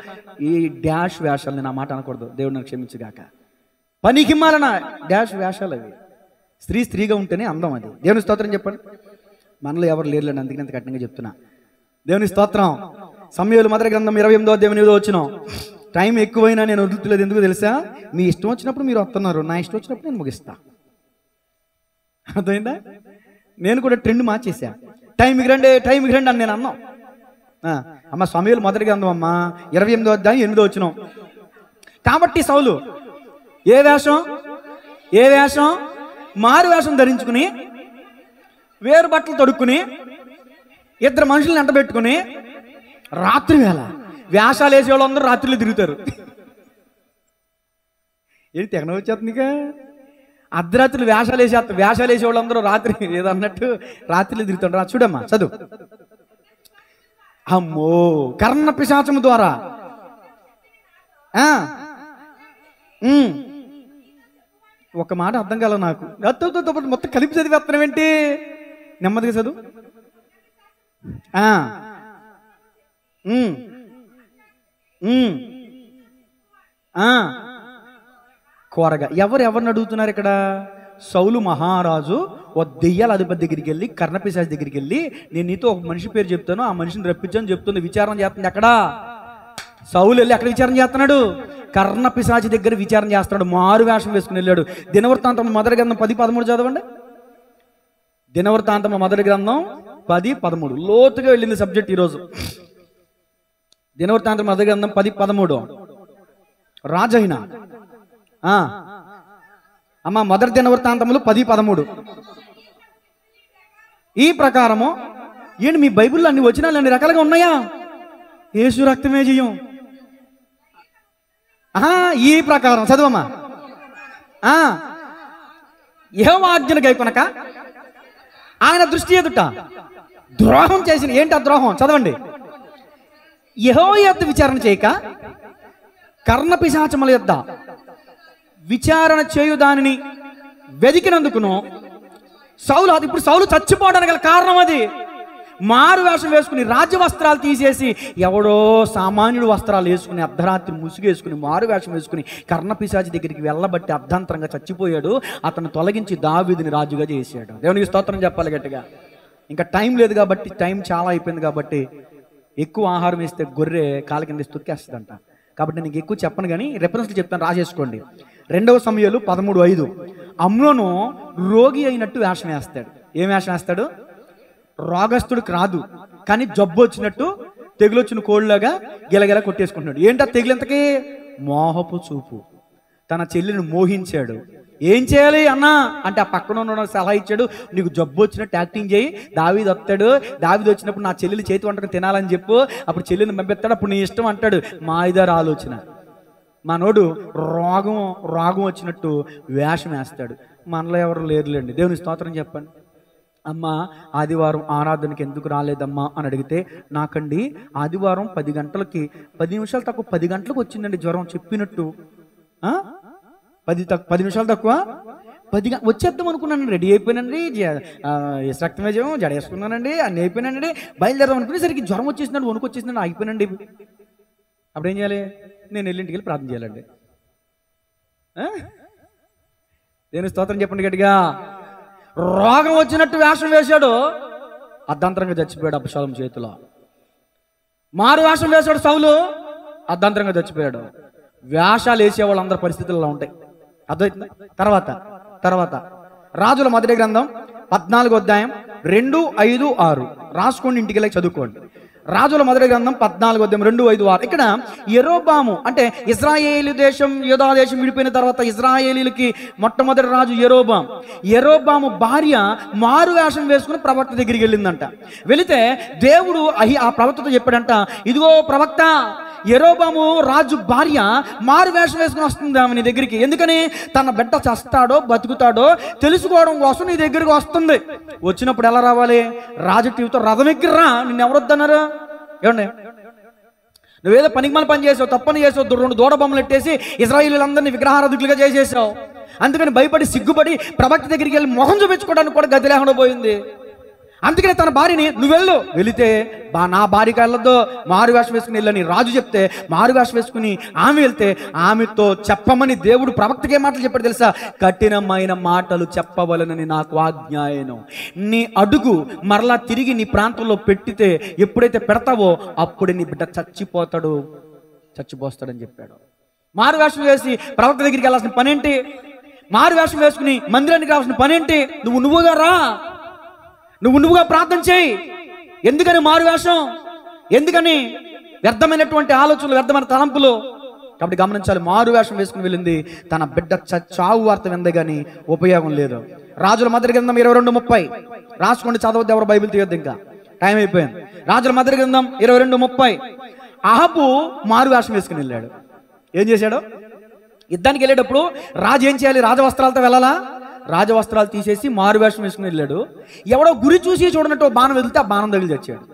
ఈ డాష్ వేషాలని. నా మాట అనకూడదు, దేవుడు నాకు క్షమించగాక. పనికి మాలిన డాష్ వేషాలు అవి. స్త్రీగా ఉంటేనే అందం అది. దేవుని స్తోత్రం చెప్పండి. మనలో ఎవరు లేరులేండి, అందుకని అంత కఠినంగా చెప్తున్నా. దేవుని స్తోత్రం. సమూయేలు మొదటి గ్రంథం 28వ అధ్యాయం 8వ వచనం. టైం ఎక్కువైనా నేను వదులుతలేదు. ఎందుకు తెలుసా? మీ ఇష్టం వచ్చినప్పుడు మీరు వస్తున్నారు, నా ఇష్టం వచ్చినప్పుడు నేను ముగిస్తా. అర్థమైందా? నేను కూడా ట్రెండ్ మార్చేసా. టైంకి రండి అని నేను అన్నాం. అమ్మ సమూయేలు మొదటి గ్రంథం అమ్మ 28వ అధ్యాయం 8వ వచనం. కాబట్టి సౌలు ఏ వేషం? మారు వేషం ధరించుకుని, వేరు బట్టలు తొడుక్కుని, 2 మనుషులను ఎంట పెట్టుకుని, రాత్రి వేళ వేషాలు వేసే వాళ్ళందరూ రాత్రిలో తిరుగుతారు. ఏంటి తెగన వచ్చేస్తుంది? ఇక అర్ధరాత్రులు వేషాలు వేసే వాళ్ళందరూ రాత్రి ఏదన్నట్టు రాత్రిలో తిరుగుతారు. చూడమ్మా, చదువు. అమ్మో, కర్ణ పిశాచము ద్వారా ఒక మాట అర్థం కాల నాకు. మొత్తం కలిపి చదివేస్తున్నాం ఏంటి? నెమ్మదిగా చదువు. కోరగా ఎవరిని అడుగుతున్నారు ఇక్కడ? సౌలు మహారాజు ఓ దెయ్యాల అధిపతి దగ్గరికి వెళ్ళి, కర్ణపిశాచి దగ్గరికి వెళ్ళి, నేను నీతో ఒక మనిషి పేరు చెప్తాను, ఆ మనిషిని రప్పించని చెప్తుంది. విచారణ చేస్తుంది. ఎక్కడ? సౌలు వెళ్ళి అక్కడ విచారణ చేస్తున్నాడు. కర్ణపిశాచి దగ్గర విచారణ చేస్తున్నాడు. మారు వేషం వేసుకుని వెళ్ళాడు. దినవృత్తాంతం మొదటి గ్రంథం 10-13 చదవండి. దినవృత్తాంతం మొదటి గ్రంథం 10-13. లోతుగా వెళ్ళింది సబ్జెక్ట్ ఈరోజు. దినవృత్తాంతం మొదటి గ్రంథం 10-13. రాజైన అమ్మ మొదటి దినవృత్తాంతములు 10-13. ఈ ప్రకారము ఏంటి మీ బైబిల్లో అన్ని వచనాలు అన్ని రకాలుగా ఉన్నాయా? యేసు రక్తమే జయం. ఈ ప్రకారం చదువమ్మా. యెహోవా ఆజ్ఞను గైకొనక ఆయన దృష్టి ఎదుట ద్రోహం చేసిన. ఏంటి ఆ ద్రోహం? చదవండి. యెహోవా యొద్ద విచారణ చేయక కర్ణపిశాచముల యొద్ద విచారణ చేయు దానిని వెదికినందుకును సౌలు, అది ఇప్పుడు సౌలు చచ్చిపోవడానికి గల కారణం అది. మారు వేషం వేసుకుని, రాజ్య వస్త్రాలు తీసేసి, ఎవడో సామాన్యుడు వస్త్రాలు వేసుకుని, అర్ధరాత్రి ముసుగేసుకుని, మారు వేషం వేసుకుని కర్ణపిశాచి దగ్గరికి వెళ్ళబట్టి అర్ధాంతరంగా చచ్చిపోయాడు. అతను తొలగించి దావీదుని రాజుగా చేశాడు. దేవునికి స్తోత్రం చెప్పాలి గట్టిగా. ఇంకా టైం లేదు కాబట్టి, టైం చాలా అయిపోయింది కాబట్టి, ఎక్కువ ఆహారం వేస్తే గొర్రె కాళ్ళ కింద తొక్కేస్తుందంట. కాబట్టి నేను ఎక్కువ చెప్పను, కానీ రెఫరెన్స్లు చెప్తాను, రాసేసుకోండి. 2వ సమూయేలు 13:5. అమ్నోను రోగి అయినట్టు వేషం వేస్తాడు. ఏం వేషం వేస్తాడు? రోగస్తుడికి రాదు, కానీ జబ్బు వచ్చినట్టు, తెగులొచ్చిన కోళ్ళగా గిలగిల కొట్టేసుకుంటున్నాడు. ఏంటా తెగులంతకీ? మోహపు చూపు. తన చెల్లిని మోహించాడు. ఏం చేయాలి అన్నా అంటే, ఆ పక్కన ఉన్న సలహా ఇచ్చాడు, నీకు జబ్బు వచ్చినట్టు యాక్టింగ్ చేయి, దావీదు వస్తాడు, దావీదు వచ్చినప్పుడు నా చెల్లెలు చేతి వంటకం తినాలని చెప్పు, అప్పుడు చెల్లెని పంపిస్తాడు, అప్పుడు నీ ఇష్టం అంటాడు. మాయిదారు ఆలోచన. మనోడు రోగం వచ్చినట్టు వేషం వేస్తాడు. మనలో ఎవరు లేరులేండి. దేవుని స్తోత్రం చెప్పండి. అమ్మ ఆదివారం ఆరాధనకి ఎందుకు రాలేదమ్మా అని అడిగితే, నాకండి ఆదివారం 10 గంటలకి 10 నిమిషాలు తక్కువ 10 గంటలకు వచ్చిందండి జ్వరం చెప్పినట్టు. 10 నిమిషాలు తక్కువ 10 వచ్చేద్దాం అనుకున్నాను, రెడీ అయిపోయినండి, రక్తమేజం జడేసుకున్నానండి, అన్నీ అయిపోయినానండి, బయలుదేరదాం అనుకునేసరికి జ్వరం వచ్చేసిందండి, వణుకు వచ్చేసిందండి, అయిపోయినండి. అప్పుడు ఏం చేయాలి? నేను వెళ్ళింటికి వెళ్ళి ప్రార్థన చేయాలండి. దేని స్తోత్రం చెప్పండి గట్టిగా. రోగం వచ్చినట్టు వేషం వేశాడు, అర్ధాంతరంగా చచ్చిపోయాడు అబ్షాలోము చేతిలో. మారు వేషం వేశాడు సౌలు, అర్ధాంతరంగా చచ్చిపోయాడు. వేషాలు వేసే వాళ్ళందరి పరిస్థితుల్లో ఉంటాయి. అర్థమవుతుంది. తర్వాత రాజుల మొదటి గ్రంథం 14వ అధ్యాయం 2, 5, 6 రాసుకోండి, ఇంటికి వెళ్ళి చదువుకోండి. రాజుల మొదటి గ్రంథం 14వ అధ్యాయం 2, 5, 6. ఇక్కడ యెరోబాము అంటే ఇశ్రాయేలు దేశం, యూదా దేశం విడిపోయిన తర్వాత ఇశ్రాయేలీలకి మొట్టమొదటి రాజు యెరోబాము భార్య మారు వేషం వేసుకుని ప్రవక్త దగ్గరికి వెళ్ళిందంట. వెళితే దేవుడు ఆ ప్రవక్తతో చెప్పాడంట, ఇదిగో ప్రవక్త, యెరోబాము రాజు భార్య మారు వేషం వేసుకుని వస్తుంది ఆమె నీ దగ్గరికి. ఎందుకని? తన బిడ్డ చస్తాడో బతుకుతాడో తెలుసుకోవడం కోసం నీ దగ్గరికి వస్తుంది. వచ్చినప్పుడు ఎలా రావాలి? రాజు టీవీతో రథం ఎక్కిర్రా, నిన్ను ఎవరొద్దన్నారు? ఏమండి, నువ్వేదో పనికిమాల పని చేసావు, తప్పని చేసావు, 2 దూడ బొమ్మలు ఎట్టేసి ఇశ్రాయేలీయులందరినీ విగ్రహారాధకులుగా చేసేసావు. అందుకని భయపడి సిగ్గుపడి ప్రవక్త దగ్గరికి వెళ్ళి మొహం చూపించుకోవడానికి కూడా గతి లేకుండా పోయింది. అందుకని తన భార్యని నువ్వు వెళితే నా భార్యకి వెళ్ళొద్దు, మారు వేషం వేసుకుని వెళ్ళని రాజు చెప్తే మారు వేషం వేసుకుని ఆమె వెళ్తే ఆమెతో చెప్పమని దేవుడు ప్రవక్తకి ఏ మాటలు చెప్పాడు తెలుసా? కఠినమైన మాటలు చెప్పవలనని నాకు ఆజ్ఞాయను. నీ అడుగు మరలా తిరిగి నీ ప్రాంతంలో పెట్టితే ఎప్పుడైతే పెడతావో అప్పుడు నీ బిడ్డ చచ్చిపోస్తాడని చెప్పాడు. మారు వేషం వేసి ప్రవక్త దగ్గరికి వెళ్ళాల్సిన పనేంటి? మారు వేషం వేసుకుని మందిరానికి రావాల్సిన పనేంటి? నువ్వుగా రా, నువ్వుగా ప్రార్థన చేయి. ఎందుకని మారు వేషం? ఎందుకని? వ్యర్థమైనటువంటి ఆలోచనలు, వ్యర్థమైన తలంపులు. కాబట్టి గమనించాలి, మారు వేషం వేసుకుని వెళ్ళింది. తన బిడ్డ చావు వార్త విందే కానీ ఉపయోగం లేదు. రాజుల మొదటి గ్రంథం 22:30 రాసుకోండి, చదవద్దు, ఎవరు బైబిల్ తీయొద్దు, ఇంకా టైం అయిపోయింది. రాజుల మొదటి గ్రంథం 22:30. అహాబు మారు వేషం వేసుకుని వెళ్ళాడు. ఏం చేశాడు? యుద్ధానికి వెళ్ళేటప్పుడు రాజు ఏం చేయాలి? రాజవస్త్రాలతో వెళ్ళాలా? రాజవస్త్రాలు తీసేసి మారు వేషం వేసుకుని వెళ్ళాడు. ఎవడో గురి చూసి చూడనట్టు బాణం వెళ్తే ఆ బాణం తగిలి చచ్చాడు.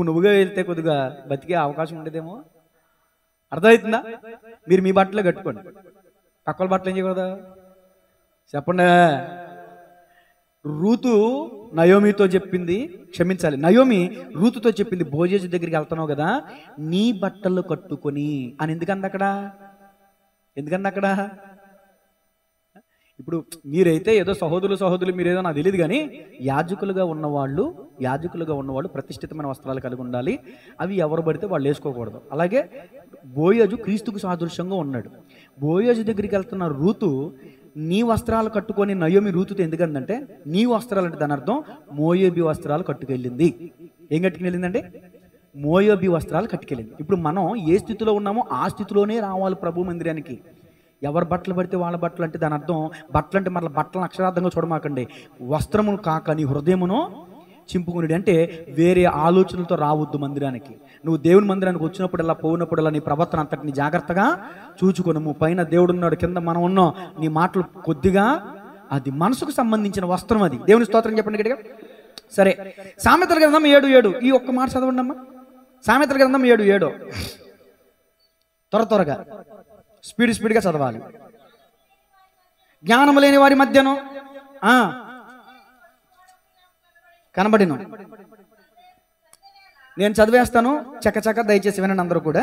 నువ్వుగా వెళ్తే కొద్దిగా బతికే అవకాశం ఉండేదేమో. అర్థమవుతుందా? మీరు మీ బట్టలే కట్టుకోండి, పక్కల బట్టలు ఏం చేయకూడదా? చెప్పండి. రూతు నయోమితో చెప్పింది, క్షమించాలి, నయోమి రూతుతో చెప్పింది, బోయేజు దగ్గరికి వెళ్తున్నావు కదా, నీ బట్టలు కట్టుకొని అని. ఎందుకంది అక్కడ? ఇప్పుడు మీరైతే ఏదో సహోదరులు మీరేదో నాకు తెలియదు కానీ యాజకులుగా ఉన్నవాళ్ళు ప్రతిష్ఠితమైన వస్త్రాలు కలిగి ఉండాలి. అవి ఎవరు పడితే వాళ్ళు వేసుకోకూడదు. అలాగే బోయేజు క్రీస్తుకు సాదృశ్యంగా ఉన్నాడు. బోయేజు దగ్గరికి వెళ్తున్న రూతు నీ వస్త్రాలు కట్టుకొని నయోమి రూతుతో ఎందుకంటే నీ వస్త్రాలు అంటే దాని అర్థం మోయాబీ వస్త్రాలు కట్టుకెళ్ళింది. ఏం కట్టుకెళ్ళిందంటే మోయాబీ వస్త్రాలు కట్టుకెళ్ళింది. ఇప్పుడు మనం ఏ స్థితిలో ఉన్నామో ఆ స్థితిలోనే రావాలి ప్రభు మందిరానికి. ఎవరు బట్టలు పడితే వాళ్ళ బట్టలు అంటే దాని అర్థం బట్టలు అంటే మళ్ళీ బట్టలను అక్షరార్థంగా చూడమాకండి. వస్త్రమును కాక నీ హృదయమును చింపుకుని, అంటే వేరే ఆలోచనలతో రావద్దు మందిరానికి. నువ్వు దేవుని మందిరానికి వచ్చినప్పుడల్లా పోయినప్పుడల్లా నీ ప్రవర్తన అంతటిని జాగ్రత్తగా చూచుకొనుము. పైన దేవుడు ఉన్నాడు, కింద మనం ఉన్నాం. నీ మాటలు కొద్దిగా అది మనసుకు సంబంధించిన వస్త్రం. అది దేవుని స్తోత్రం చెప్పండి గట్టిగా. సరే, సామెతల గ్రంథం 7:7 ఈ ఒక్క మాట చదవండి అమ్మా. సామెతల గ్రంథం 7:7 త్వరగా స్పీడ్గా చదవాలి. జ్ఞానం లేని వారి మధ్యను కనబడిను. నేను చదివేస్తాను, చక్క దయచేసి వినండి అందరూ కూడా.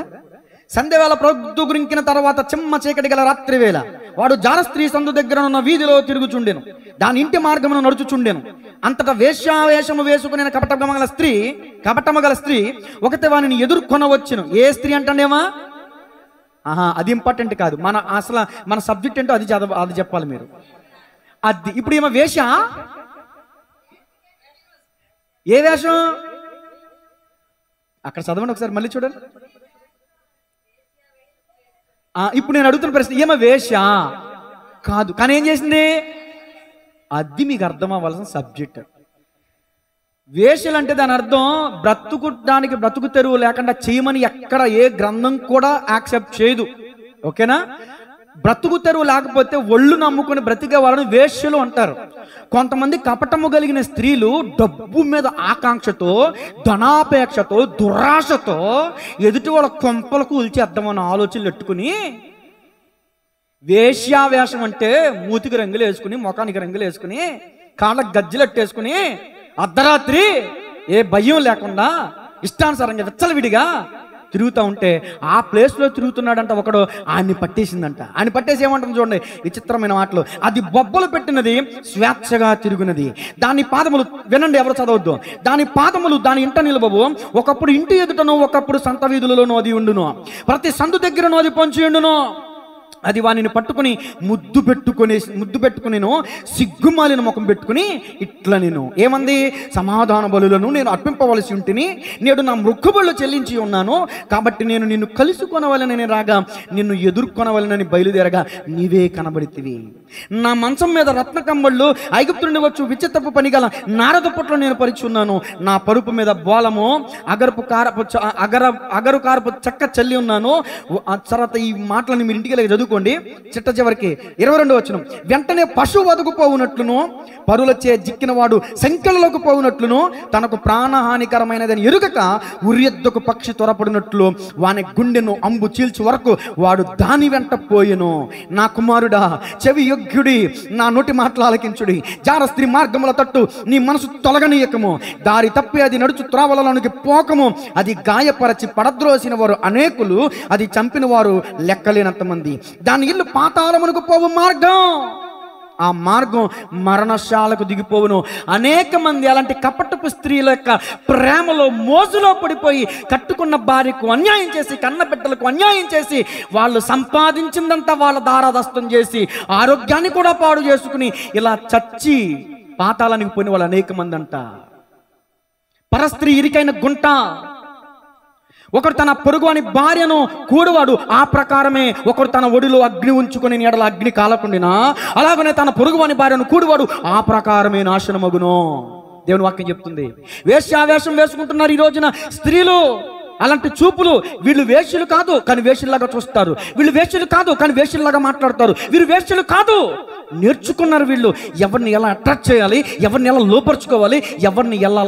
సంధ్యవేళ ప్రొద్దు గురింకిన తర్వాత చెమ్మ చీకటి గల రాత్రి వేళ వాడు జార స్త్రీ సందు దగ్గర ఉన్న వీధిలో తిరుగుచుండెను, దాని ఇంటి మార్గమును నడుచుచుండెను. అంతటా వేశ్యావేషము వేసుకుని కపటము గల స్త్రీ ఒకటి వానిని ఎదుర్కొనవచ్చును. ఏ స్త్రీ అంటేమా? అది ఇంపార్టెంట్ కాదు, మన సబ్జెక్ట్ ఏంటో అది చెప్పాలి మీరు. అది ఇప్పుడు ఏమో వేష, ఏ వేషం? అక్కడ చదవండి ఒకసారి, మళ్ళీ చూడండి. ఇప్పుడు నేను అడుగుతున్న ప్రశ్న, ఏమో వేష కాదు, కానీ ఏం చేసింది? అది మీకు అర్థం అవ్వాల్సిన సబ్జెక్ట్. వేషలు అంటే దాని అర్థం బ్రతుకు తెరువు లేకుండా చేయమని ఎక్కడ ఏ గ్రంథం కూడా యాక్సెప్ట్ చేయదు. ఓకేనా? బ్రతుకు తెరువు లేకపోతే ఒళ్ళు నమ్ముకుని బ్రతికే వాళ్ళని వేశ్యలు అంటారు. కొంతమంది కపటము కలిగిన స్త్రీలు డబ్బు మీద ఆకాంక్షతో, ధనాపేక్షతో, దురాశతో ఎదుటి వాళ్ళ కొంపలకు ఉల్చేద్దామన్న ఆలోచనలు పెట్టుకుని, వేశ్యావేషం అంటే మూతికి రంగులు వేసుకుని, ముఖానికి రంగులు వేసుకుని, కాళ్ళకు గజ్జలెట్టేసుకుని అర్ధరాత్రి ఏ భయం లేకుండా ఇష్టానుసారంగా విచ్చలవిడిగా తిరుగుతూ ఉంటే ఆ ప్లేస్లో తిరుగుతున్నాడంట ఒకడు. ఆయన్ని పట్టేసిందంట. ఆయన పట్టేసి ఏమంటుంది చూడండి, విచిత్రమైన మాటలు. అది బొబ్బలు పెట్టినది, స్వేచ్ఛగా తిరుగునది. దాని పాదములు, వినండి ఎవరు చదవద్దు, దాని పాదములు దాని ఇంట నిలబవు. ఒకప్పుడు ఇంటి ఎదుటను, ఒకప్పుడు సంత వీధులలోనూ అది ఉండును, ప్రతి సందు దగ్గరను అది పొంచి ఉండును. అది వానిని పట్టుకుని ముద్దు పెట్టుకునేను సిగ్గుమాలిన ముఖం పెట్టుకుని ఇట్లా నేను ఏమంది, సమాధాన బలులను నేను అర్పింపవలసి ఉంటిని, నేడు నా మొక్కుబళ్ళు చెల్లించి ఉన్నాను, కాబట్టి నేను నిన్ను కలుసుకొనవలనని రాగా నిన్ను ఎదుర్కొనవలనని బయలుదేరగా నీవే కనబడితివి. నా మంచం మీద రత్న కంబళ్ళు ఐగుప్తు నుండి వచ్చు విచిత్రపు పని గల నారద పుట్లో నేను పరిచున్నాను. నా పరుపు మీద బోలము అగరు కారపు చెక్క చల్లి ఉన్నాను. ఆ తర్వాత ఈ మాటలను మీరు ఇంటికి చదువుకోండి. చిట్ట చివరికి 22వ వచనం, వెంటనే పశువు వదుకుపోవునట్లును పరులచే జిక్కిన వాడు సంఖ్యలలోకి పోవునట్లును తనకు ప్రాణహానికరమైనదని ఎరుగక ఉరియద్దకు పక్షి త్వరపడినట్లు వాని గుండెను అంబు చీల్చు వరకు వాడు దాని వెంట పోయెను. నా కుమారుడా, చెవి యోగ్యుడి, నా నోటి మాటలు ఆలకించుడి. జార స్త్రీ మార్గముల తట్టు నీ మనసు తొలగనీయకము. దారి తప్పి అది నడుచు త్రావలలోనికి పోకము. అది గాయపరచి పడద్రోసిన వారు అనేకులు, అది చంపిన వారు లెక్కలేనంత మంది. దాని ఇల్లు పాతాళమునకు పోవు మార్గం, ఆ మార్గం మరణశాలకు దిగిపోవును. అనేక మంది అలాంటి కపటపు స్త్రీల యొక్క ప్రేమలో మోజులో పడిపోయి కట్టుకున్న భార్యకు అన్యాయం చేసి, కన్న బిడ్డలకు అన్యాయం చేసి, వాళ్ళు సంపాదించిందంతా వాళ్ళ దారాదస్తం చేసి, ఆరోగ్యాన్ని కూడా పాడు చేసుకుని ఇలా చచ్చి పాతాళానికి పోయిన వాళ్ళు అనేక మంది అంట. పరస్త్రీ ఇరికైన గుంట. ఒకడు తన పొరుగు అని భార్యను కూడువాడు, ఆ ప్రకారమే ఒకడు తన ఒడిలో అగ్ని ఉంచుకొని నీడల అగ్ని కాలకుండినా అలాగనే తన పొరుగు అని భార్యను కూడువాడు, ఆ ప్రకారమే నాశనమగును. దేవుని వాక్యం చెప్తుంది. వేశ్యావేషం వేసుకుంటున్నారు ఈ రోజున స్త్రీలు. అలాంటి చూపులు. వీళ్ళు వేశ్యలు కాదు కానీ వేశ్యలాగా చూస్తారు, వీళ్ళు వేశ్యలు కాదు కానీ వేశ్యలాగా మాట్లాడతారు, వీరు వేశ్యలు కాదు. నేర్చుకున్నారు వీళ్ళు ఎవరిని ఎలా అట్రాక్ట్ చేయాలి, ఎవరిని ఎలా లోపరుచుకోవాలి, ఎవరిని ఎలా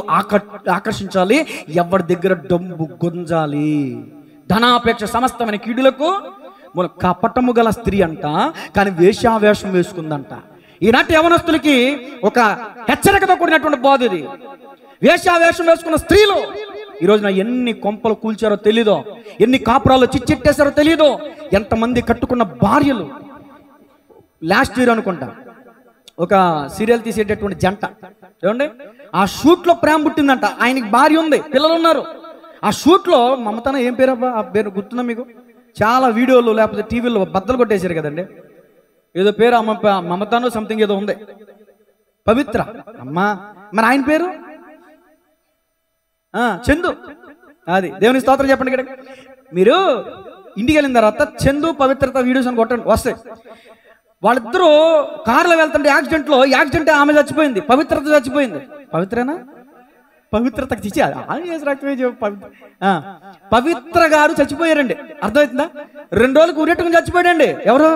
ఆకర్షించాలి, ఎవరి దగ్గర డబ్బు గుంజాలి. ధనాపేక్ష సమస్తమైన కీడులకు కపటము గల స్త్రీ అంట, కానీ వేశ్యావేషం వేసుకుందంట. ఈనాటి యవనస్తులకి ఒక హెచ్చరికతో కూడినటువంటి బోధ ఇది. వేశ్యావేషం వేసుకున్న స్త్రీలు ఈ రోజున ఎన్ని కొంపలు కూల్చారో తెలీదో, ఎన్ని కాపురాలు చిచ్చెట్టేశారో తెలీదో, ఎంతమంది కట్టుకున్న భార్యలు. లాస్ట్ ఇయర్ అనుకుంటా ఒక సీరియల్ తీసేటటువంటి జంట ఏమండి, ఆ షూట్లో ప్రేమ పుట్టిందంట. ఆయనకి భార్య ఉంది, పిల్లలు ఉన్నారు. ఆ షూట్లో మమతాన ఏం పేరు అబ్బా, ఆ పేరు గుర్తుందా మీకు? చాలా వీడియోలు లేకపోతే టీవీలో బద్దలు కొట్టేశారు కదండి. ఏదో పేరు మమతాను సంథింగ్ ఏదో ఉంది, పవిత్ర అమ్మా. మరి ఆయన పేరు చందు. అది దేవుని స్తోత్రం చెప్పండి. ఇక్కడ మీరు ఇంటికి వెళ్ళిన తర్వాత చందు పవిత్రత వీడియోస్ అని కొట్టండి, వస్తాయి. వాళ్ళిద్దరూ కారులో వెళ్తుంటే యాక్సిడెంట్ ఆమె చచ్చిపోయింది, పవిత్రత చచ్చిపోయింది. పవిత్రనా? పవిత్రతకు చిచ్చి పవిత్ర గారు చచ్చిపోయారండి. అర్థమవుతుందా? 2 రోజులకు ఉరెట్టుకుని చచ్చిపోయాడండి. ఎవరు?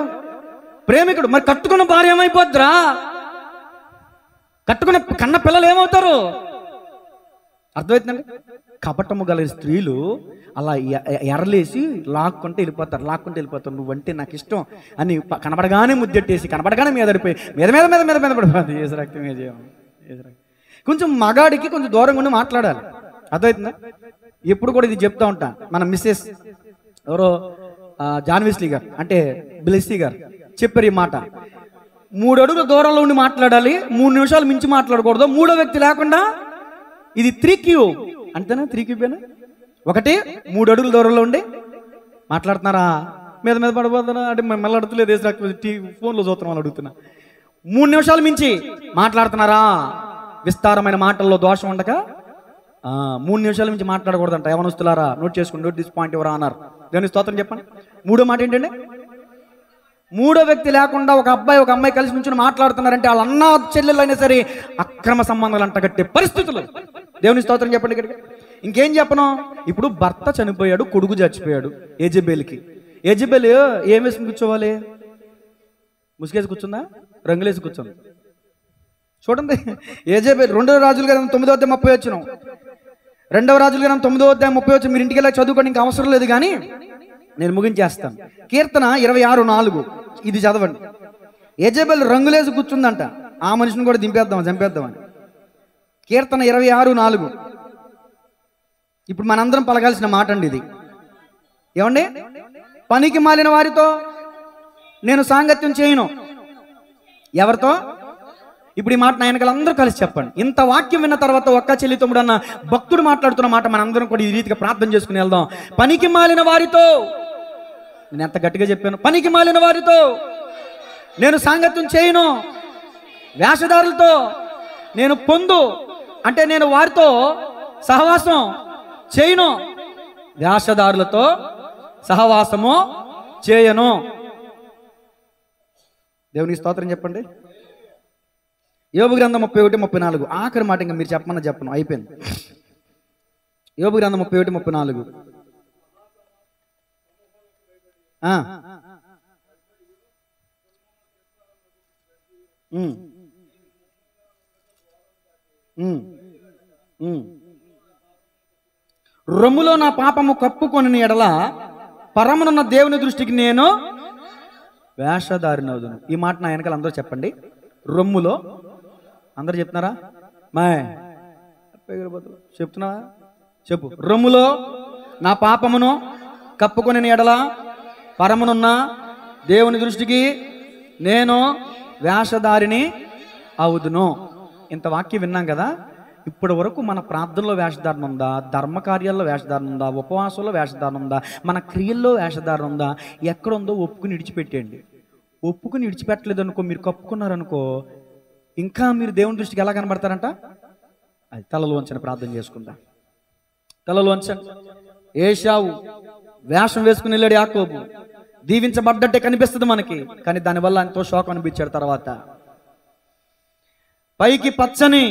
ప్రేమికుడు. మరి కట్టుకున్న భార్య ఏమైపోద్దిరా? కట్టుకున్న కన్న పిల్లలు ఏమవుతారు? అర్థమవుతుందండి? కపటము గల స్త్రీలు అలా ఎరలేసి లాక్కుంటే వెళ్ళిపోతారు. నువ్వంటే నాకు ఇష్టం అని కనబడగానే ముద్దెట్టేసి, కనబడగానే మీద పడిపోయి మీద పడిపోతుంది. ఏసరక్తం కొంచెం మగాడికి కొంచెం దూరంగా ఉండి మాట్లాడాలి. అర్థమవుతుందా? ఎప్పుడు కూడా ఇది చెప్తా ఉంటా. మన మిస్సెస్ ఎవరో జాన్విస్లీ గారు అంటే బ్లెస్సీ గారు చెప్పారు ఈ మాట. 3 అడుగుల దూరంలో ఉండి మాట్లాడాలి, 3 నిమిషాలు మించి మాట్లాడకూడదు, 3వ వ్యక్తి లేకుండా. ఇది 3Q అంతేనా? 3Qనా? 1 3 అడుగుల దూరంలో ఉండి మాట్లాడుతున్నారా? మీద పడిపోతున్నా అంటే మళ్ళీ అడుగుతలేదు, ఫోన్లో చూస్తున్నాం అని అడుగుతున్నా. 3 నిమిషాలు మించి మాట్లాడుతున్నారా? విస్తారమైన మాటల్లో దోషం ఉండక 3 నిమిషాల మించి మాట్లాడకూడదంట. యవనస్తులారా నోట్ చేసుకోండి, నోట్ దిస్ పాయింట్ ఎవరా అన్నారు. దేవుని స్తోత్రం చెప్పండి. 3వ మాట ఏంటండి? 3వ వ్యక్తి లేకుండా ఒక అబ్బాయి ఒక అమ్మాయి కలిసి నుంచి మాట్లాడుతున్నారంటే వాళ్ళ అన్న చెల్లెలు అయినా సరే అక్రమ సంబంధాలు అంటగట్టే పరిస్థితులు. దేవుని స్తోత్రం చెప్పండి. ఇక్కడికి ఇంకేం చెప్పను. ఇప్పుడు భర్త చనిపోయాడు, కొడుకు చచ్చిపోయాడు. యెజెబెల్కి ఏం వేసుకుని కూర్చోవాలి? ముసుగేసి కూర్చుందా? రంగులేసి కూర్చుంది. చూడండి, యెజెబెల్ 2వ రాజుల గ్రంథం 9వ అధ్యాయం 30 వచ్చిన 2వ రాజుల గ్రంథం 9వ అధ్యాయం 30 వచ్చి మీరు ఇంటికి వెళ్ళి చదువుకోండి, ఇంకా అవసరం లేదు. కానీ నేను ముగించేస్తాను. కీర్తన 26:4 ఇది చదవండి. యెజెబెల్ రంగులేసి కూర్చుందంట, ఆ మనిషిని కూడా చంపేద్దామని. కీర్తన 26:4 ఇప్పుడు మనందరం పలకాల్సిన మాట అండి ఇది. ఏమండి? పనికి మాలిన వారితో నేను సాంగత్యం చేయను. ఎవరితో? ఇప్పుడు ఈ మాట నాయనకలందరూ కలిసి చెప్పండి. ఇంత వాక్యం విన్న తర్వాత ఒక్క చెల్లి తమ్ముడు అన్న భక్తుడు మాట్లాడుతున్న మాట మనందరం కూడా ఈ రీతిగా ప్రార్థన చేసుకుని వెళ్దాం. పనికి మాలిన వారితో నేను ఎంత గట్టిగా చెప్పాను, పనికి మాలిన వారితో నేను సాంగత్యం చేయను, వేషధారులతో నేను పొందు అంటే నేను వారితో సహవాసం చేయను, వేషధారులతో సహవాసము చేయను. దేవునికి స్తోత్రం చెప్పండి. యోబు గ్రంథం 31-34 ఆఖరి మాట, ఇంకా మీరు చెప్పమని చెప్పను, అయిపోయింది. యోబు గ్రంథం 31-34. రొమ్ములో నా పాపము కప్పుకొని ఎడల పరమునున్న దేవుని దృష్టికి నేను వేషధారినవుదును. ఈ మాట నా వెనకాల అందరూ చెప్పండి. రొమ్ములో, అందరు చెప్తున్నారా? చెప్తున్నావా? చెప్పు. రొమ్ములో నా పాపమును కప్పుకొని ఎడల పరమునున్న దేవుని దృష్టికి నేను వేషధారిని అవుదును. ఇంత వాక్యం విన్నాం కదా. ఇప్పటి వరకు మన ప్రార్థనలో వేషధారణ ఉందా? ధర్మకార్యాల్లో వేషధారణ ఉందా? ఉపవాసంలో వేషధారణ ఉందా? మన క్రియల్లో వేషధారణ ఉందా? ఎక్కడుందో ఒప్పుకుని విడిచిపెట్టేయండి. ఒప్పుకుని విడిచిపెట్టలేదు అనుకో, మీరు కప్పుకున్నారనుకో, ఇంకా మీరు దేవుని దృష్టికి ఎలా కనబడతారంట? అది తలలో వంచని ప్రార్థన చేసుకుందా. తలలో వంచండి. ఏశావు వేషం వేసుకుని వెళ్ళాడు యాకోబు. దీవించబడ్డట్టే కనిపిస్తుంది మనకి, కానీ దానివల్ల ఎంతో శోకం అనిపించాడు. తర్వాత పైకి పచ్చని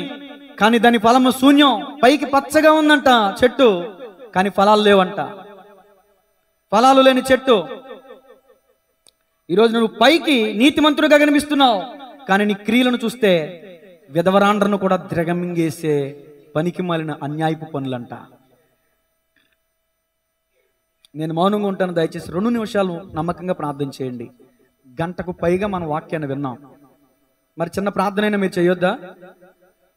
కానీ దాని ఫలము శూన్యం. పైకి పచ్చగా ఉందంట చెట్టు, కానీ ఫలాలు లేవంట. ఫలాలు లేని చెట్టు. ఈరోజు నువ్వు పైకి నీతిమంతుడిగా కనిపిస్తున్నావు, కానీ నీ క్రియలను చూస్తే విధవరాండ్రను కూడా దిగమింగేసే పనికి మాలిన అన్యాయపు పనులంట. నేను మౌనంగా ఉంటాను. దయచేసి 2 నిమిషాలు నమ్మకంగా ప్రార్థన చేయండి. గంటకు పైగా మన వాక్యాన్ని విన్నాం. మరి చిన్న ప్రార్థన అయినా మీరు చేయొద్దా?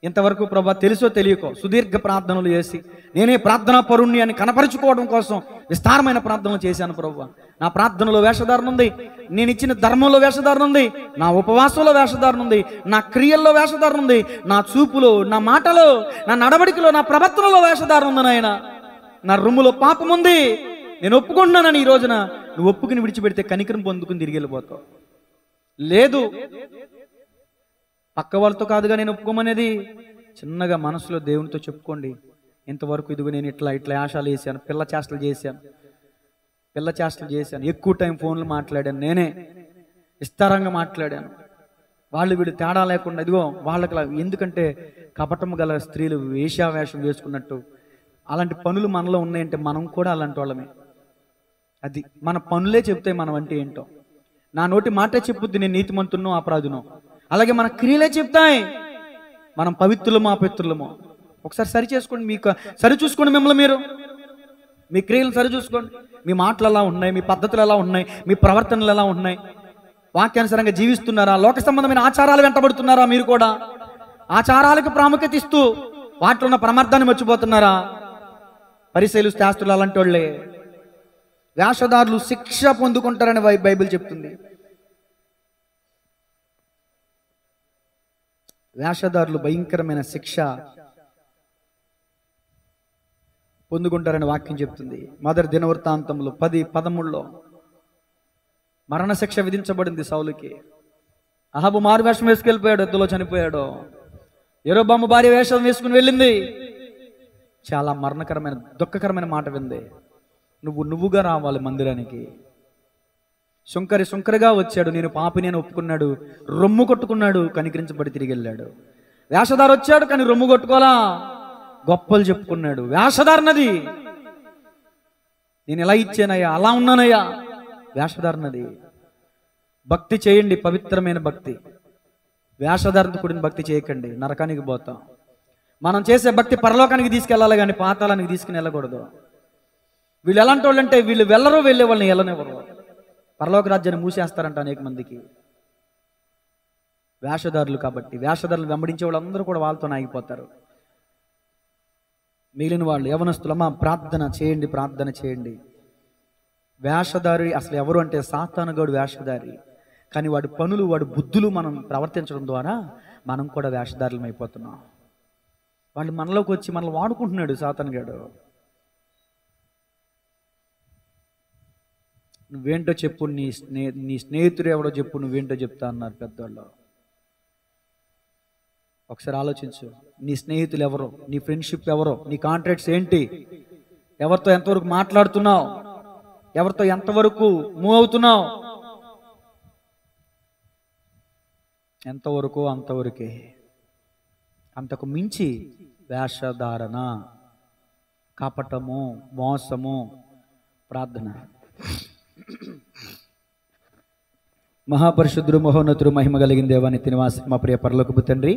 ఇంతవరకు ప్రభా తెలుసో తెలియకో సుదీర్ఘ ప్రార్థనలు చేసి నేనే ప్రార్థనా పరుణ్ణి అని కనపరుచుకోవడం కోసం విస్తారమైన ప్రార్థనలు చేశాను ప్రభా. నా ప్రార్థనలో వేషధారణ ఉంది, నేను ఇచ్చిన ధర్మంలో వేషధారణ ఉంది, నా ఉపవాసంలో వేషధారణ ఉంది, నా క్రియల్లో వేషధారణ ఉంది, నా చూపులో, నా మాటలో, నా నడవడికలో, నా ప్రవర్తనలో వేషధారణ ఉంది. నాయన, నా రొమ్ములో పాపం ఉంది, నేను ఒప్పుకుంటున్నానని ఈ రోజున నువ్వు ఒప్పుకుని విడిచిపెడితే కనికరం పొందుకుని తిరిగి వెళ్ళిపోతావు. లేదు, పక్క వాళ్ళతో కాదుగా నేను ఒప్పుకోమనేది, చిన్నగా మనసులో దేవునితో చెప్పుకోండి. ఇంతవరకు ఇదిగో నేను ఇట్లా యాశాలు వేసాను, పిల్ల చేష్టలు చేశాను, ఎక్కువ టైం ఫోన్లు మాట్లాడాను, నేనే విస్తారంగా మాట్లాడాను, వాళ్ళు వీడు తేడా లేకుండా ఇదిగో వాళ్ళకి. ఎందుకంటే కపటము గల స్త్రీలు వేషావేషం వేసుకున్నట్టు అలాంటి పనులు మనలో ఉన్నాయంటే మనం కూడా అలాంటి వాళ్ళమే. అది మన పనులే చెప్తాయి మనం అంటే ఏంటో. నా నోటి మాటే చెప్పుద్ది నేను నీతిమంతున్నో అపరాధునో. అలాగే మన క్రియలే చెప్తాయి మనం పవిత్రులమో అపవిత్రులమో. ఒకసారి సరి చేసుకోండి, మీకు సరి చూసుకోండి. మిమ్మల్ని మీరు మీ క్రియలను సరి చూసుకోండి. మీ మాటలు ఎలా ఉన్నాయి, మీ పద్ధతులు ఎలా ఉన్నాయి, మీ ప్రవర్తనలు ఎలా ఉన్నాయి, వాక్యానుసారంగా జీవిస్తున్నారా? లోక సంబంధమైన ఆచారాలు వెంటబడుతున్నారా? మీరు కూడా ఆచారాలకు ప్రాముఖ్యత ఇస్తూ వాటిలో ఉన్న ప్రమార్థాన్ని మర్చిపోతున్నారా? పరిశీలు శాస్త్రులు అలాంటి వాళ్ళే. వేషధారులు శిక్ష పొందుకుంటారని బైబిల్ చెప్తుంది. వేషధారులు భయంకరమైన శిక్ష పొందుకుంటారని వాక్యం చెప్తుంది. మొదటి దినవృత్తాంతంలో 10:13 మరణశిక్ష విధించబడింది సౌలుకి. అహాబు మారు వేషం వేసుకెళ్ళిపోయాడు, ఎద్దులో చనిపోయాడు. యెరోబాము భార్య వేషం వేసుకుని వెళ్ళింది. చాలా మరణకరమైన దుఃఖకరమైన మాట వింది. నువ్వుగా రావాలి మందిరానికి. శుంకరిగా వచ్చాడు, నేను పాపిని అని ఒప్పుకున్నాడు, రొమ్ము కొట్టుకున్నాడు, కనికరించబడి తిరిగి వెళ్ళాడు. వేషధార వచ్చాడు, కానీ రొమ్ము కొట్టుకోలా, గొప్పలు చెప్పుకున్నాడు. వేషధారణది. నేను ఎలా ఇచ్చానయ్యా, అలా ఉన్నానయ్యా, వేషధారణది. భక్తి చేయండి, పవిత్రమైన భక్తి. వేషధారణతో కూడిన భక్తి చేయకండి, నరకానికి పోతాం. మనం చేసే భక్తి పరలోకానికి తీసుకెళ్ళాలి కానీ పాతాళానికి తీసుకుని వెళ్ళకూడదు. వీళ్ళు ఎలాంటి వాళ్ళు అంటే వీళ్ళు వెళ్ళరు, వెళ్ళే వాళ్ళని వెళ్ళనివ్వరు. పరలోక రాజ్యాన్ని మూసేస్తారంట అనేక మందికి. వేషధారులు కాబట్టి వేషధారులు వెంబడించే వాళ్ళందరూ కూడా వాళ్ళతో ఆగిపోతారు. మిగిలిన వాళ్ళు యవనస్తులమ్మా ప్రార్థన చేయండి. వేషధారి అసలు ఎవరు అంటే సాతానుగాడు వేషధారి. కానీ వాడి పనులు, వాడి బుద్ధులు మనం ప్రవర్తించడం ద్వారా మనం కూడా వేషధారులం అయిపోతున్నాం. వాళ్ళు మనలోకి వచ్చి మనల్ని వాడుకుంటున్నాడు సాతానుగాడు. నువ్వేంటో చెప్పు, నీ స్నేహితుడు ఎవడో చెప్పు, నువ్వేంటో చెప్తా అన్నారు పెద్దవాళ్ళు. ఒకసారి ఆలోచించు. నీ స్నేహితులు ఎవరో, నీ ఫ్రెండ్షిప్ ఎవరో, నీ కాంట్రాక్ట్స్ ఏంటి, ఎవరితో ఎంతవరకు మాట్లాడుతున్నావు, ఎవరితో ఎంతవరకు మూవ్ అవుతున్నావు, ఎంతవరకు అంతవరకే. అంతకు మించి వేషధారణ, కపటము, మోసము, ప్రార్థన. మహాపరిశుద్ధుడు మహోన్నతుడు మహిమ కలిగిన దేవాన్ని తినివాసి మా ప్రియ పరలోకపు తండ్రి,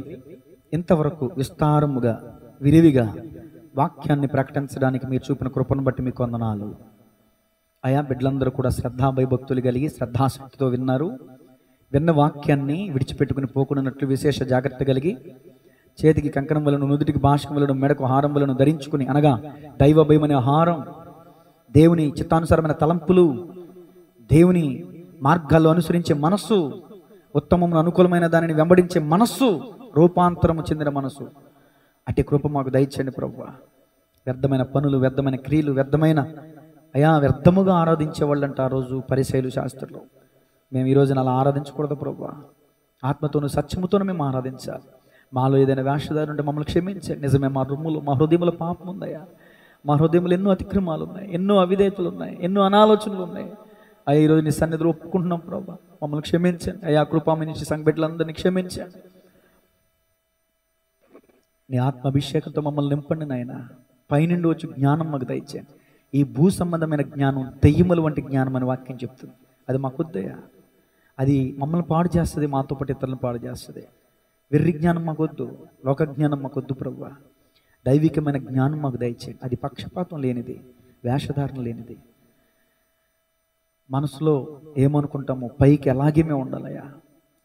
ఇంతవరకు విస్తారముగా విరివిగా వాక్యాన్ని ప్రకటించడానికి మీరు చూపిన కృపను బట్టి మీకు వందనాలు. అయా, బిడ్డలందరూ కూడా శ్రద్ధా భయభక్తులు కలిగి శ్రద్ధాశక్తితో విన్నారు. విన్న వాక్యాన్ని విడిచిపెట్టుకుని పోకున్నట్లు విశేష జాగ్రత్త కలిగి చేతికి కంకణములను, నుదుటికి భాషకములను, మెడకు హారములను ధరించుకుని, అనగా దైవ భయమనే హారం, దేవుని చిత్తానుసారమైన తలంపులు, దేవుని మార్గాల్లో అనుసరించే మనస్సు, ఉత్తమమును అనుకూలమైన దానిని వెంబడించే మనస్సు, రూపాంతరము చెందిన మనసు, అట్టి కృప మాకు దయచేయండి ప్రభువా. వ్యర్థమైన పనులు, వ్యర్థమైన క్రియలు, వ్యర్థముగా ఆరాధించే వాళ్ళంట ఆ రోజు పరిసయ్యులు, శాస్త్రులు. మేము ఈరోజు అలా ఆరాధించకూడదు ప్రభువా. ఆత్మతోనూ సత్యముతోనూ మేము ఆరాధించాలి. మాలో ఏదైనా వేషధారి ఉంటే మమ్మల్ని క్షమించండి. నిజమే, మా హృదయముల పాపం ఉందయ్యా. మా హృదయంలో ఎన్నో అతిక్రమాలు ఉన్నాయి, ఎన్నో అవిధేయతలు ఉన్నాయి, ఎన్నో అనాలోచనలు ఉన్నాయి. అయ్యా, ఈరోజు నీ సన్నిధిలో ఒప్పుకుంటున్నాం ప్రభా, మమ్మల్ని క్షమించండి అయ్యా. కృపామి నుంచి సంఘ బిడ్డలందరినీ క్షమించండి. నీ ఆత్మాభిషేకంతో మమ్మల్ని నింపండి నాయన. పైనుండి వచ్చి జ్ఞానం మాకు దయచేయండి. ఈ భూ సంబంధమైన జ్ఞానం దెయ్యముల వంటి జ్ఞానం అని వాక్యం చెప్తుంది. అది మాకు వద్దయ్యా. అది మమ్మల్ని పాడు చేస్తుంది, మాతో పాటు ఇతరులను పాడు చేస్తుంది. వెర్రి జ్ఞానం మాకొద్దు, లోక జ్ఞానం మాకొద్దు ప్రభువా. దైవికమైన జ్ఞానం మాకు దయచేయండి. అది పక్షపాతం లేనిది, వేషధారణ లేనిది. మనసులో ఏమనుకుంటామో పైకి అలాగే మేము ఉండాలయ్యా.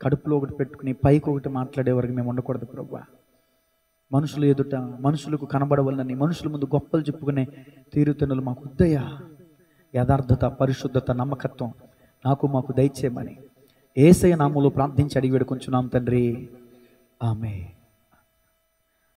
కడుపులో ఒకటి పెట్టుకుని పైకి ఒకటి మాట్లాడే వరకు మేము ఉండకూడదు ప్రభువా. మనుషులు ఎదుట, మనుషులకు కనబడవలనని, మనుషుల ముందు గొప్పలు చెప్పుకునే తీరుతెన్నులు మాకు వద్దయ్యా. యథార్థత, పరిశుద్ధత, నమ్మకత్వం మాకు దయచేయమని యేసయ్య నామములో ప్రార్థించి అడిగి వేడుకొంచున్నాం తండ్రి. ఆమేన్.